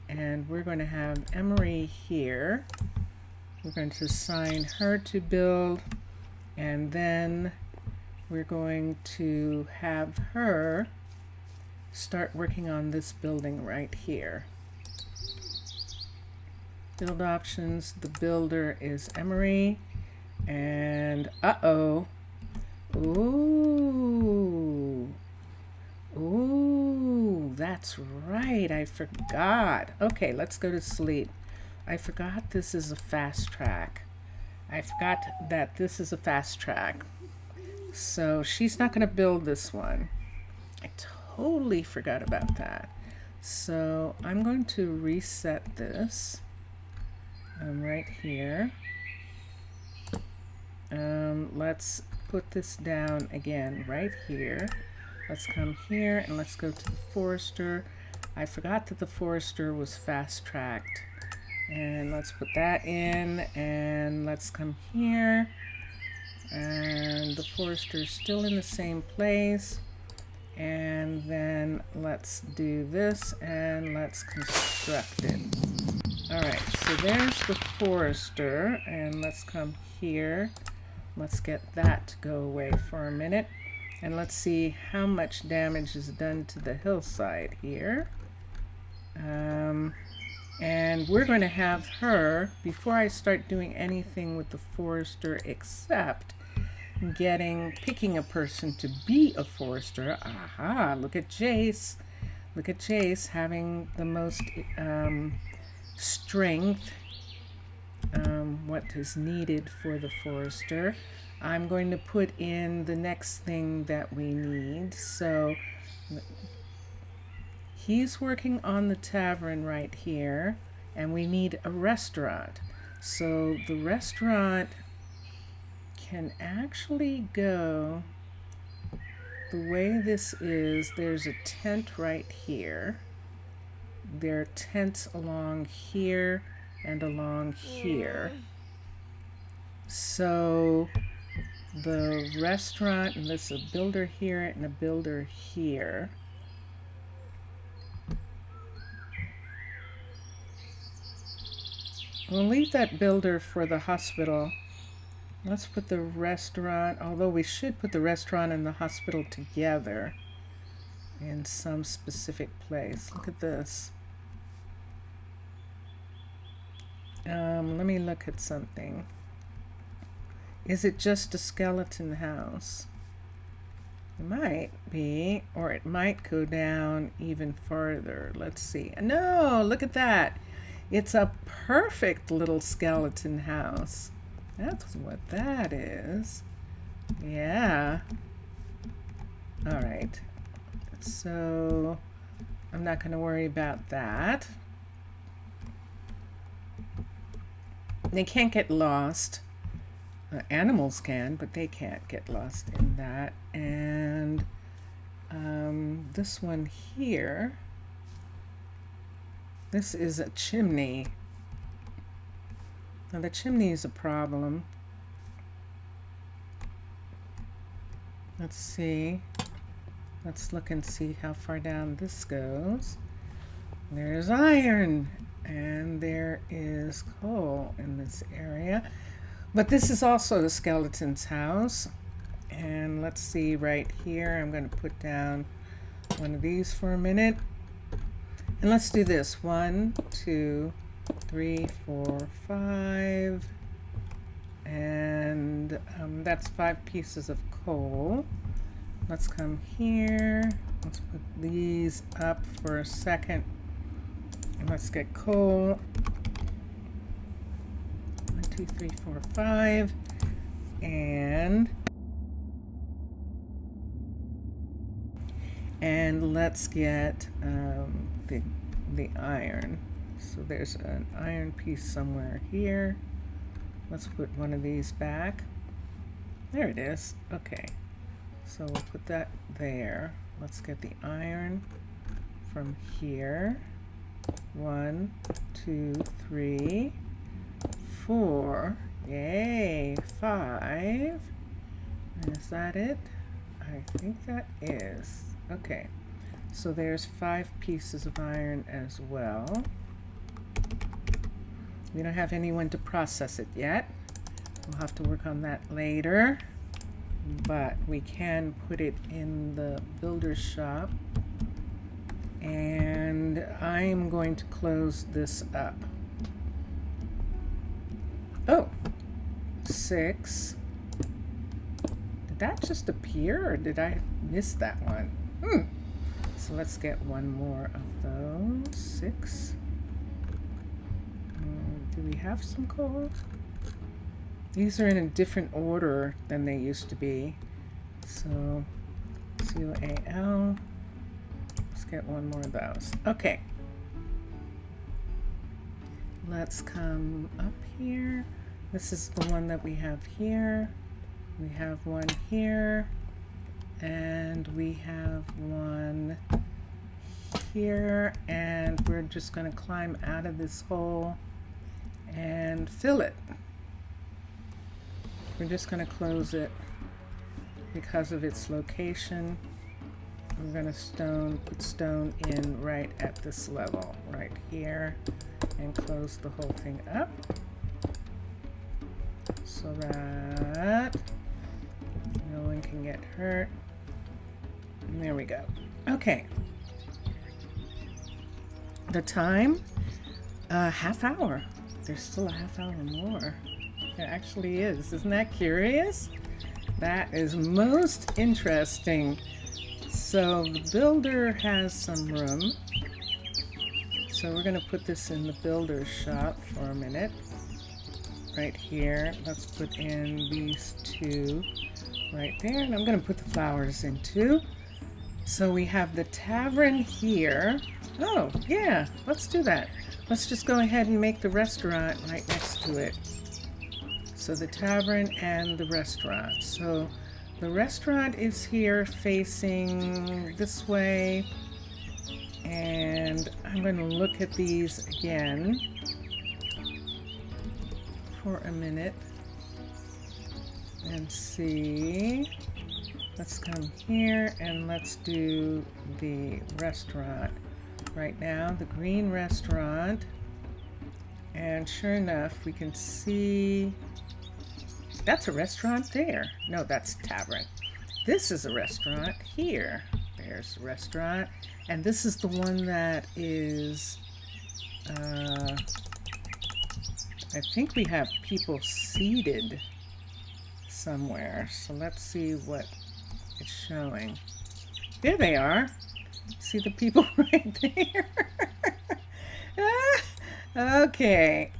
and we're going to have Emery here. We're going to assign her to build, and then we're going to have her start working on this building right here. Build options, the builder is Emery, and uh-oh. Ooh, that's right, I forgot. Okay, let's go to sleep. I forgot this is a fast track. I forgot that this is a fast track. So she's not going to build this one. I totally forgot about that. So I'm going to reset this right here. Let's put this down again right here. Let's come here and let's go to the forester. I forgot that the forester was fast tracked. And let's put that in, and let's come here. And the forester is still in the same place. And then let's do this and let's construct it. All right, so there's the forester, and let's come here. Let's get that to go away for a minute, and let's see how much damage is done to the hillside here. And we're going to have her, before I start doing anything with the forester except picking a person to be a forester. Aha, look at Jace. Look at Jace having the most strength, what is needed for the forester. I'm going to put in the next thing that we need. So he's working on the tavern right here, and we need a restaurant. So the restaurant can actually go the way this is. There's a tent right here. There are tents along here and along here. So the restaurant, and there's a builder here and a builder here. We'll leave that builder for the hospital. Let's put the restaurant, although we should put the restaurant and the hospital together in some specific place. Look at this. Let me look at something. Is it just a skeleton house? It might be, or it might go down even further. Let's see. No, look at that. It's a perfect little skeleton house. That's what that is. Yeah. All right. So I'm not going to worry about that. They can't get lost. Animals can, but they can't get lost in that. And this one here, this is a chimney. Now the chimney is a problem. Let's see. Let's look and see how far down this goes. There's iron, and there is coal in this area. But this is also the skeleton's house. And let's see right here. I'm going to put down one of these for a minute. And let's do this. 1, 2, 3, 4, 5. And that's 5 pieces of coal. Let's come here. Let's put these up for a second. And let's get coal. 1, 2, 3, 4, 5. And let's get the iron. So there's an iron piece somewhere here. Let's put one of these back. There it is. Okay. So we'll put that there. Let's get the iron from here. 1, 2, 3, 4. Yay, 5. Is that it? I think that is. Okay. So there's 5 pieces of iron as well. We don't have anyone to process it yet. We'll have to work on that later. But we can put it in the builder's shop. And I'm going to close this up. Oh, 6. Did that just appear, or did I miss that one? So let's get one more of those. 6. Do we have some coal? These are in a different order than they used to be. So, COAL. Let's get one more of those. Okay. Let's come up here. This is the one that we have here. We have one here. And we have one here. And we're just going to climb out of this hole and fill it. We're just going to close it because of its location. We're going to put stone in right at this level, right here, and close the whole thing up so that no one can get hurt. And there we go. Okay. The time, half hour. There's still a half hour more. It actually is. Isn't that curious? That is most interesting. So the builder has some room. So we're going to put this in the builder's shop for a minute. Right here. Let's put in these 2 right there. And I'm going to put the flowers in too. So we have the tavern here. Oh, yeah. Let's do that. Let's just go ahead and make the restaurant right next to it. So the tavern and the restaurant. So the restaurant is here facing this way. And I'm going to look at these again for a minute and see. Let's come here and let's do the restaurant right now, the green restaurant. And sure enough, we can see that's a restaurant there. No, that's a tavern. This is a restaurant here. There's a restaurant. And this is the one that is, I think we have people seated somewhere. So let's see what it's showing. There they are. See the people right there? Okay.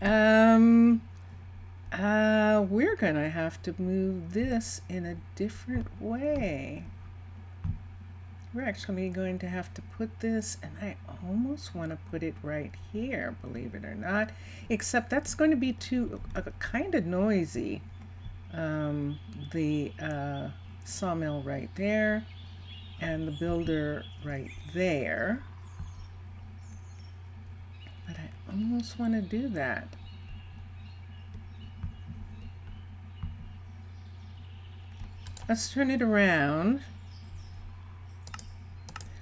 We're gonna have to move this in a different way. We're actually going to have to put this, and I almost want to put it right here, believe it or not, except that's going to be too kind of noisy. the sawmill right there and the builder right there. But I almost want to do that. Let's turn it around.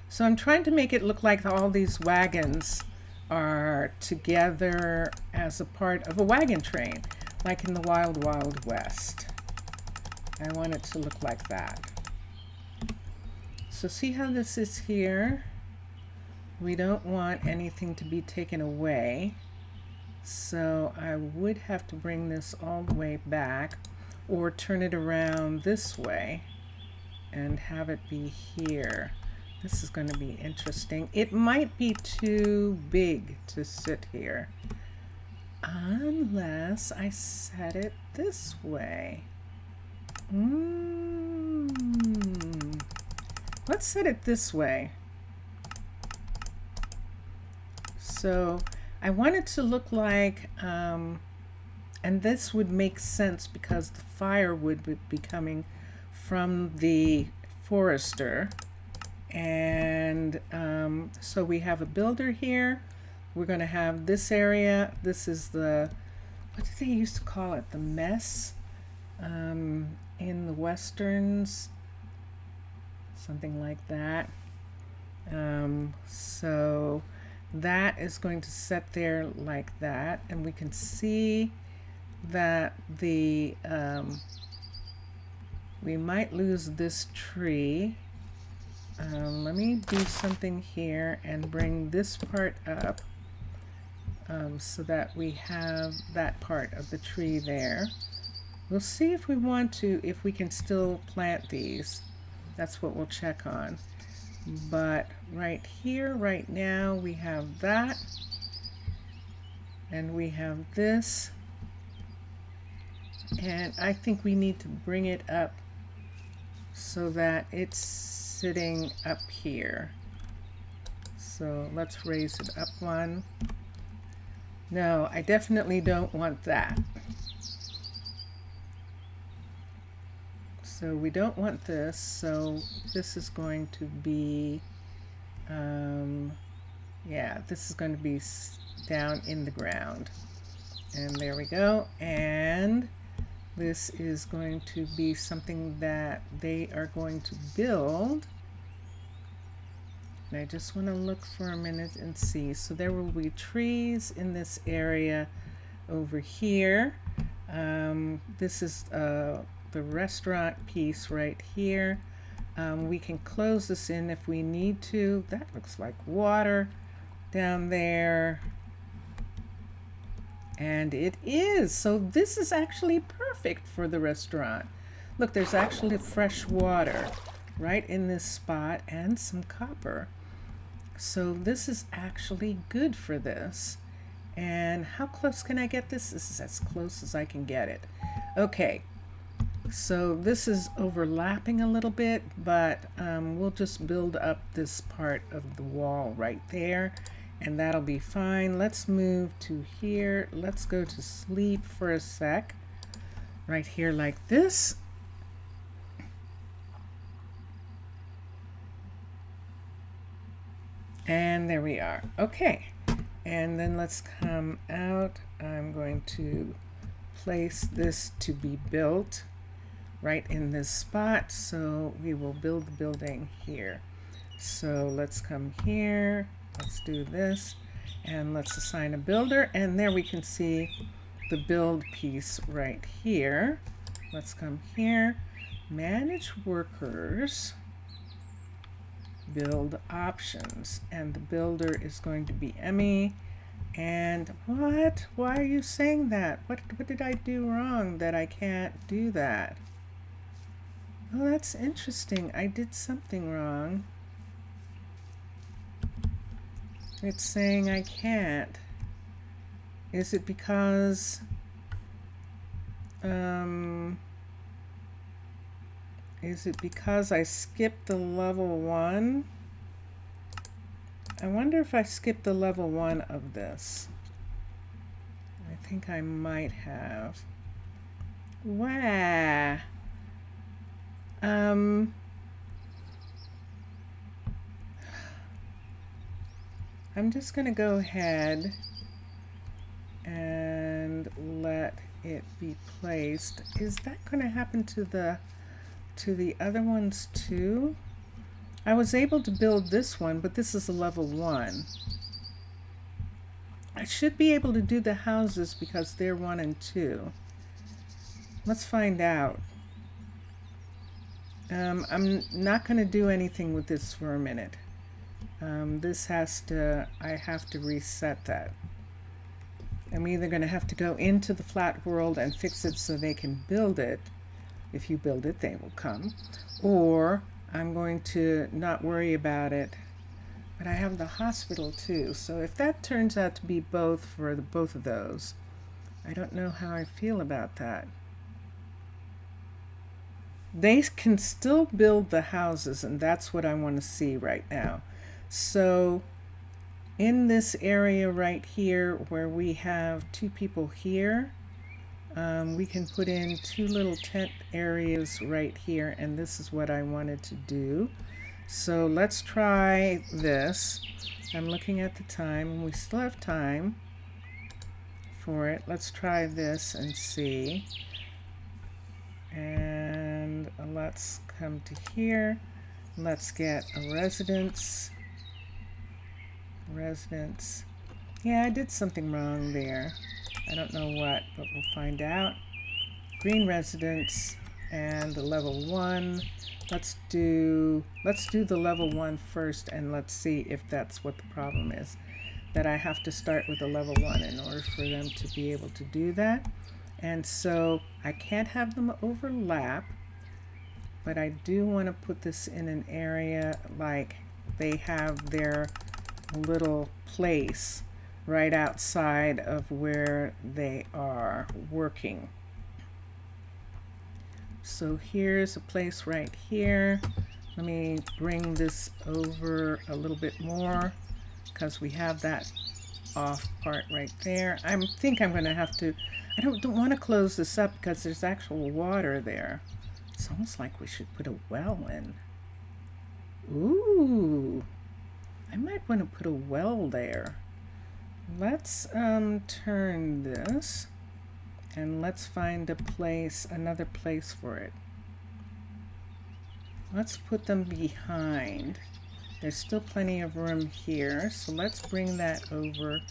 So I'm trying to make it look like all these wagons are together as a part of a wagon train, like in the Wild Wild West. I want it to look like that. So see how this is here? We don't want anything to be taken away. So I would have to bring this all the way back or turn it around this way and have it be here. This is going to be interesting. It might be too big to sit here unless I set it this way. Let's set it this way. So I want it to look like, and this would make sense because the firewood would be coming from the forester. And so we have a builder here. We're going to have this area. This is the, what did they used to call it? The mess in the westerns, something like that. So that is going to set there like that, and we can see that the we might lose this tree. Let me do something here and bring this part up so that we have that part of the tree there. We'll see if we want to, if we can still plant these. That's what we'll check on. But right here, right now, we have that. And we have this. And I think we need to bring it up so that it's sitting up here. So let's raise it up one. No, I definitely don't want that. So we don't want this, so this is going to be, yeah, this is going to be down in the ground. And there we go. And this is going to be something that they are going to build. And I just want to look for a minute and see. So there will be trees in this area over here. This is the restaurant piece right here. We can close this in if we need to. That looks like water down there. And it is. So this is actually perfect for the restaurant. Look, there's actually fresh water right in this spot and some copper. So this is actually good for this. And how close can I get this? This is as close as I can get it. Okay. So this is overlapping a little bit, but we'll just build up this part of the wall right there, and that'll be fine. Let's move to here. Let's go to sleep for a sec. Right here like this. And there we are. Okay. And then let's come out. I'm going to place this to be built right in this spot. So we will build the building here. So let's come here. Let's do this. And let's assign a builder. And there we can see the build piece right here. Let's come here. Manage workers. Build options, and the builder is going to be Emmy. And what? Why are you saying that? What did I do wrong that I can't do that? Oh, that's interesting. I did something wrong. It's saying I can't. Is it because I skipped the level 1? I wonder if I skipped the level 1 of this. I think I might have. Wow. I'm just going to go ahead and let it be placed. Is that going to happen to the other ones too? I was able to build this one, but this is a level 1. I should be able to do the houses because they're 1 and 2. Let's find out. I'm not going to do anything with this for a minute. This has to, I have to reset that. I'm either going to have to go into the flat world and fix it so they can build it. If you build it, they will come. Or I'm going to not worry about it. But I have the hospital too. So if that turns out to be both for both of those, I don't know how I feel about that. They can still build the houses, and that's what I want to see right now. So in this area right here where we have 2 people here, we can put in 2 little tent areas right here, and this is what I wanted to do. So let's try this. I'm looking at the time, and we still have time for it. Let's try this and see. And let's come to here. Let's get a residence. Yeah, I did something wrong there. I don't know what, but we'll find out. Green residence and the level 1. Let's do the level 1 first, and let's see if that's what the problem is. That I have to start with a level 1 in order for them to be able to do that. And so I can't have them overlap, but I do want to put this in an area like they have their little place right outside of where they are working. So here's a place right here. Let me bring this over a little bit more because we have that off part right there. I think I'm going to have to, I don't want to close this up because there's actual water there. It's almost like we should put a well in. Ooh, I might want to put a well there. Let's turn this and let's find a place, another place for it. Let's put them behind. There's still plenty of room here, so let's bring that over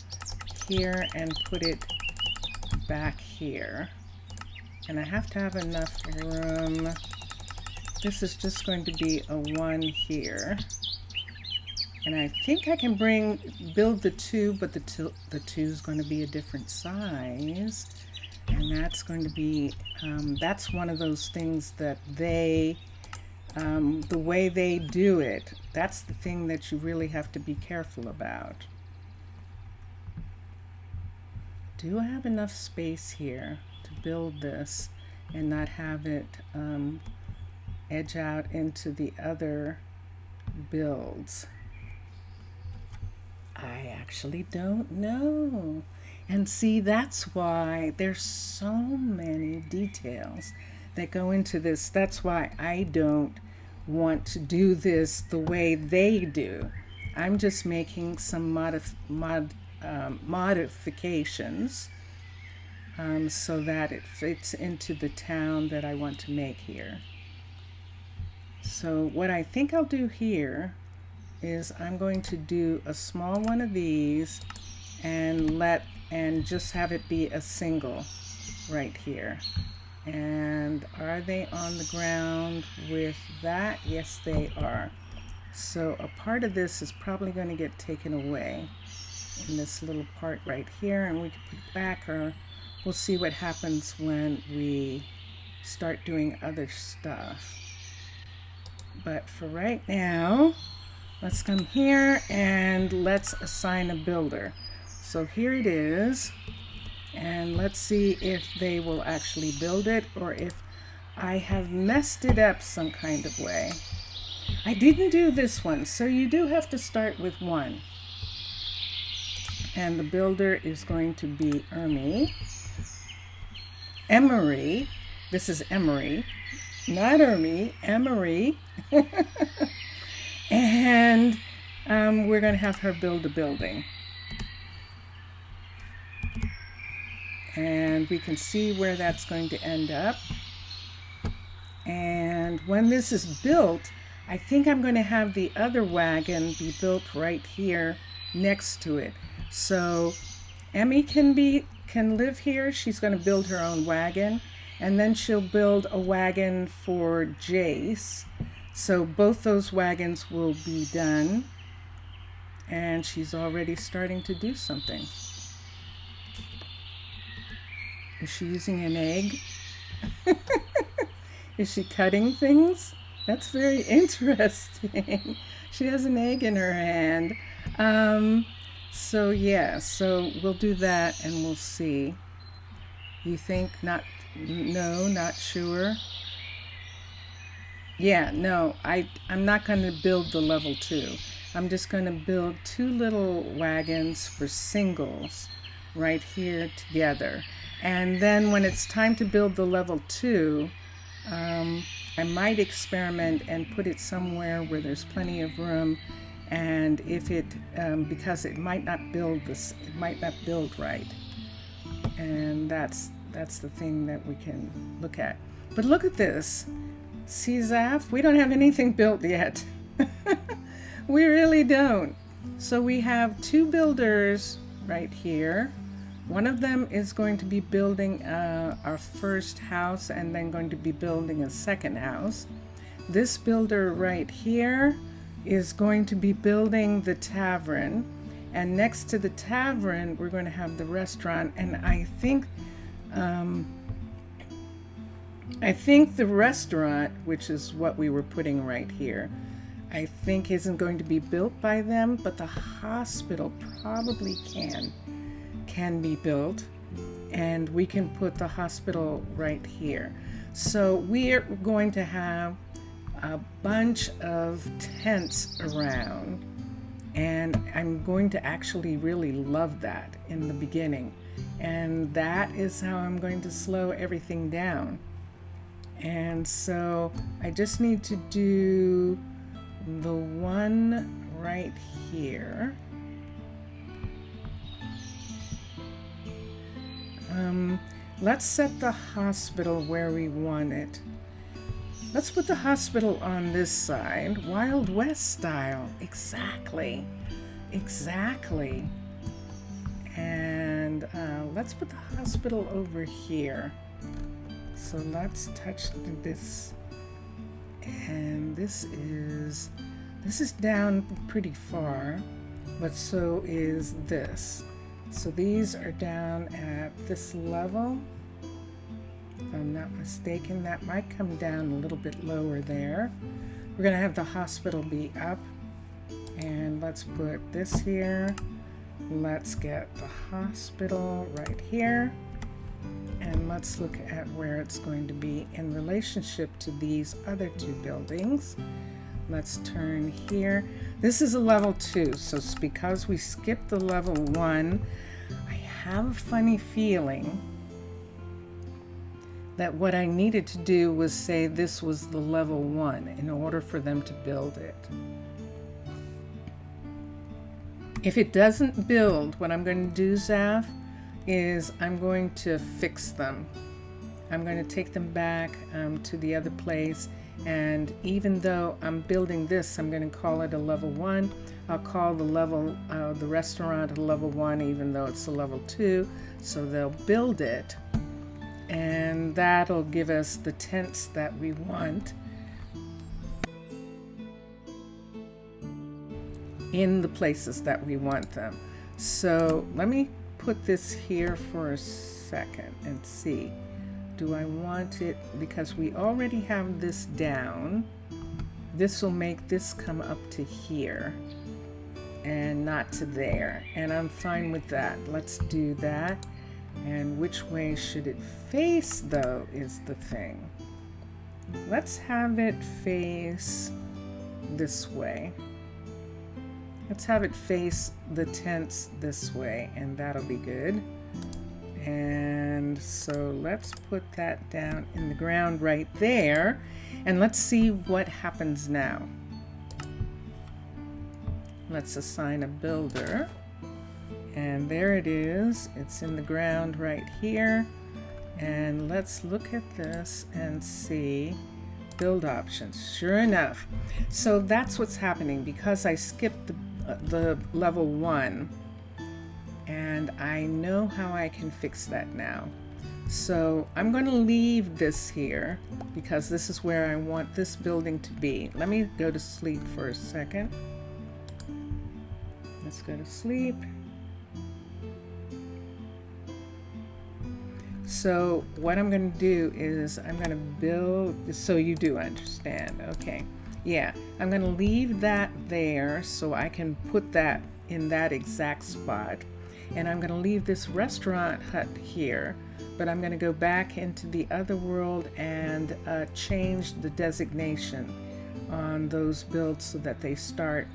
here and put it back here. And I have to have enough room. This is just going to be a 1 here. And I think I can build the 2, but the 2 is going to be a different size. And that's going to be, that's one of those things that they, the way they do it, that's the thing that you really have to be careful about. Do I have enough space here to build this and not have it edge out into the other builds? I actually don't know. And see, that's why there's so many details that go into this. That's why I don't want to do this the way they do. I'm just making some modifications so that it fits into the town that I want to make here. So what I think I'll do here is I'm going to do a small one of these and just have it be a single right here. And are they on the ground with that? Yes, they are. So a part of this is probably going to get taken away in this little part right here, and we can put it back, or we'll see what happens when we start doing other stuff. But for right now, let's come here and let's assign a builder. So here it is, and let's see if they will actually build it or if I have messed it up some kind of way. I didn't do this one, so you do have to start with 1. And the builder is going to be Emery. This is Emery, not Ermy, Emery. And we're going to have her build a building. And we can see where that's going to end up. And when this is built, I think I'm going to have the other wagon be built right here next to it. So Emmy can live here. She's going to build her own wagon, and then she'll build a wagon for Jace. So both those wagons will be done, and she's already starting to do something. Is she using an egg? Is she cutting things? That's very interesting. She has an egg in her hand. So yeah, so we'll do that and we'll see. You think not sure? Yeah, no, I'm not going to build the level 2. I'm just going to build 2 little wagons for singles right here together. And then when it's time to build the level 2, I might experiment and put it somewhere where there's plenty of room. And if it, because it might not build right. And that's the thing that we can look at. But look at this. See, Zaf, we don't have anything built yet. We really don't. So we have 2 builders right here. One of them is going to be building our first house and then going to be building a second house. This builder right here is going to be building the tavern. And next to the tavern, we're going to have the restaurant. And I think the restaurant, which is what we were putting right here, I think isn't going to be built by them, but the hospital probably can be built, and we can put the hospital right here. So we're going to have a bunch of tents around, and I'm going to actually really love that in the beginning, and that is how I'm going to slow everything down. And so I just need to do the one right here. Let's set the hospital where we want it. Let's put the hospital on this side. Wild West style. Exactly. And let's put the hospital over here. So let's touch this. And this is down pretty far, but so is this. So these are down at this level. If I'm not mistaken, that might come down a little bit lower there. We're going to have the hospital be up. And let's put this here. Let's get the hospital right here. And let's look at where it's going to be in relationship to these other 2 buildings. Let's turn here. This is a level 2, so it's because we skipped the level 1. I have a funny feeling that what I needed to do was say this was the level 1 in order for them to build it. If it doesn't build, what I'm going to do, Zaf, is I'm going to fix them. I'm going to take them back to the other place, and even though I'm building this, I'm going to call it a level 1. I'll call the restaurant a level 1, even though it's a level 2, so they'll build it, and that'll give us the tents that we want in the places that we want them. So let me put this here for a second and see. Do I want it, because we already have this down, this will make this come up to here and not to there, and I'm fine with that. Let's do that. And which way should it face, though, is the thing. Let's have it face this way. Let's have it face the tents this way, and that'll be good. And so let's put that down in the ground right there. And let's see what happens now. Let's assign a builder. And there it is. It's in the ground right here. And let's look at this and see build options. Sure enough. So that's what's happening because I skipped the level 1. And I know how I can fix that now. So I'm going to leave this here because this is where I want this building to be. Let me go to sleep for a second. Let's go to sleep. So what I'm going to do is I'm going to build, so you do understand, okay. Yeah, I'm going to leave that there so I can put that in that exact spot. And I'm going to leave this restaurant hut here, but I'm going to go back into the other world and change the designation on those builds so that they start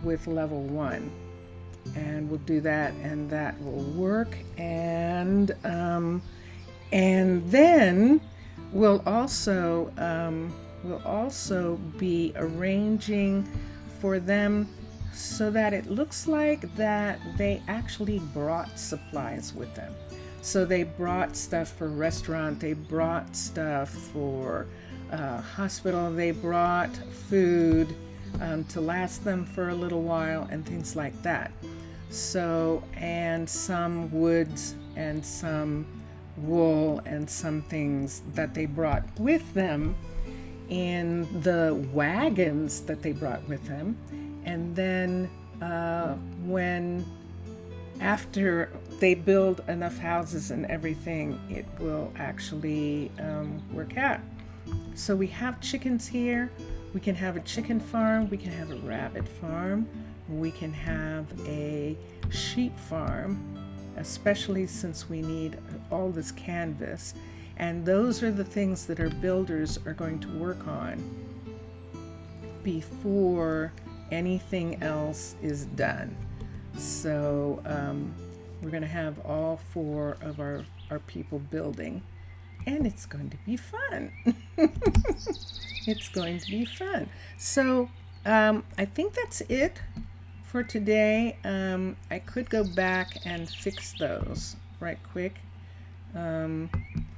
with level 1. And we'll do that, and that will work. And then we'll also be arranging for them so that it looks like that they actually brought supplies with them. So they brought stuff for restaurant, they brought stuff for hospital, they brought food to last them for a little while and things like that. So, and some woods and some wool and some things that they brought with them in the wagons that they brought with them. And then after they build enough houses and everything, it will actually work out. So we have chickens here. We can have a chicken farm. We can have a rabbit farm. We can have a sheep farm, especially since we need all this canvas. And those are the things that our builders are going to work on before anything else is done. So we're going to have all 4 of our people building, and it's going to be fun. It's going to be fun. So I think that's it for today. I could go back and fix those right quick, and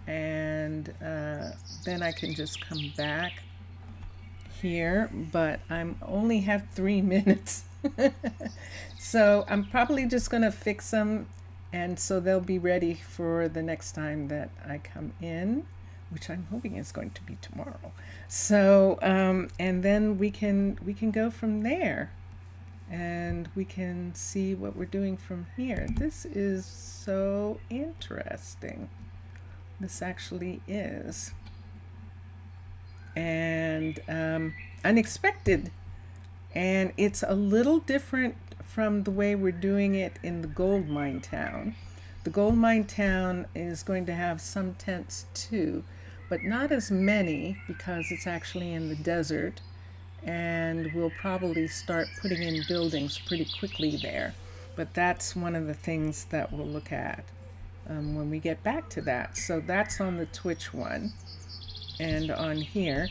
then I can just come back here, but I'm only have 3 minutes. So I'm probably just going to fix them, and so they'll be ready for the next time that I come in, which I'm hoping is going to be tomorrow. So and then we can go from there, and we can see what we're doing from here. This is so interesting. This actually is. And unexpected, and it's a little different from the way we're doing it in the gold mine town. The gold mine town is going to have some tents too, but not as many because it's actually in the desert, and we'll probably start putting in buildings pretty quickly there. But that's one of the things that we'll look at when we get back to that. So that's on the Twitch one. And on here,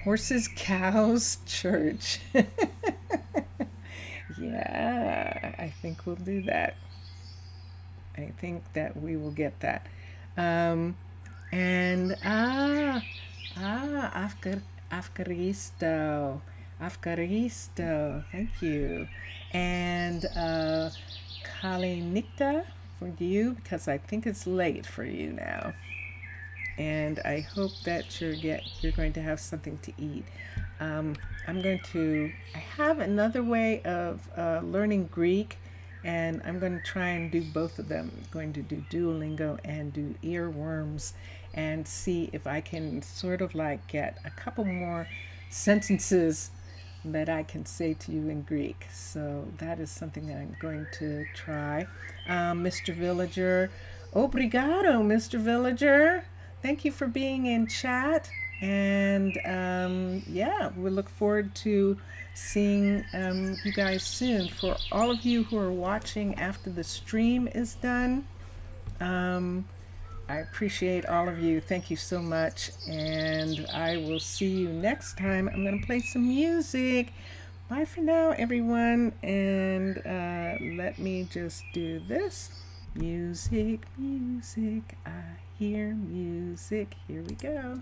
horses, cows, church. Yeah, I think we'll do that. I think that we will get that. Afgaristo. Afgaristo, thank you. And Kalinikta for you, because I think it's late for you now. And I hope that you're going to have something to eat. I have another way of learning Greek, and I'm going to try and do both of them. I'm going to do Duolingo and do earworms, and see if I can sort of like get a couple more sentences that I can say to you in Greek. So that is something that I'm going to try. Mr. Villager, obrigado, Mr. Villager. Thank you for being in chat. And yeah, we look forward to seeing you guys soon. For all of you who are watching after the stream is done, I appreciate all of you. Thank you so much. And I will see you next time. I'm going to play some music. Bye for now, everyone. And let me just do this. Music, music. I hear music. Here we go.